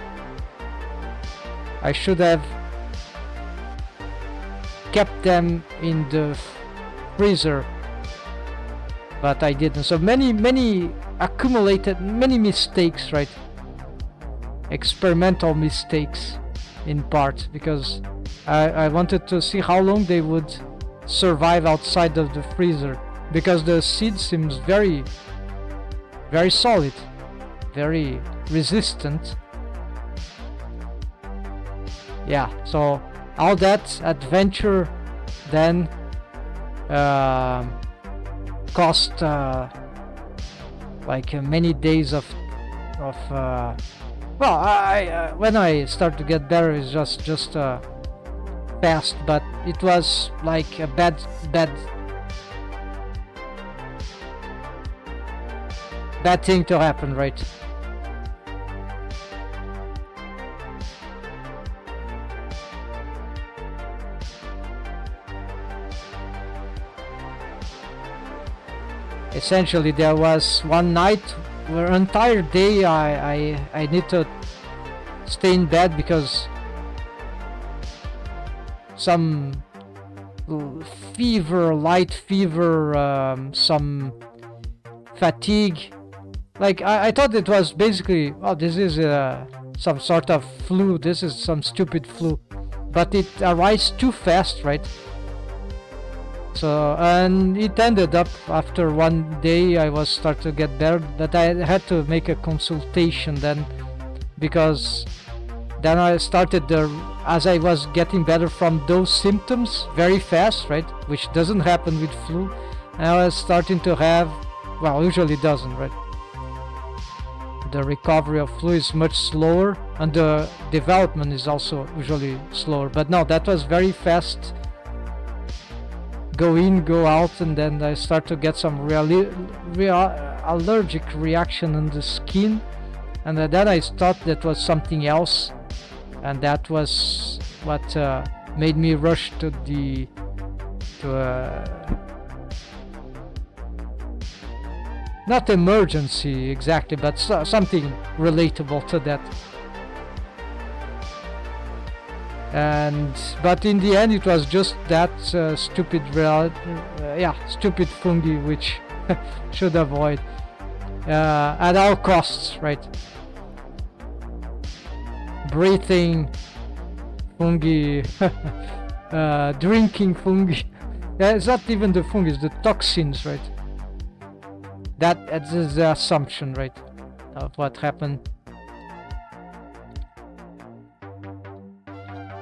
I should have kept them in the freezer, but I didn't. So many accumulated, many mistakes, right? Experimental mistakes. in part, because I wanted to see how long they would survive outside of the freezer, because the seed seems very solid, very resistant. Yeah, so all that adventure then cost like many days of well, I when I start to get better, it's just fast, but it was like a bad thing to happen, right? Essentially, there was one night where an entire day I need to stay in bed because some fever, light fever, some fatigue. Like I thought it was basically, oh, this is some sort of flu, this is some stupid flu, but it arrives too fast, right? So, and it ended up after one day I was starting to get better, but I had to make a consultation then, because then I started as I was getting better from those symptoms very fast, right, which doesn't happen with flu, and I was starting to have, well, usually doesn't, right? The recovery of flu is much slower and the development is also usually slower, but no, that was very fast. Go in, go out, and then I start to get some allergic reaction on the skin, and then I thought that was something else, and that was what made me rush to not emergency exactly, but something relatable to that. But in the end it was just that stupid stupid fungi which should avoid at all costs, right? Breathing fungi, drinking fungi. It's not even the fungi, it's the toxins, right? That is the assumption, right, of what happened.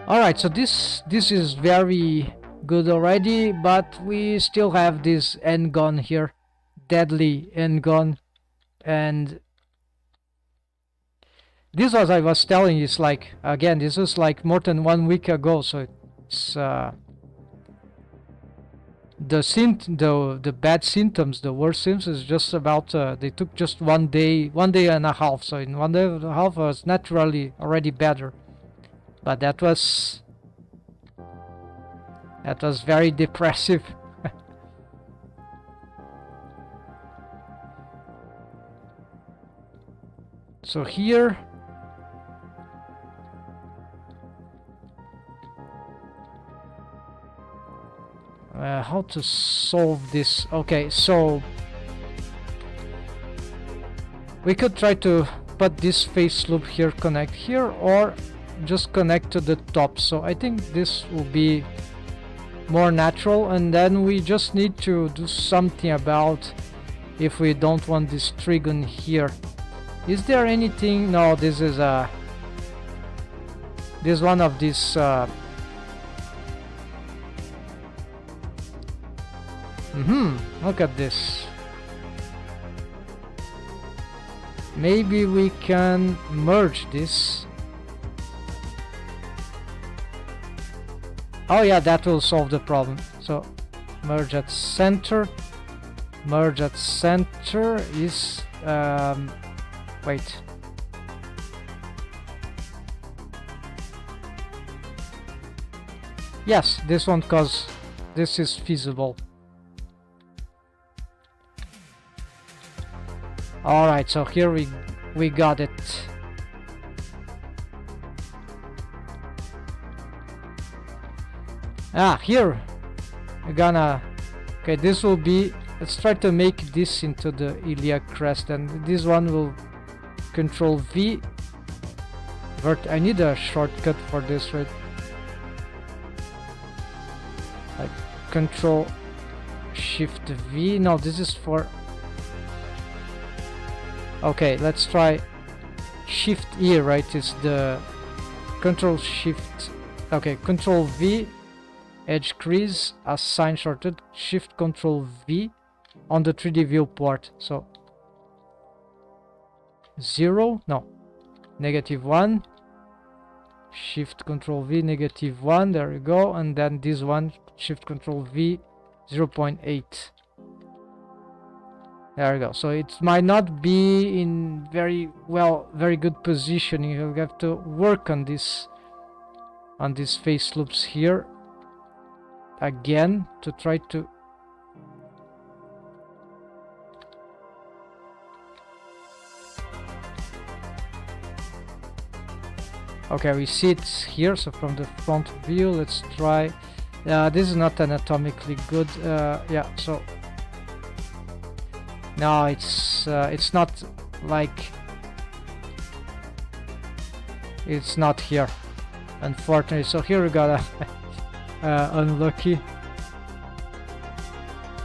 Alright, so this is very good already, but we still have this end gun here, deadly end gun, and this, as I was telling you, is like, again, this was like more than 1 week ago, so it's the bad symptoms, the worst symptoms is just about they took just 1 day and a half, so in 1 day and a half I was naturally already better. But that was very depressive. So here how to solve this? Okay, so we could try to put this face loop here, connect here, or just connect to the top. So I think this will be more natural, and then we just need to do something about if we don't want this trigon here. Is there anything? No, this is one of these look at this. Maybe we can merge this. Oh yeah, that will solve the problem. So merge at center. Merge at center is wait. Yes, this one, cause this is feasible. Alright, so here we got it. Here we're gonna, okay, this will be, let's try to make this into the Iliac Crest, and this one will control V, I need a shortcut for this, right? Like Control Shift V. No, this is for... Okay, let's try Shift E, right? Is the Control Shift... Okay, Control V, Edge Crease, assign shortcut, Shift Control V on the 3D viewport. So 0, no, -1, Shift Control V, -1, there we go, and then this one, Shift Control V, 0.8. There we go. So it might not be in very good positioning. You have to work on these face loops here again to try to... Okay, we see it here. So from the front view, let's try... this is not anatomically good. Yeah, so... No, it's not like... It's not here, unfortunately. So here we got a unlucky.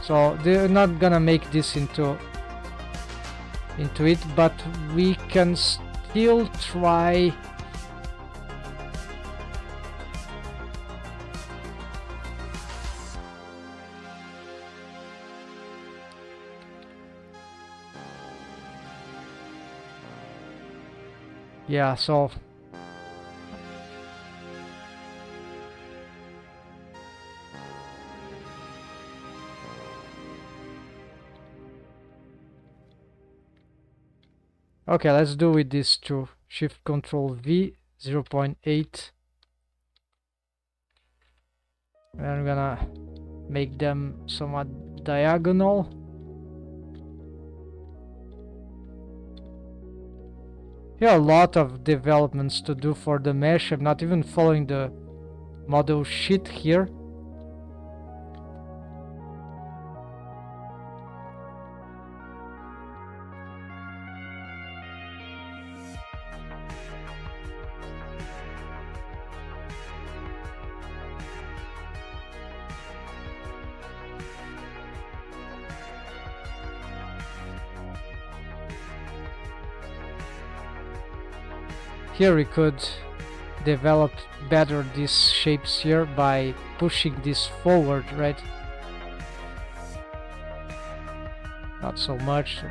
So they're not gonna make this into it, but we can still try. Yeah, so okay, let's do with this too. Shift Control V, 0.8. And I'm gonna make them somewhat diagonal. Here are a lot of developments to do for the mesh. I'm not even following the model sheet here. Here we could develop better these shapes here by pushing this forward, right? Not so much.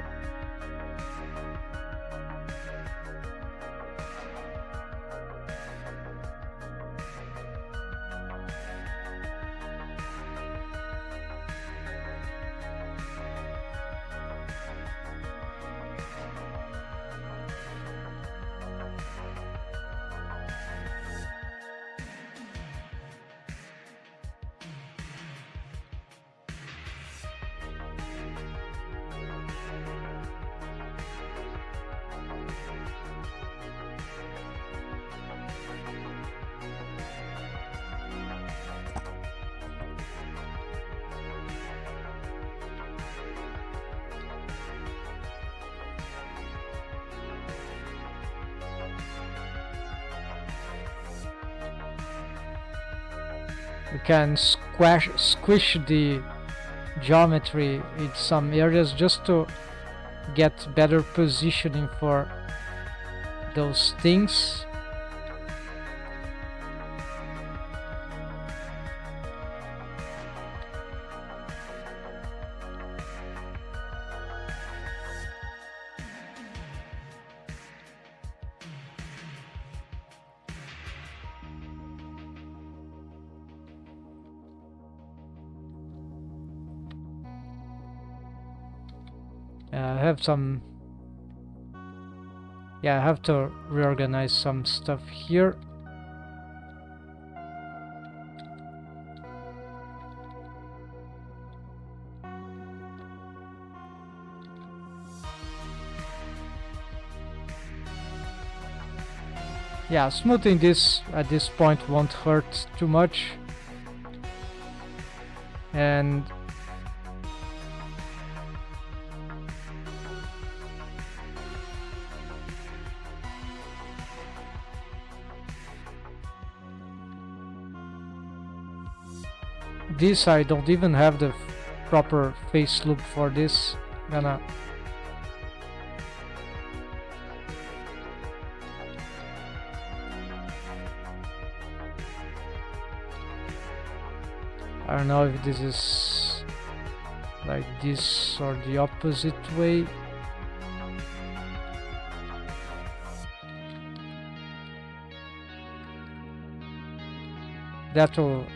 We can squish the geometry in some areas just to get better positioning for those things. I have some... Yeah, I have to reorganize some stuff here. Yeah, smoothing this at this point won't hurt too much. And this I don't even have the proper face loop for this. Gonna I don't know if this is like this or the opposite way.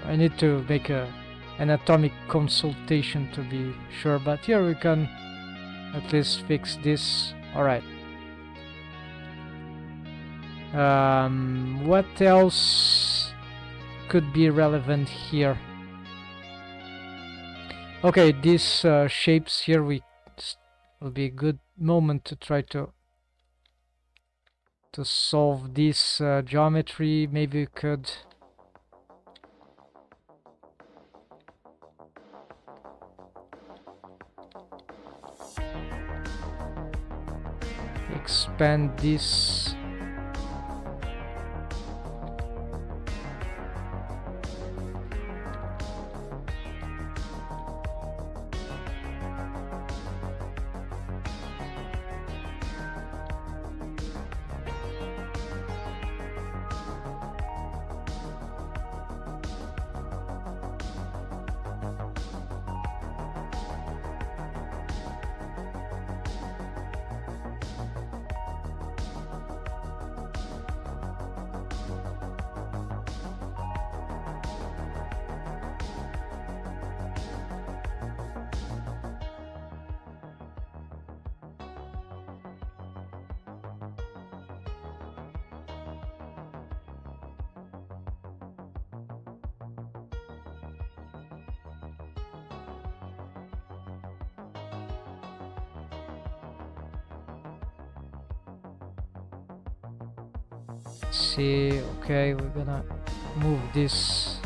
I need to make a anatomic consultation to be sure, but here we can at least fix this. Alright. What else could be relevant here? Okay, these shapes here will be a good moment to try to solve this geometry. Maybe we could expand this. See, okay, we're gonna move this.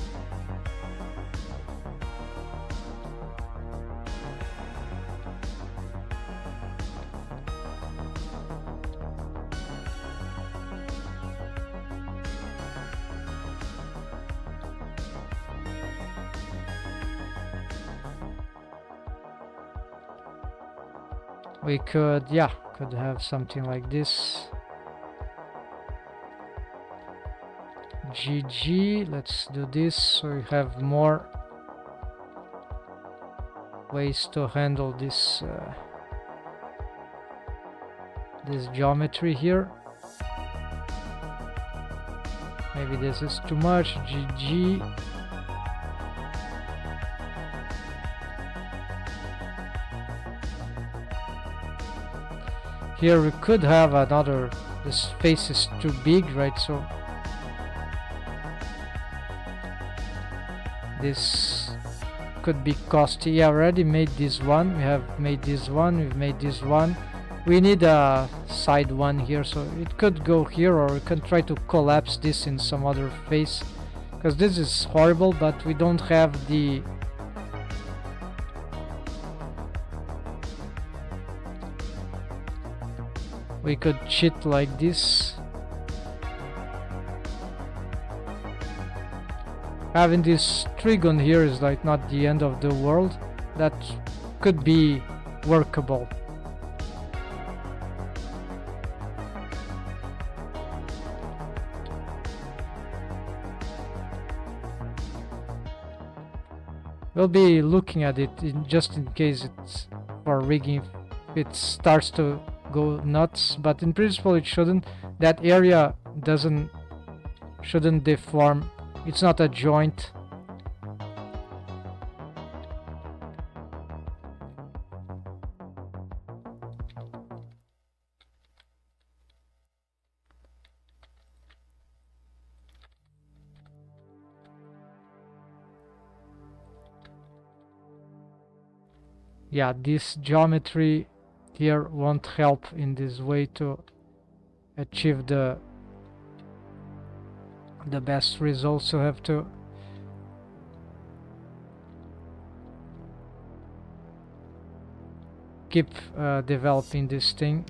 We could, yeah, could have something like this. GG, let's do this so we have more ways to handle this this geometry here. Maybe this is too much. GG. Here we could have another, this face is too big, right? So this could be costly. Yeah, I already made this one. We have made this one. We've made this one. We need a side one here, so it could go here, or we can try to collapse this in some other face, because this is horrible, but we don't have the we could cheat like this. Having this trigon here is like not the end of the world. That could be workable. We'll be looking at it just in case it's for rigging, if it starts to go nuts, but in principle it shouldn't. That area shouldn't deform. It's not a joint. Yeah, this geometry here won't help in this way to achieve the best results. So have to keep developing this thing.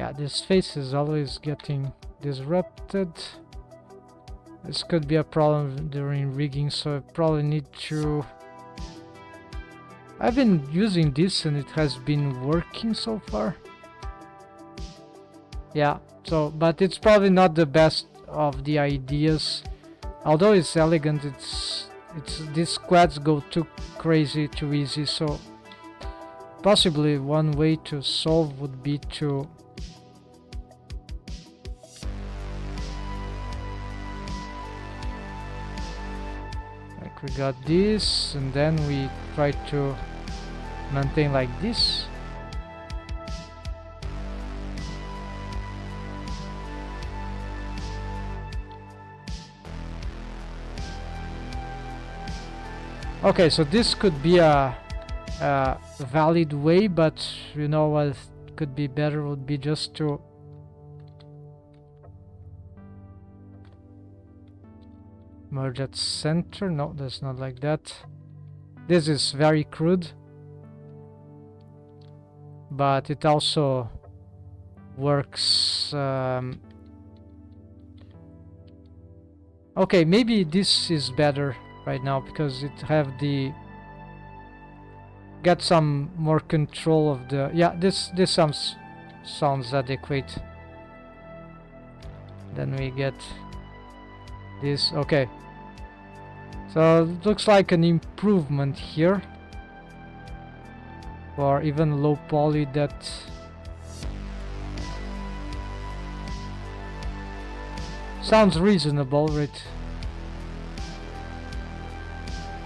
Yeah, this face is always getting disrupted. This could be a problem during rigging, so I probably need to... I've been using this and it has been working so far. Yeah, so, but it's probably not the best of the ideas. Although it's elegant, these squads go too crazy, too easy, so possibly one way to solve would be to we got this, and then we try to maintain like this. Okay, so this could be a valid way, but you know what could be better would be just to merge at center. No, that's not like that. This is very crude, but it also works. Okay, maybe this is better right now because it have the get some more control of the... Yeah, this sounds adequate. Then we get this. Okay, so it looks like an improvement here for even low poly. That sounds reasonable, right?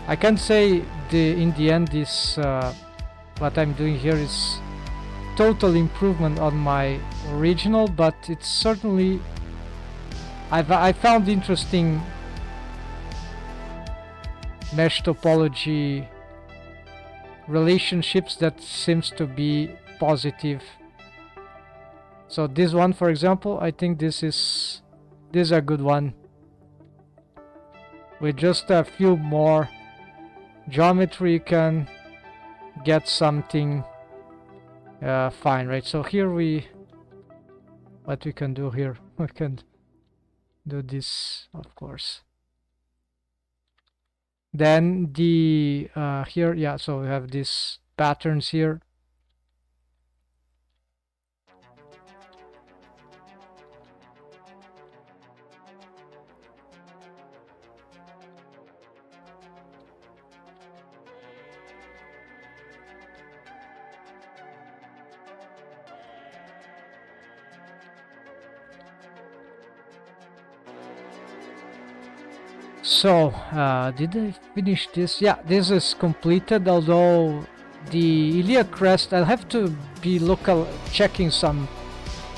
I can say in the end this what I'm doing here is total improvement on my original, but it's certainly I found interesting mesh topology relationships that seems to be positive. So this one, for example, I think this is a good one. With just a few more geometry you can get something fine, right? So here what we can do here, we can do this, of course. Then the here, yeah, so we have these patterns here. So, did I finish this? Yeah, this is completed, although the Iliac Crest, I'll have to be checking some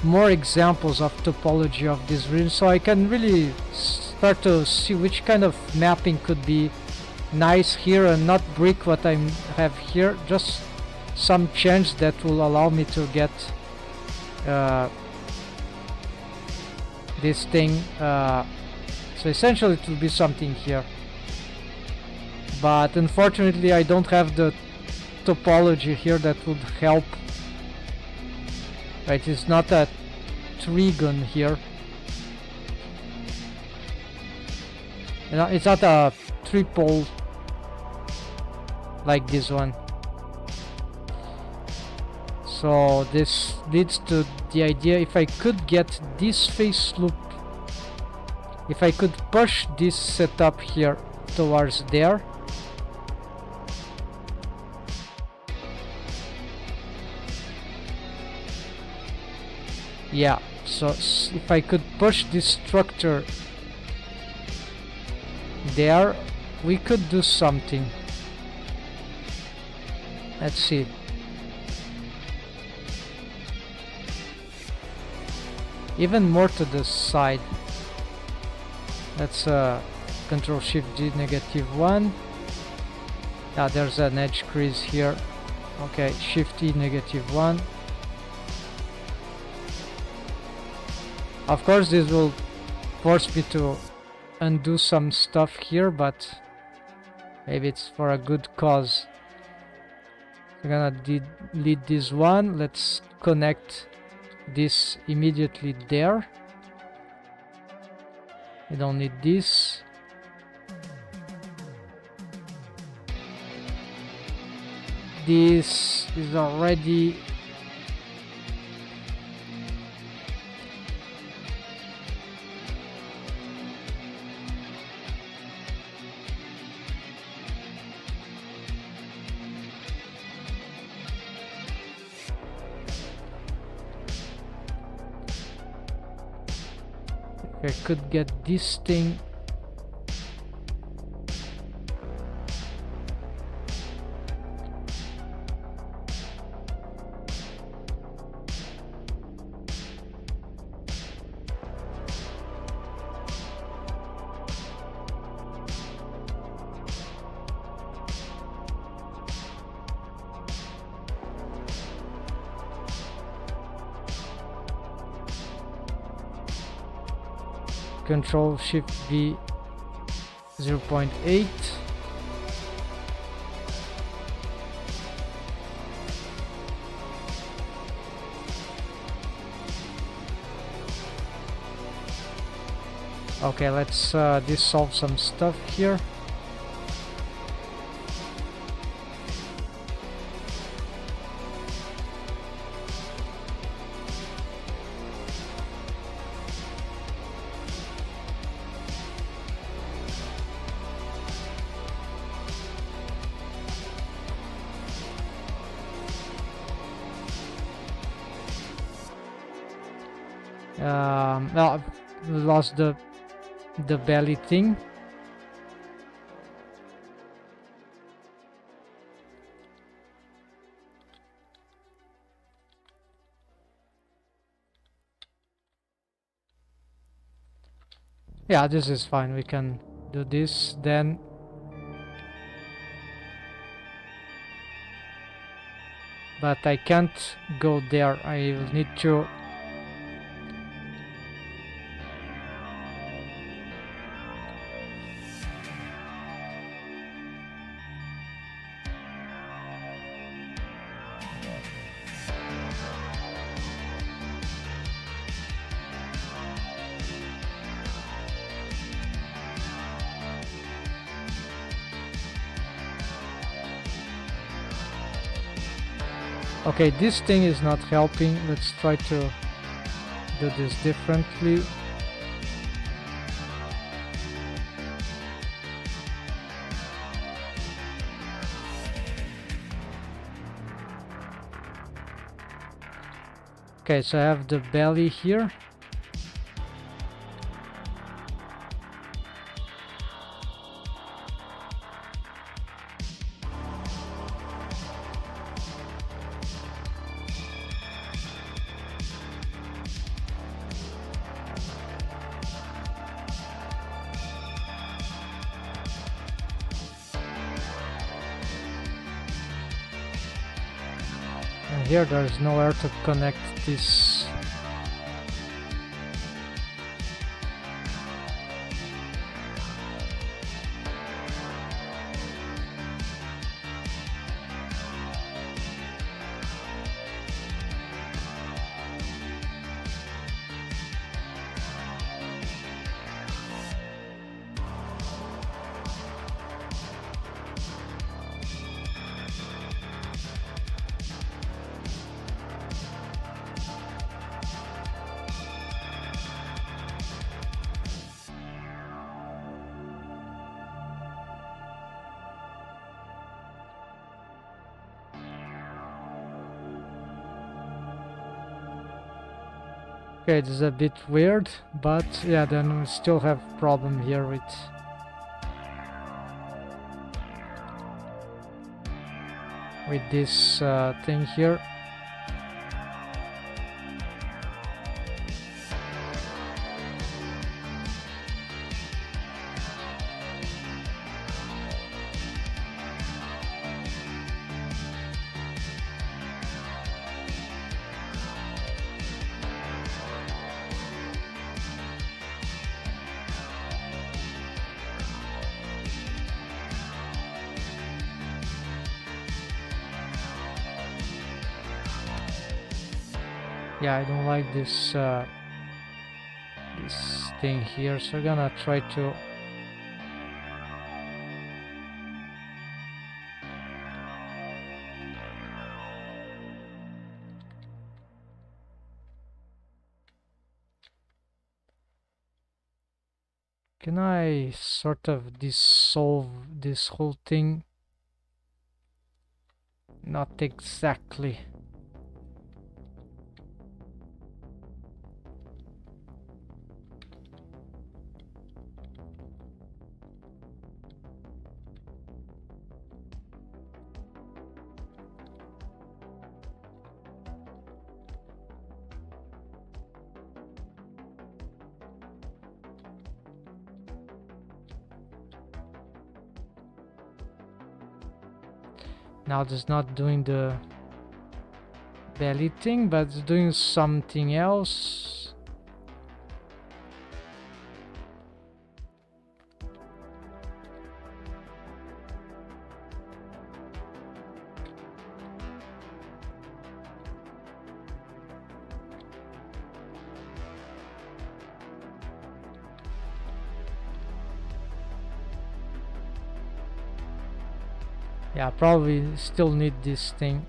more examples of topology of this region, so I can really start to see which kind of mapping could be nice here and not brick what I have here, just some change that will allow me to get this thing. So essentially it will be something here, but unfortunately I don't have the topology here that would help. Right, it's not a trigon here. You know, it's not a triple like this one. So this leads to the idea, if I could get this face loop, if I could push this setup here towards there, yeah, so if I could push this structure there, we could do something. Let's see. Even more to the side. Let's Control Shift G -1. Ah, there's an edge crease here. Okay, Shift E -1. Of course this will force me to undo some stuff here, but maybe it's for a good cause. I'm gonna delete this one. Let's connect this immediately there. We don't need this. This is already I could get this thing. Control Shift V 0.8. Okay, let's dissolve some stuff here. Well, I've lost the belly thing. Yeah, this is fine. We can do this then. But I can't go there. I will need to Okay, this thing is not helping. Let's try to do this differently. Okay, so I have the belly here. Here there's nowhere to connect this. Okay, this is a bit weird, but yeah, then we still have problem here with this thing here. Yeah, I don't like this this thing here, so I'm gonna try to can I sort of dissolve this whole thing? Not exactly. Now it's not doing the belly thing, but it's doing something else. Yeah, probably still need this thing.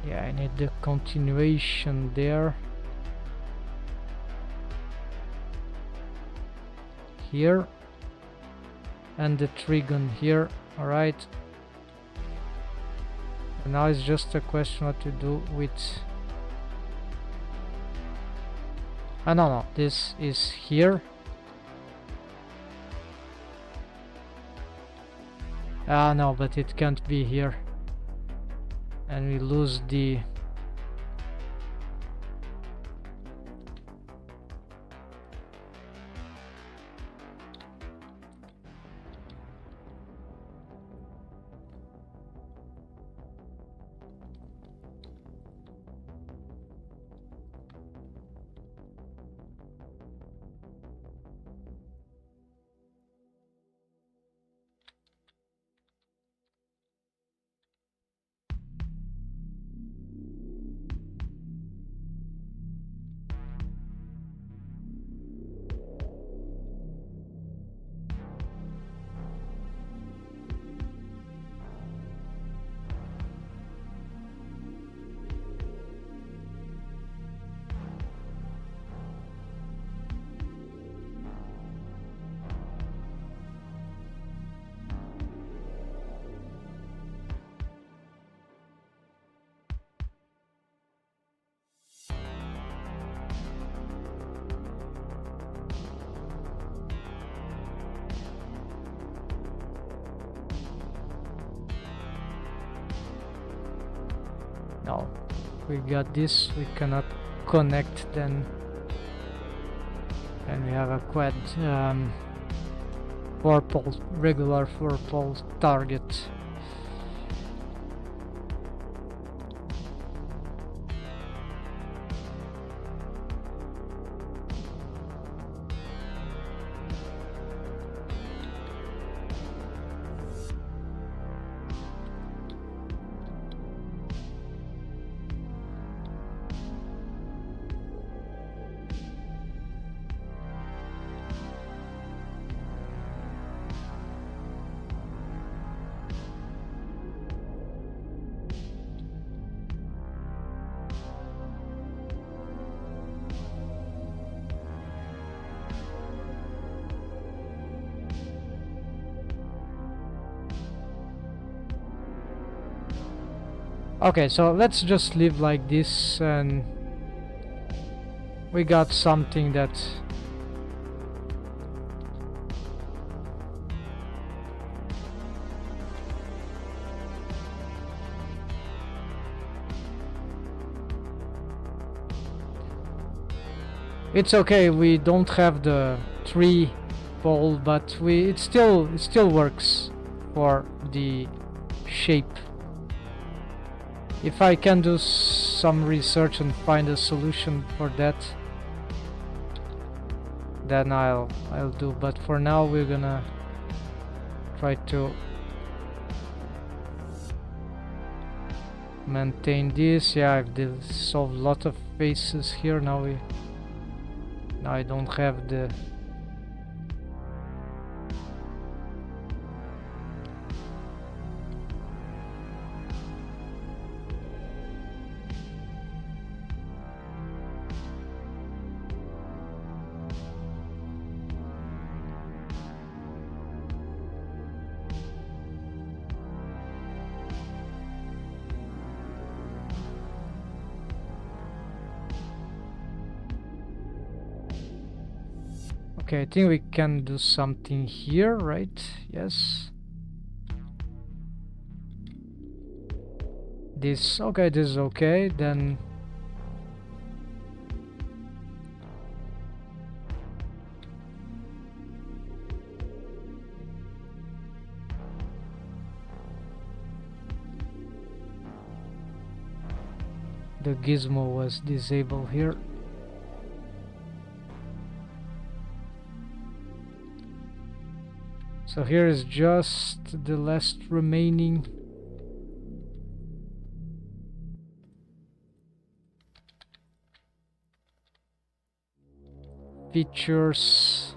Yeah, I need the continuation there. Here. And the trigon here. Alright. And now it's just a question what to do with... no, this is here. No, but it can't be here. And we lose the... No, we got this, we cannot connect then. And we have a quad 4-pole, regular 4-pole target. Okay, so let's just leave like this, and we got something that it's okay. We don't have the tree pole, but it still works for the shape. If I can do some research and find a solution for that, then I'll do. But for now, we're gonna try to maintain this. Yeah, I've dissolved a lot of faces here. Now I don't have the Okay, I think we can do something here, right? Yes. This is okay, then the gizmo was disabled here. So here is just the last remaining features.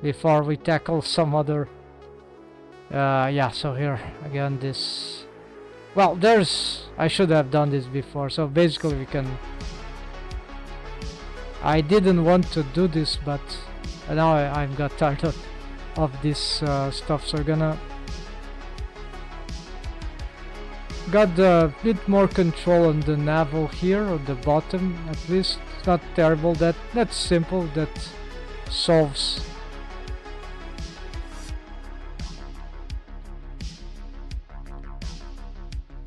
Before we tackle some other yeah, so here again this, well, I should have done this before. So basically we can, I didn't want to do this, but now I've got tired of this stuff, so we're gonna got a bit more control on the navel here, or the bottom at least. It's not terrible. That's simple. That solves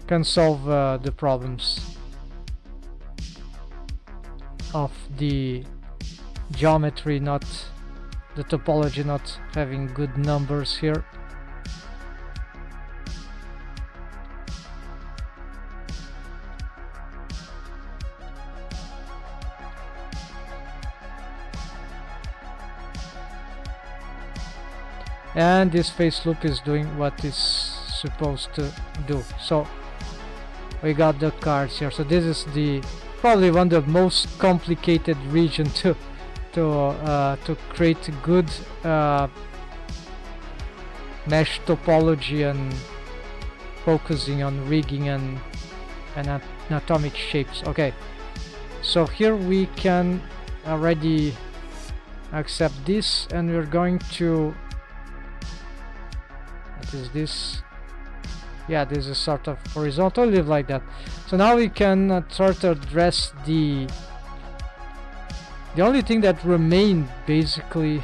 can solve the problems of the geometry, not the topology not having good numbers here. And this face loop is doing what it's supposed to do. So we got the cards here. So this is the probably one of the most complicated region to create good mesh topology and focusing on rigging and anatomic shapes. Okay, so here we can already accept this, and we're going to, what is this? Yeah, this is sort of horizontal, live like that. So now we can try to address the only thing that remained basically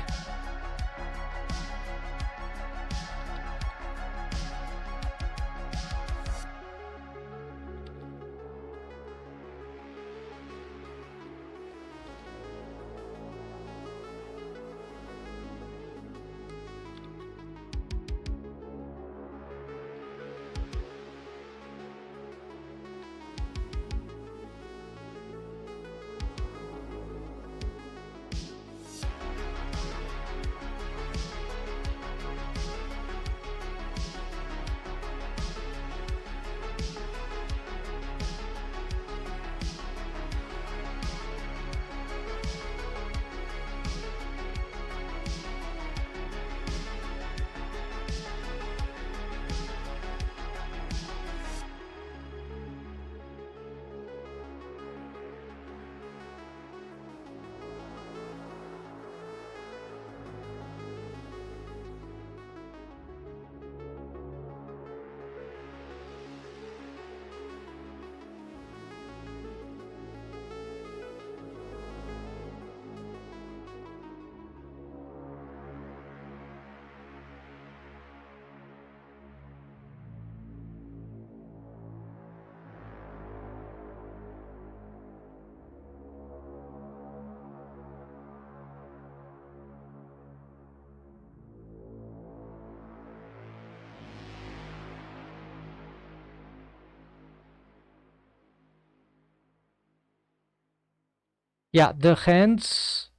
Yeah, the hands.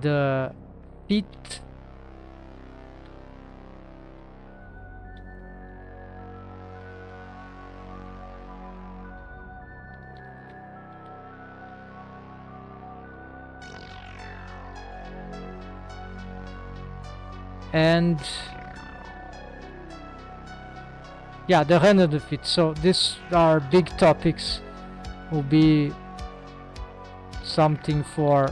The feet. And yeah, the hand and the feet. So these are big topics. Will be something for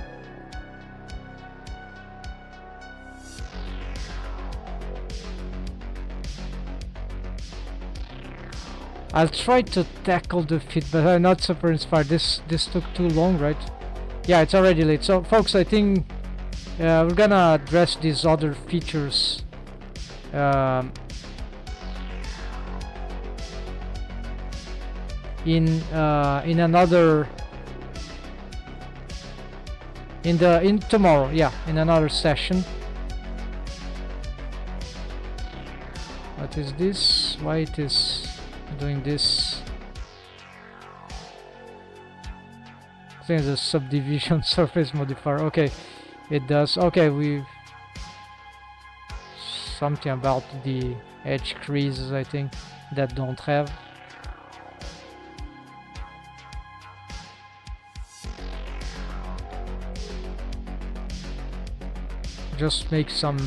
I'll try to tackle the feet, but I'm not super inspired. This took too long, right? Yeah, it's already late. So folks, I think we're gonna address these other features in another in tomorrow. Yeah, in another session. What is this? Why it is doing this? I think it's a subdivision surface modifier. Okay, it does. Okay, we something about the edge creases, I think, that don't have. Just make some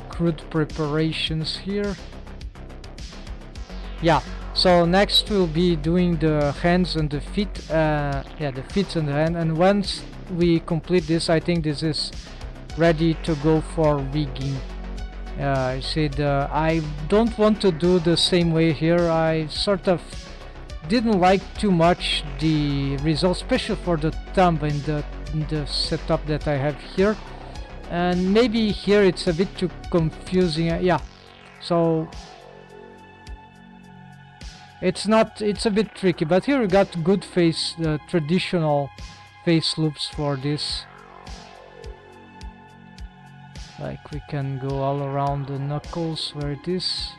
crude preparations here. Yeah, so next we'll be doing the hands and the feet. Yeah, the feet and the hand. And once we complete this, I think this is ready to go for rigging. I said I don't want to do the same way here. I sort of didn't like too much the results, especially for the thumb in the setup that I have here. And maybe here it's a bit too confusing. Yeah, so it's a bit tricky, but here we got good face, traditional face loops for this. Like we can go all around the knuckles where it is.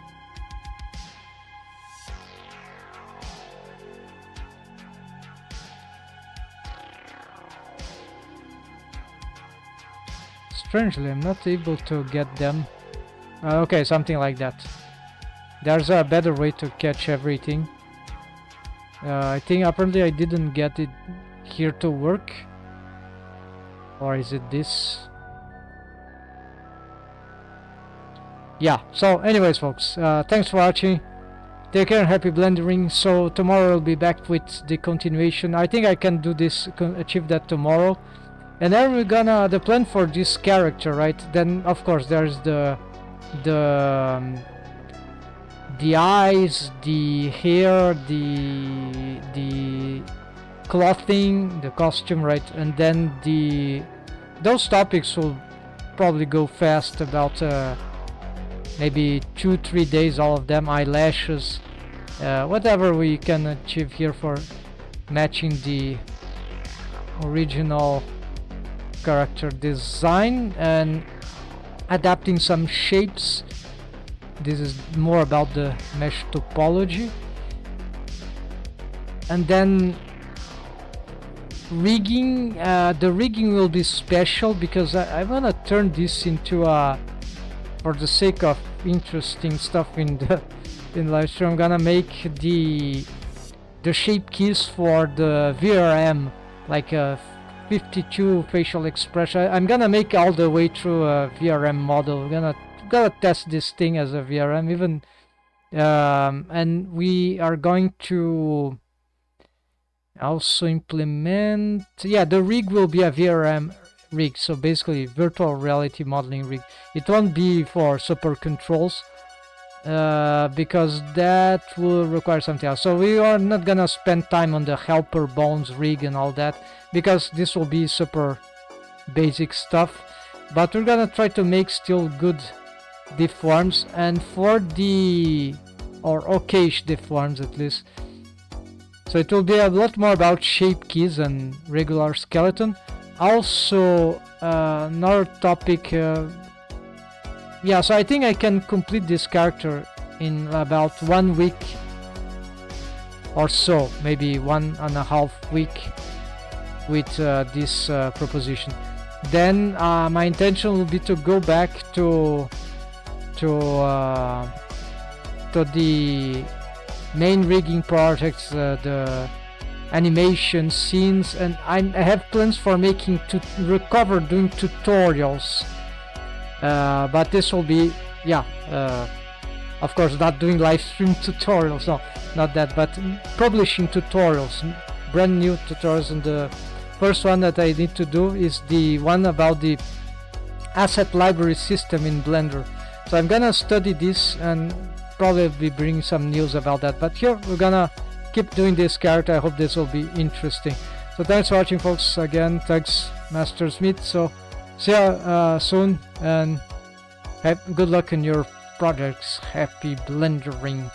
Strangely, I'm not able to get them. Okay, something like that. There's a better way to catch everything. I think apparently I didn't get it here to work. Or is it this? Yeah, so anyways folks, thanks for watching. Take care and happy blending. So tomorrow I'll be back with the continuation. I think I can do this, achieve that tomorrow. And then we're gonna, the plan for this character, right? Then of course there's the eyes, the hair, the clothing, the costume, right? And then those topics will probably go fast, about maybe 2-3 days, all of them. Eyelashes, whatever we can achieve here for matching the original character design and adapting some shapes. This is more about the mesh topology. And then rigging, the rigging will be special because I want to turn this into a, for the sake of interesting stuff in live stream, I'm gonna make the shape keys for the VRM, like a 52 facial expression. I'm gonna make all the way through a VRM model. We're gonna test this thing as a VRM even, and we are going to also implement, yeah, the rig will be a VRM rig, so basically virtual reality modeling rig. It won't be for super controls because that will require something else. So we are not gonna spend time on the helper bones rig and all that, because this will be super basic stuff, but we're gonna try to make still good deforms, and for the, or okayish deforms at least. So it will be a lot more about shape keys and regular skeleton. Also another topic, yeah, so I think I can complete this character in about 1 week or so, maybe 1.5 week with this proposition. Then my intention will be to go back to the main rigging projects, the animation scenes, and I have plans for making recover doing tutorials, but this will be, yeah, of course not doing live stream tutorials, no, not that, but publishing tutorials, brand new tutorials. And the first one that I need to do is the one about the asset library system in Blender. So I'm gonna study this and probably be bringing some news about that. But here we're gonna keep doing this character. I hope this will be interesting. So thanks for watching, folks. Again, thanks, Master Smith. So see you soon, and good luck in your projects. Happy blendering.